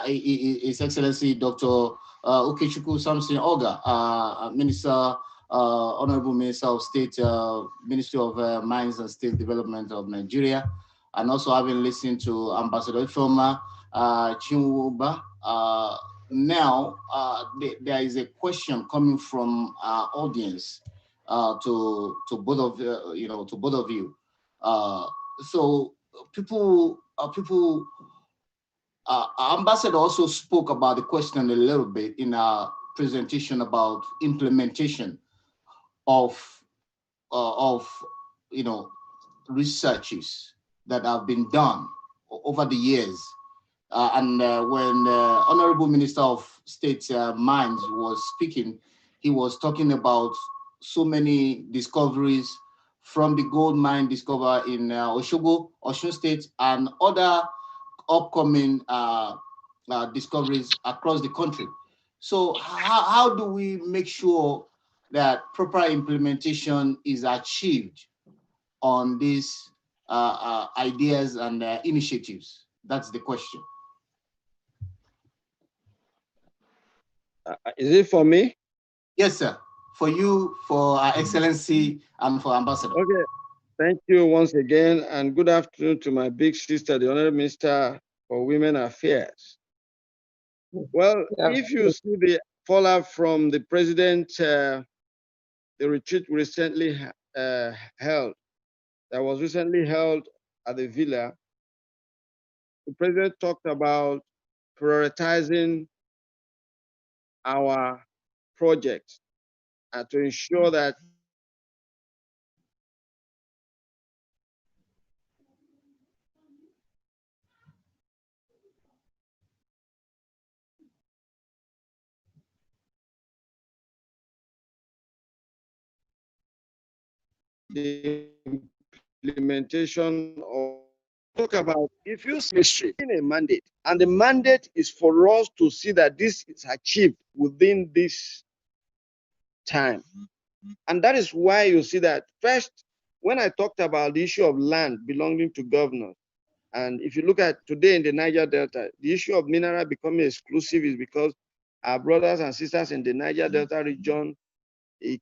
His Excellency Dr. Okechukwu Samson Oga, Minister, Honorable Minister of State, Ministry of Mines and State Development of Nigeria, and also having listened to Ambassador Ifeoma Chinwuba. Now, there is a question coming from our audience to both of to both of you. So people, Ambassador also spoke about the question a little bit in our presentation about implementation of researches that have been done over the years. And when Honorable Minister of State Mines was speaking, he was talking about so many discoveries from the gold mine discovered in Osogbo, Osun State, and other upcoming discoveries across the country. So how do we make sure that proper implementation is achieved on these ideas and initiatives? That's the question. Is it for me? Yes, sir. For you, for Our Excellency, and for Ambassador. Okay. Thank you once again, and good afternoon to my big sister, the Honorable Minister for Women Affairs. Well, if you see the fallout from the president, the retreat recently held, that was recently held at the Villa, the president talked about prioritizing our projects to ensure that the implementation of talk about if you see in a mandate, and the mandate is for us to see that this is achieved within this time. And that is why you see that first, when I talked about the issue of land belonging to governors, and if you look at today in the Niger Delta, the issue of mineral becoming exclusive is because our brothers and sisters in the Niger Delta region, they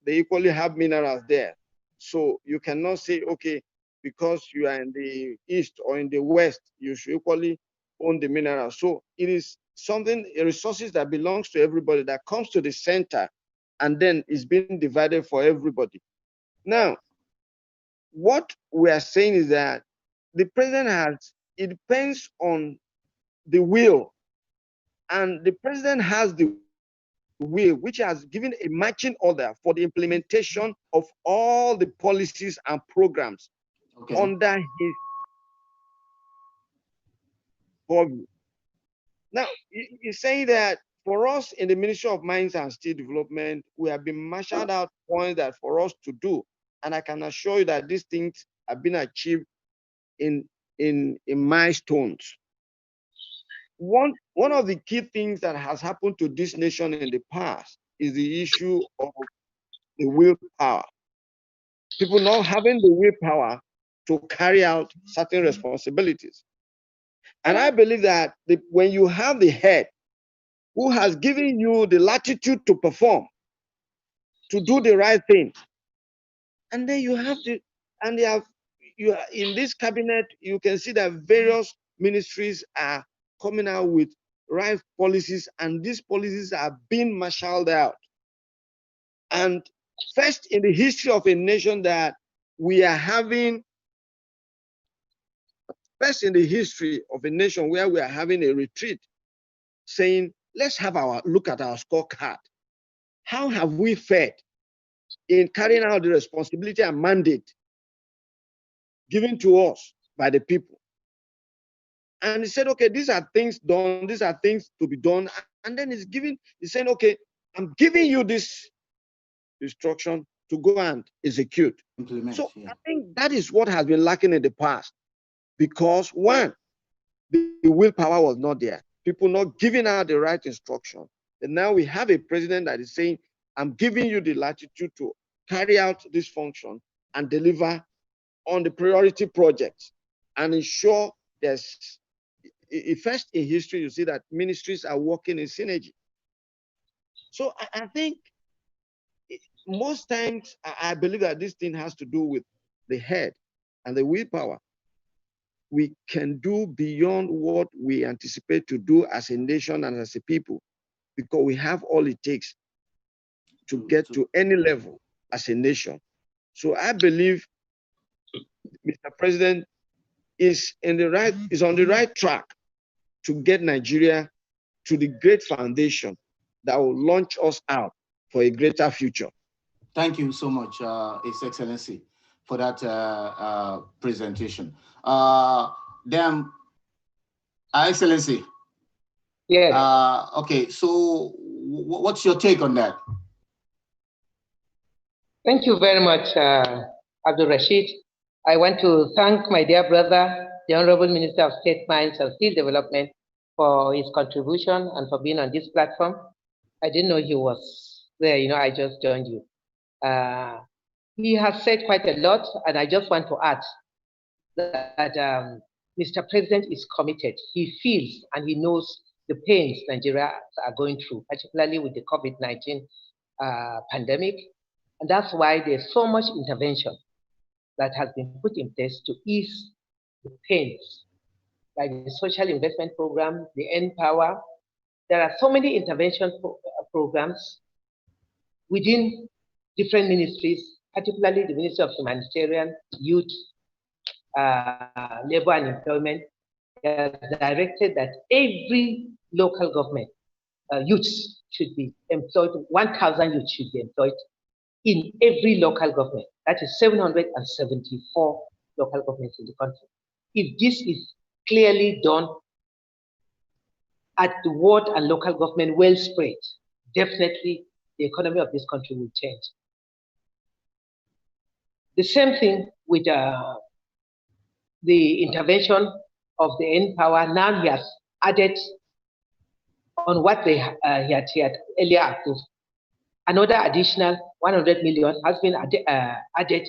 equally have minerals there. So you cannot say, okay, because you are in the east or in the west, you should equally own the minerals. So it is something, resources that belongs to everybody that comes to the center and then is being divided for everybody. Now, what we are saying is that the president it depends on the will, and the president has the will, which has given a marching order for the implementation of all the policies and programs under his purview. Now, he's saying that for us in the Ministry of Mines and Steel Development, we have been marshaled out points that for us to do. And I can assure you that these things have been achieved in milestones. One of the key things that has happened to this nation in the past is the issue of the willpower. People not having the willpower to carry out certain responsibilities. And I believe that when you have the head who has given you the latitude to perform, to do the right thing, and then you have to, and you are in this cabinet, you can see that various ministries are coming out with right policies, and these policies are being marshaled out. And first in the history of a nation that we are having, first in the history of a nation where we are having a retreat, saying, let's have look at our scorecard. How have we fared in carrying out the responsibility and mandate given to us by the people? And he said, okay, these are things done, these are things to be done. And then he's saying, okay, I'm giving you this instruction to go and execute. So I think that is what has been lacking in the past, because one, the willpower was not there. people not giving out the right instruction. And now we have a president that is saying, I'm giving you the latitude to carry out this function and deliver on the priority projects and ensure there's, first in history, you see that ministries are working in synergy. So I think most times I believe that this thing has to do with the head and the willpower. We can do beyond what we anticipate to do as a nation and as a people, because we have all it takes to get to any level as a nation. So I believe Mr. President is on the right track to get Nigeria to the great foundation that will launch us out for a greater future. Thank you so much, His Excellency, for that presentation. Then, Excellency. Yeah. Okay, so what's your take on that? Thank you very much, Abdul Rashid. I want to thank my dear brother, the Honorable Minister of State Mines and Steel Development, for his contribution and for being on this platform. I didn't know he was there, I just joined you. He has said quite a lot, and I just want to add that Mr. President is committed. He feels and he knows the pains Nigeria are going through, particularly with the COVID-19 pandemic. And that's why there's so much intervention that has been put in place to ease the pains, like the social investment program, the Empower. There are so many intervention programs within different ministries, particularly the Ministry of Humanitarian, Youth, Labor and Employment, directed that every local government youths should be employed, 1,000 youths should be employed in every local government. That is 774 local governments in the country. If this is clearly done at the ward and local government well spread, definitely the economy of this country will change. The same thing with the intervention of the Empower. Now he has added on what he had earlier approved. Another additional 100 million has been added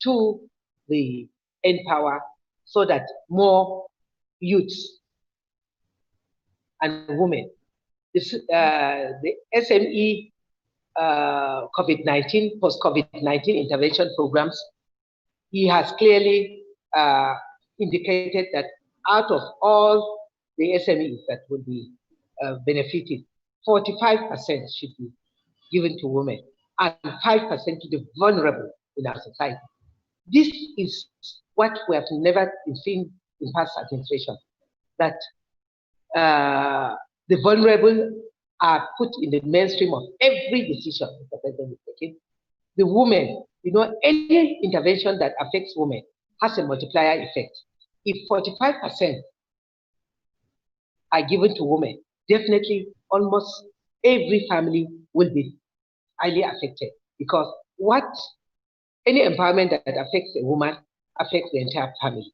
to the Empower so that more youths and women, the SME COVID-19, post-COVID-19 intervention programs, he has clearly indicated that out of all the SMEs that will be benefited, 45% should be given to women and 5% to the vulnerable in our society. This is what we have never seen in past administration, that the vulnerable are put in the mainstream of every decision the president is taking. The women, any intervention that affects women has a multiplier effect. If 45% are given to women, definitely almost every family will be highly affected, because any empowerment that affects a woman affects the entire family.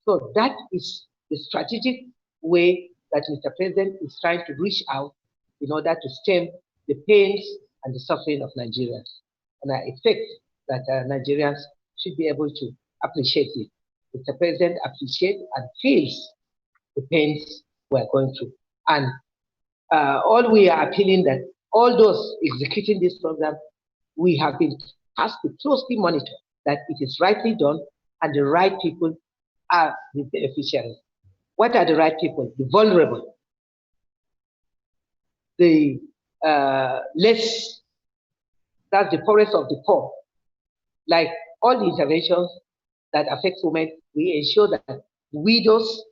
So that is the strategic way that Mr. President is trying to reach out in order to stem the pains and the suffering of Nigerians. And I expect that Nigerians should be able to appreciate it. Mr. President appreciates and feels the pains we're going through. And all we are appealing that all those executing this program, we have been asked to closely monitor that it is rightly done and the right people are the beneficiaries. What are the right people? The vulnerable, the less, that's the poorest of the poor. Like all the interventions that affect women, we ensure that widows,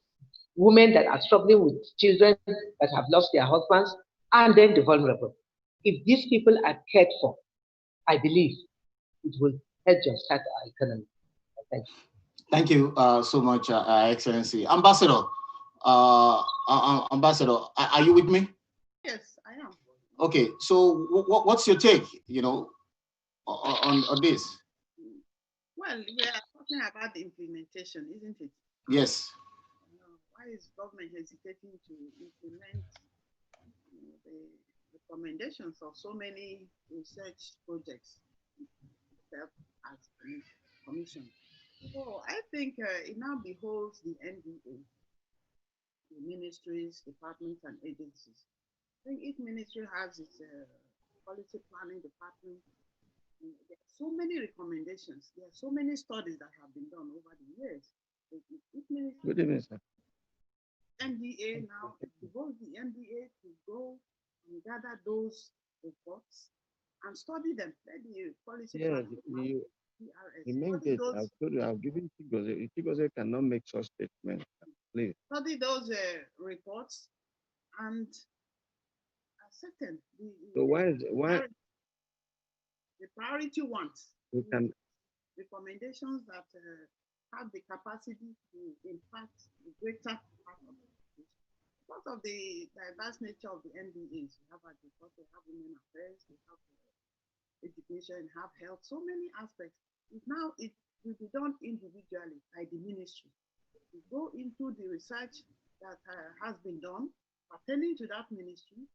women that are struggling with children that have lost their husbands, and then the vulnerable. If these people are cared for, I believe it will help jumpstart our economy. Thank you. Thank you so much, Excellency. Ambassador, Ambassador, are you with me? Yes, I am. Okay, so what's your take, on this? Well, we are talking about the implementation, isn't it? Yes. why is government hesitating to implement the recommendations of so many research projects as commission? So I think it now beholds the NDA, the ministries, departments, and agencies. I think each ministry has its policy planning department. There are so many recommendations. There are so many studies that have been done over the years. Good evening, sir. NDA now, it beholds the NDA to go and gather those reports and study them. Let the policy Yes, planning the main gate, I've told you, I've given Chigozie. Chigozie cannot make such statements. Please. Study those reports and ascertain So why the priority ones, we can recommendations that have the capacity to impact the greater part of it. Because of the diverse nature of the NDAs, we have agriculture, we have women affairs, we have education, we have health, so many aspects. It will be done individually by the ministry. We go into the research that has been done pertaining to that ministry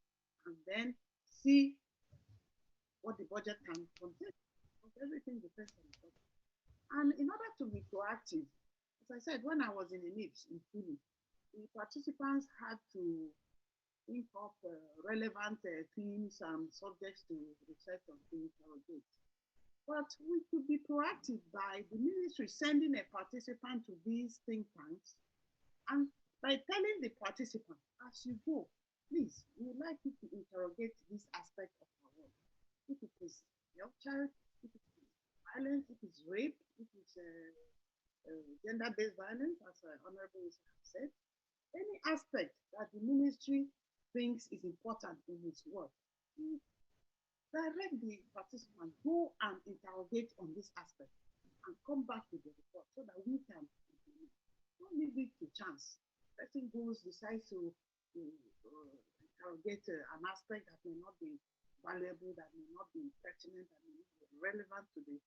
and then see what the budget can contain, because everything depends on the budget. And in order to be proactive, as I said, when I was in the NIPS in Philly, the participants had to think of relevant themes and subjects to research on to interrogate. But we could be proactive by the ministry sending a participant to these think tanks, and by telling the participant, as you go, please, we would like you to interrogate this aspect of our work. If it is your child, if it is violence, if it's rape, if it's gender-based violence, as Honorable has said, any aspect that the ministry thinks is important in its work, direct the participant, go and interrogate on this aspect and come back with the report so that we can implement. Don't leave it to chance. Person decides to interrogate an aspect that may not be valuable, that may not be pertinent, that may not be relevant to the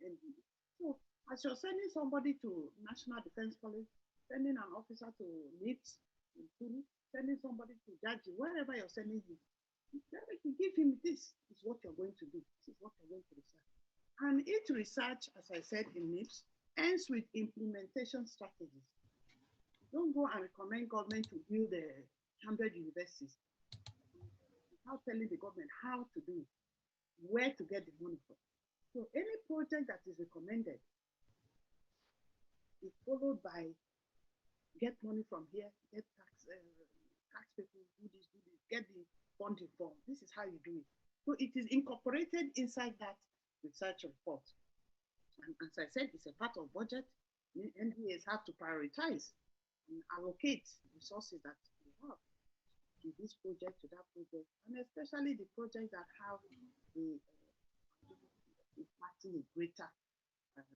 NDA. So as you're sending somebody to National Defense College, sending an officer to NIPS, sending somebody to Jaji, wherever you're sending him, you give him this is what you're going to do. This is what you're going to research. And each research, as I said in NIPS, ends with implementation strategies. Don't go and recommend government to build 100 universities without telling the government how to do it, where to get the money from. So any project that is recommended is followed by get money from here, get tax people, do this, get the funding form. This is how you do it. So it is incorporated inside that research report. And as I said, it's a part of budget. NDAs have to prioritize and allocate resources that we have to this project, to that project, and especially the projects that have the impacting a greater of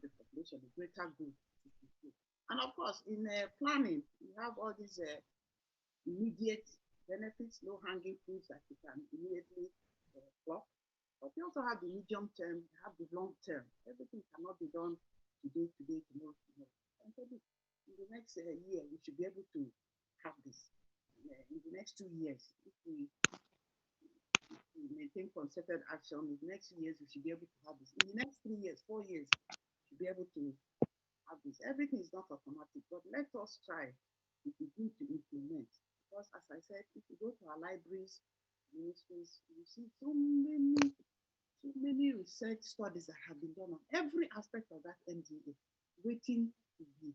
the population, a greater good. And of course, in planning, we have all these immediate benefits, low-hanging fruits that you can immediately pluck. But we also have the medium term, we have the long term. Everything cannot be done today, tomorrow. And so in the next year, we should be able to have this. In the next 2 years, if we maintain concerted action, in the next 2 years, we should be able to have this. In the next 3 years, 4 years, we should be able to have this. Everything is not automatic, but let us try to begin to implement. Because as I said, if you go to our libraries, ministries, you see so many research studies that have been done on every aspect of that NDA, waiting to be.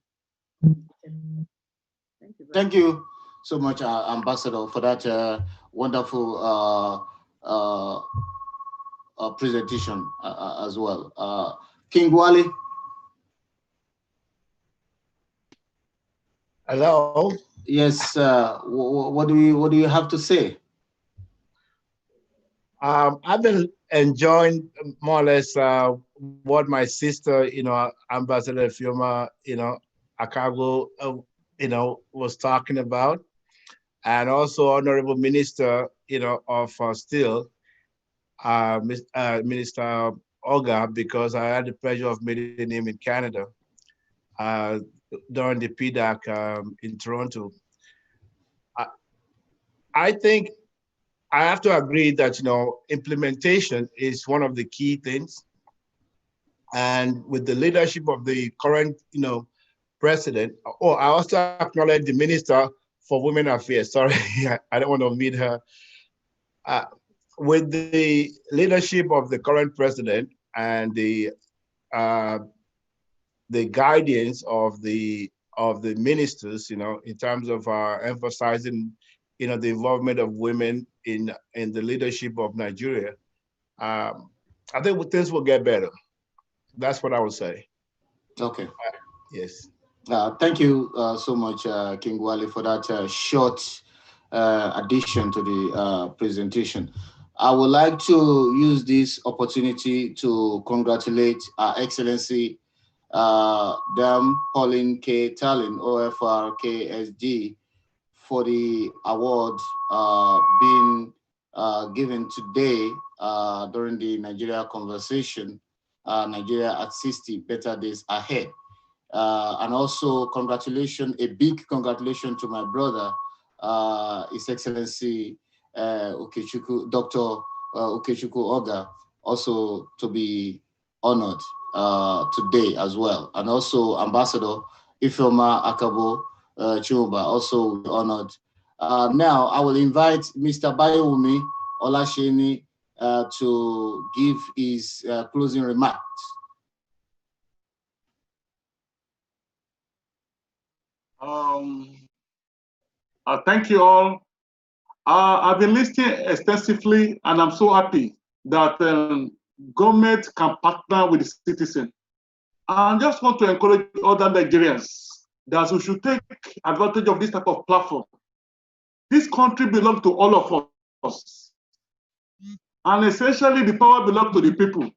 Thank you. Thank you so much, Ambassador, for that wonderful presentation as well. King Wale. Hello. Yes. What do you have to say? I've been enjoying more or less what my sister, Ambassador Fioma, Akago, was talking about, and also Honorable Minister, of Steel, Minister Oga, because I had the pleasure of meeting him in Canada. during the PDAC in Toronto. I think I have to agree that, implementation is one of the key things. And with the leadership of the current, president, I also acknowledge the Minister for Women Affairs. Sorry, I don't want to omit her. With the leadership of the current president and the guidance of the ministers, in terms of emphasizing, the involvement of women in the leadership of Nigeria, I think things will get better. That's what I would say. Okay. Yes. Thank you so much, King Wale, for that short addition to the presentation. I would like to use this opportunity to congratulate Our Excellency Dame Pauline K. Tallinn, OFR KSG, for the award being given today during the Nigeria conversation, Nigeria at 60 Better Days Ahead. And also a big congratulations to my brother, His Excellency Okechukwu, Dr. Okechukwu Oga, also to be honored today as well. And also Ambassador Ifeoma Akabo Chumba, also honored. Now I will invite Mr. Bayewumi Olasheni to give his closing remarks. Thank you all. I've been listening extensively, and I'm so happy that government can partner with the citizen. I just want to encourage other Nigerians that we should take advantage of this type of platform. This country belongs to all of us. And essentially, the power belongs to the people.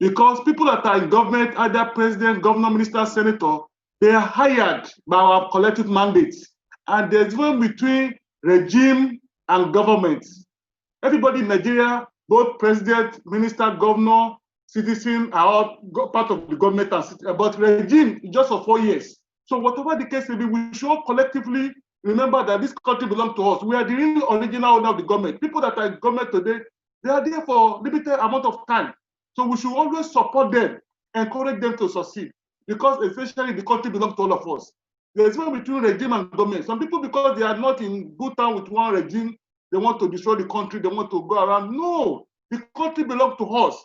Because people that are in government, either president, governor, minister, senator, they are hired by our collective mandates. And there's one between regime and government. Everybody in Nigeria, both president, minister, governor, citizen, are all part of the government, but regime is just for 4 years. So whatever the case may be, we should all collectively remember that this country belongs to us. We are the real original owner of the government. People that are in government today, they are there for limited amount of time. So we should always support them, encourage them to succeed, because essentially the country belongs to all of us. There's one between regime and government. Some people, because they are not in good time with one regime, they want to destroy the country, they want to go around. No, the country belongs to us.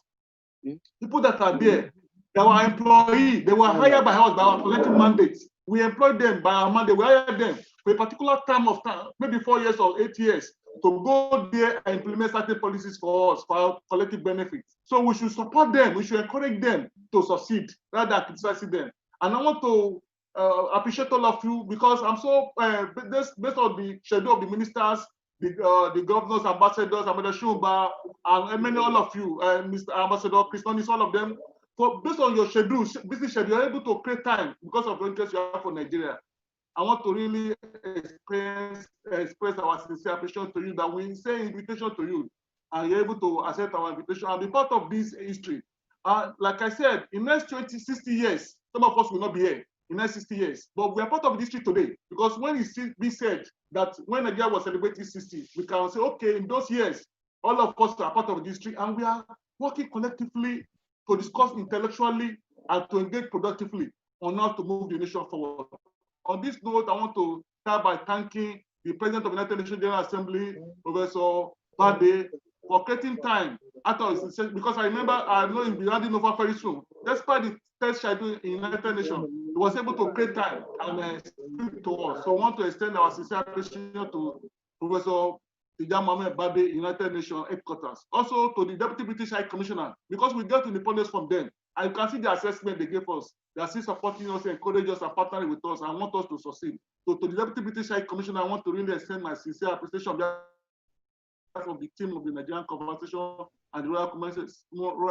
People that are there, they were employees, they were hired by us, by our collective mandates. We employ them by our mandate, we hire them for a particular term of time, maybe 4 years or 8 years, to go there and implement certain policies for us, for our collective benefits. So we should support them, we should encourage them to succeed rather than criticizing them. And I want to appreciate all of you, because I'm so, based on the schedule of the ministers, the governors, ambassadors, Ambassador Shumba, and many all of you, Mr. Ambassador Christonis, all of them, based on your schedule, busy schedule, you're able to create time because of the interest you have for Nigeria. I want to really express our sincere appreciation to you, that we say invitation to you, and you're able to accept our invitation and be part of this history. Like I said, in the next 60 years, some of us will not be here in the next 60 years, but we are part of the history today, because when it's been said that when Nigeria was celebrating 60, we can say, okay, in those years, all of us are part of the history, and we are working collectively to discuss intellectually and to engage productively on how to move the nation forward. On this note, I want to start by thanking the President of the United Nations General Assembly, Professor Bade, for creating time after his session, because I remember I know he'll be handing over very soon. Despite the test schedule in the United Nations, he was able to create time and speak to us. So I want to extend our sincere appreciation to Professor Tijani Mohammed Bade, United Nations headquarters. Also to the Deputy British High Commissioner, because we got independence from them. And you can see the assessment they gave us. They are still supporting us, encouraging us, and partnering with us, and want us to succeed. So to the Deputy British High Commissioner, I want to really extend my sincere appreciation on behalf of the team of the Nigerian Conversation and the Royal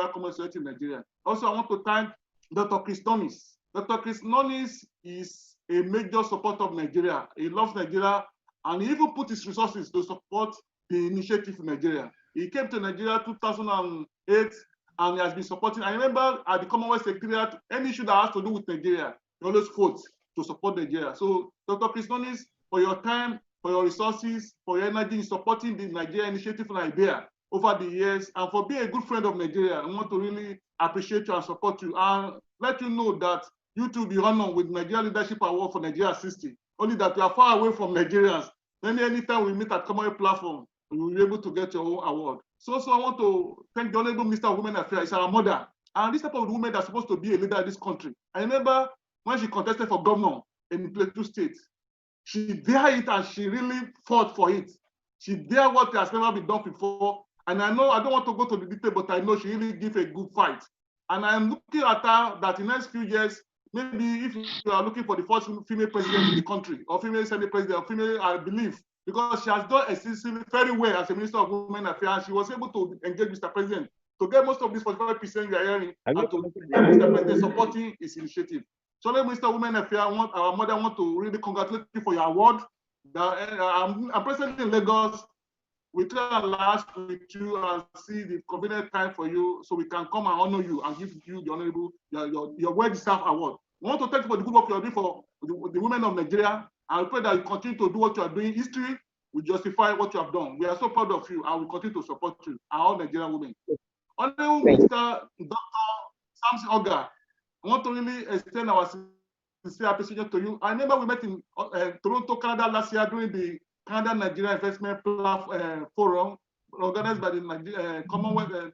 Commerce Society in Nigeria. Also, I want to thank Dr. Christonis. Dr. Christonis is a major supporter of Nigeria. He loves Nigeria, and he even put his resources to support the initiative in Nigeria. He came to Nigeria 2008, and he has been supporting. I remember at the Commonwealth Secretariat, any issue that has to do with Nigeria, he always quotes. to support Nigeria. So, Dr. Christonis, for your time, for your resources, for your energy in supporting the Nigeria initiative in Nigeria over the years, and for being a good friend of Nigeria. I want to really appreciate you and support you, and let you know that you too be honored with Nigeria Leadership Award for Nigeria 60. Only that you are far away from Nigerians. Then anytime we meet at common platform, you will be able to get your own award. So I want to thank the Honorable Minister of Women Affairs, our mother, and this type of women that are supposed to be a leader of this country. I remember when she contested for governor in Plateau State, she dared it and she really fought for it. She dared what has never been done before. And I know, I don't want to go to the detail, but I know she really gave a good fight. And I'm looking at her that in the next few years, maybe if you are looking for the first female president in the country, or female Senate president, or female, I believe, because she has done essentially very well as a Minister of Women Affairs. She was able to engage Mr. President to get most of this 45% you are hearing, and to get Mr. President supporting his initiative. So, Minister of Women Affairs, our mother want to really congratulate you for your award. I'm presently in Lagos. We try to last with you and see the convenient time for you so we can come and honor you and give you the honorable, your well-deserved award. We want to thank you for the good work you are doing for the women of Nigeria, and we pray that you continue to do what you are doing. History will justify what you have done. We are so proud of you and we continue to support you and all Nigerian women. Honorable Mr. Dr. Samson Oga, I want to really extend our sincere appreciation to you. I remember we met in Toronto, Canada last year during the Canada-Nigeria Investment Forum organized by the Commonwealth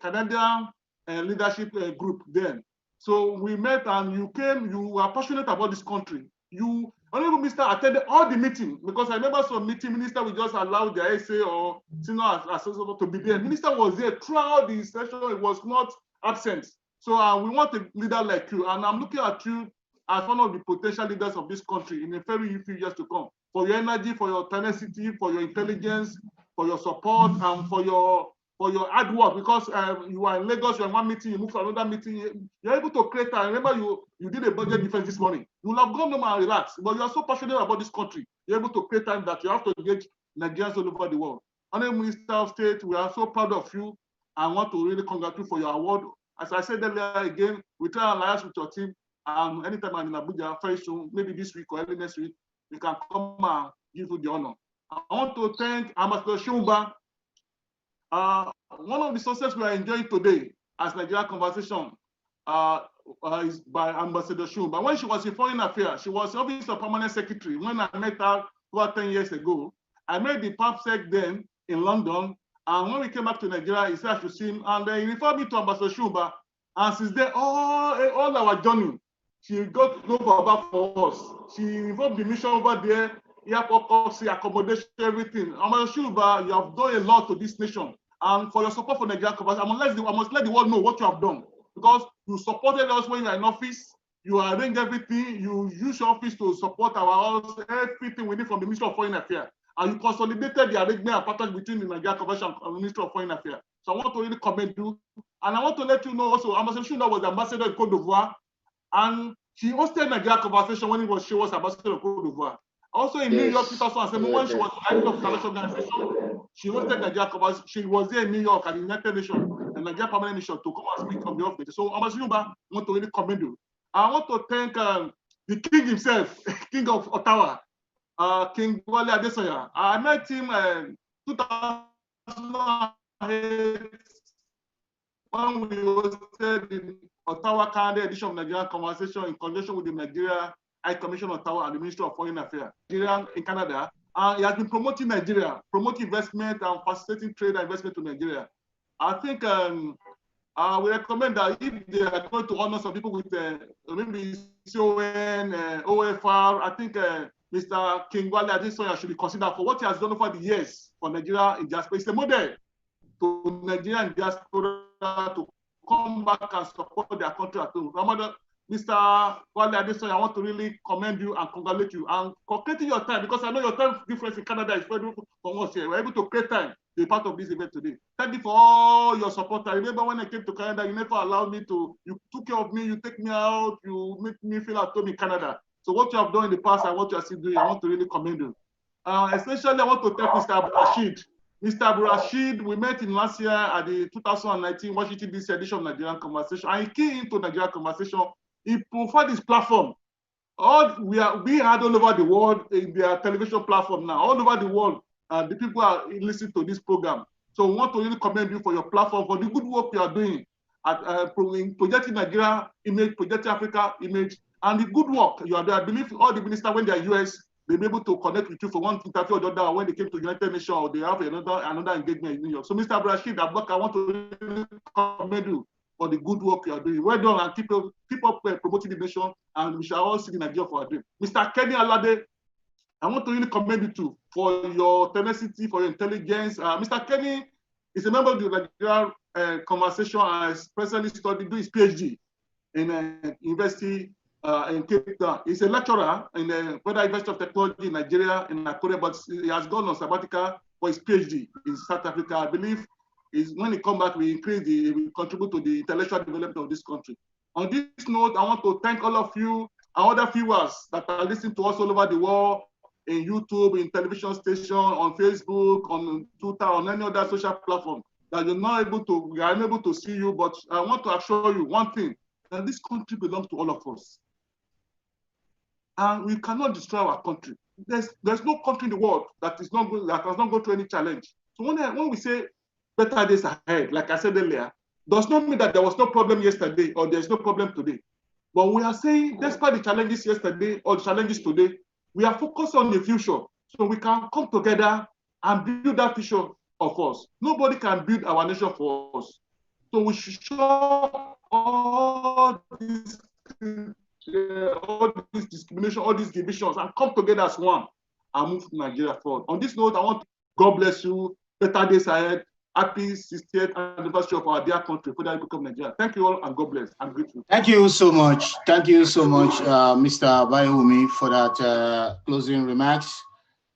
Canadian Leadership Group then. So we met and you came, you were passionate about this country. You, Honorable Minister, attended all the meetings because I remember some minister we just allowed the SA or senior associate to be there. Minister was there throughout the session, it was not absent. So we want a leader like you, and I'm looking at you as one of the potential leaders of this country in a very few years to come. For your energy, for your tenacity, for your intelligence, for your support, and for your hard work. Because you are in Lagos, you're in one meeting, you move to another meeting, you're able to create. I remember you did a budget defense this morning. You will have gone home and relaxed, but you are so passionate about this country. You're able to create time that you have to engage Nigerians all over the world. Honorable Minister of State, we are so proud of you and want to really congratulate you for your award. As I said earlier, again, we try and liaise with your team. Anytime I'm in Abuja, very soon, maybe this week or early next week, we can come and give you the honor. I want to thank Ambassador Shumba. One of the successes we are enjoying today as Nigeria Conversation is by Ambassador Shumba. When she was in Foreign Affairs, she was Office of Permanent Secretary. When I met her over 10 years ago, I met the PAPSEC then in London. And when we came back to Nigeria, he said I should see him. And he referred me to Ambassador Shumba. And since then, all our journey, she got over back for us. She involved the mission over there, airport costs, accommodation, everything. Ambassador Shumba, you have done a lot to this nation. And for your support for Nigeria, I must let the world know what you have done. Because you supported us when you were in office, you arranged everything, you used your office to support everything we need from the Ministry of Foreign Affairs. And you consolidated the arrangement and partnership between the Nigeria Convention and the Ministry of Foreign Affairs. So I want to really commend you. And I want to let you know also, Ambassador Shumba was the ambassador in Côte d'Ivoire. And she hosted Nigeria Conversation when she was ambassador of Côte d'Ivoire. Also in New York, 2007, when she was head of the international organization, she hosted Nigeria Conversation. She was there in New York at the United Nations, the Nigeria Permanent Mission, to come and speak on behalf of it. So, Ambassador Shumba, I want to really commend you. I want to thank the king himself, King of Ottawa, King Wale Adesoya. I met him in 2008 when we hosted the Ottawa Canada edition of Nigerian Conversation in conjunction with the Nigeria High Commission Ottawa and the Ministry of Foreign Affairs, Nigeria in Canada. And he has been promoting Nigeria, promoting investment and facilitating trade and investment to Nigeria. I think we recommend that if they are going to honor some people with maybe CON, OFR, I think Mr. King Wale Adesoya should be considered for what he has done over the years for Nigeria in diaspora. It's a model to Nigeria in diaspora to come back and support their country at home. Mr. Wale Adesoya, I want to really commend you and congratulate you and for creating your time, because I know your time difference in Canada is very different from us here. We're able to create time to be part of this event today. Thank you for all your support. I remember when I came to Canada, you never allowed me to, you took care of me, you take me out, you make me feel at home in Canada. So what you have done in the past and what you are still doing, I want to really commend you. Essentially, I want to thank Mr. Abdul-Rashid. Mr. Abdul-Rashid, we met in last year at the 2019 Washington DC edition of Nigerian Conversation, and he came into Nigerian Conversation. He provided this platform we had all over the world in their television platform now, all over the world, the people are listening to this program. So we want to really commend you for your platform, for the good work you are doing at projecting Nigeria image, projecting Africa image, and the good work you are doing. I believe all the ministers, when they are US, they'll be able to connect with you for one interview or the other. When they came to United Nations, or they have another engagement in New York. So Mr. Abubakar, I want to really commend you for the good work you are doing. Well done, and keep up promoting the nation, and we shall all see the Nigeria for our dream. Mr. Kenny Alade, I want to really commend you too for your tenacity, for your intelligence. Mr. Kenny is a member of the Nigerian Conversation and is presently doing his PhD in University in Cape Town. He's a lecturer in the Federal University of Technology in Nigeria, in Nakuru, but he has gone on sabbatical for his PhD in South Africa. I believe when he comes back, we contribute to the intellectual development of this country. On this note, I want to thank all of you and other viewers that are listening to us all over the world, in YouTube, in television station, on Facebook, on Twitter, on any other social platform, that we are unable to see you, but I want to assure you one thing, that this country belongs to all of us. And we cannot destroy our country. There's no country in the world that does not go through any challenge. So when we say better days ahead, like I said earlier, does not mean that there was no problem yesterday or there's no problem today. But we are saying, despite the challenges yesterday or the challenges today, we are focused on the future, so we can come together and build that future of us. Nobody can build our nation for us. So we should show all this discrimination, all these divisions, and come together as one and move Nigeria forward. On this note, I want to God bless you, better days ahead, happy 60th anniversary of our dear country, Federal Republic of Nigeria. Thank you all and God bless. I'm grateful. Thank you so much. Thank you so much, Mr. Bayumi, for that closing remarks.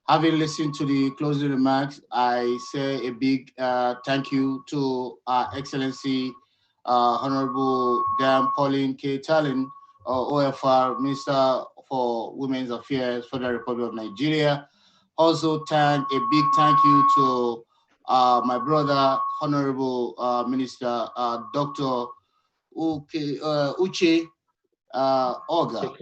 Having listened to the closing remarks, I say a big thank you to Our Excellency Honorable Dan Pauline K. Tallinn, OFR Minister for Women's Affairs for the Republic of Nigeria. Also, a big thank you to my brother, Honorable Minister Dr. Uche Oga.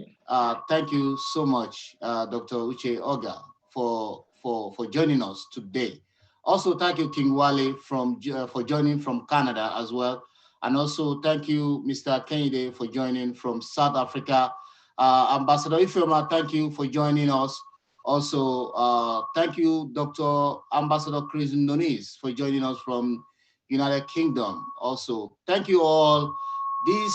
Thank you so much, Dr. Uche Oga, for joining us today. Also, thank you, King Wale, for joining from Canada as well. And also, thank you, Mr. Kennedy, for joining from South Africa. Ambassador Ifeoma, thank you for joining us. Also, thank you, Dr. Ambassador Chris Noniz, for joining us from United Kingdom. Also, thank you all. This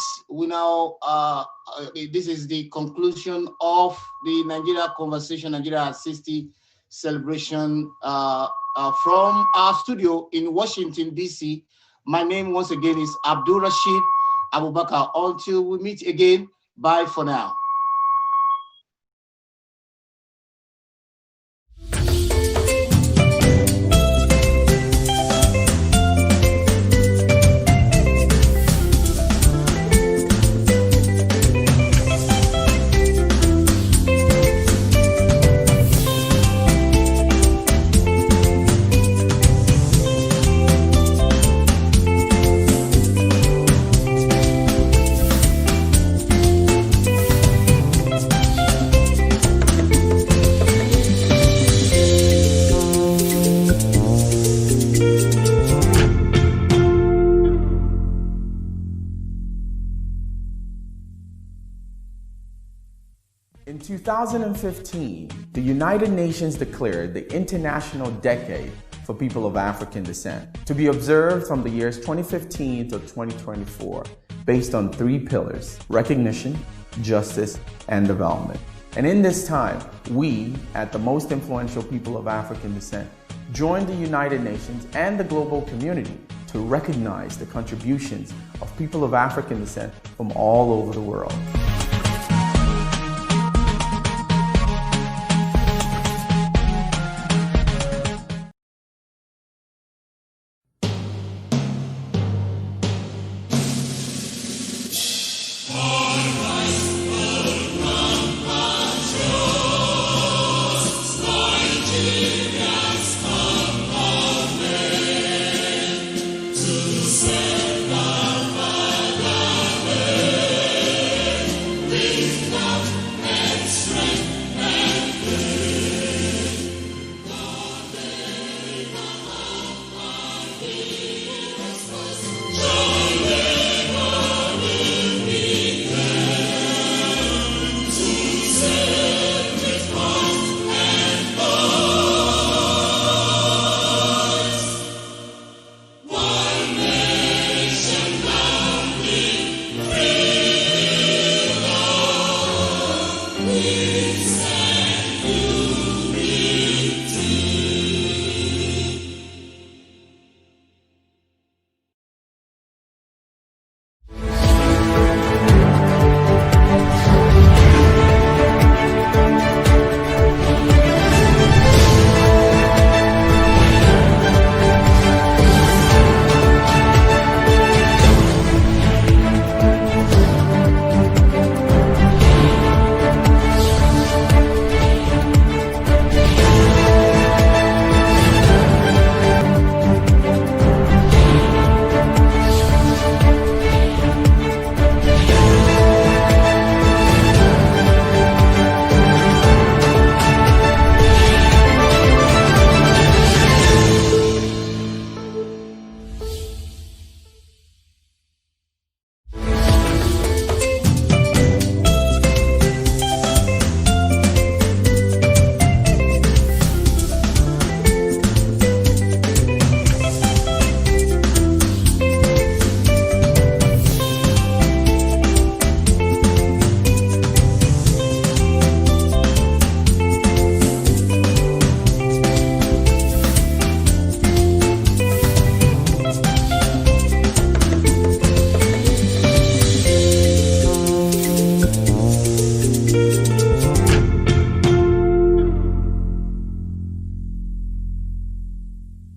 is the conclusion of the Nigeria Conversation, Nigeria at 60 celebration from our studio in Washington, D.C. My name once again is Abdul Rashid Abubakar. Until we meet again, bye for now. In 2015, the United Nations declared the International Decade for People of African Descent to be observed from the years 2015 to 2024 based on 3 pillars: recognition, justice, and development. And in this time, we, at the most influential people of African descent, joined the United Nations and the global community to recognize the contributions of people of African descent from all over the world. we stand.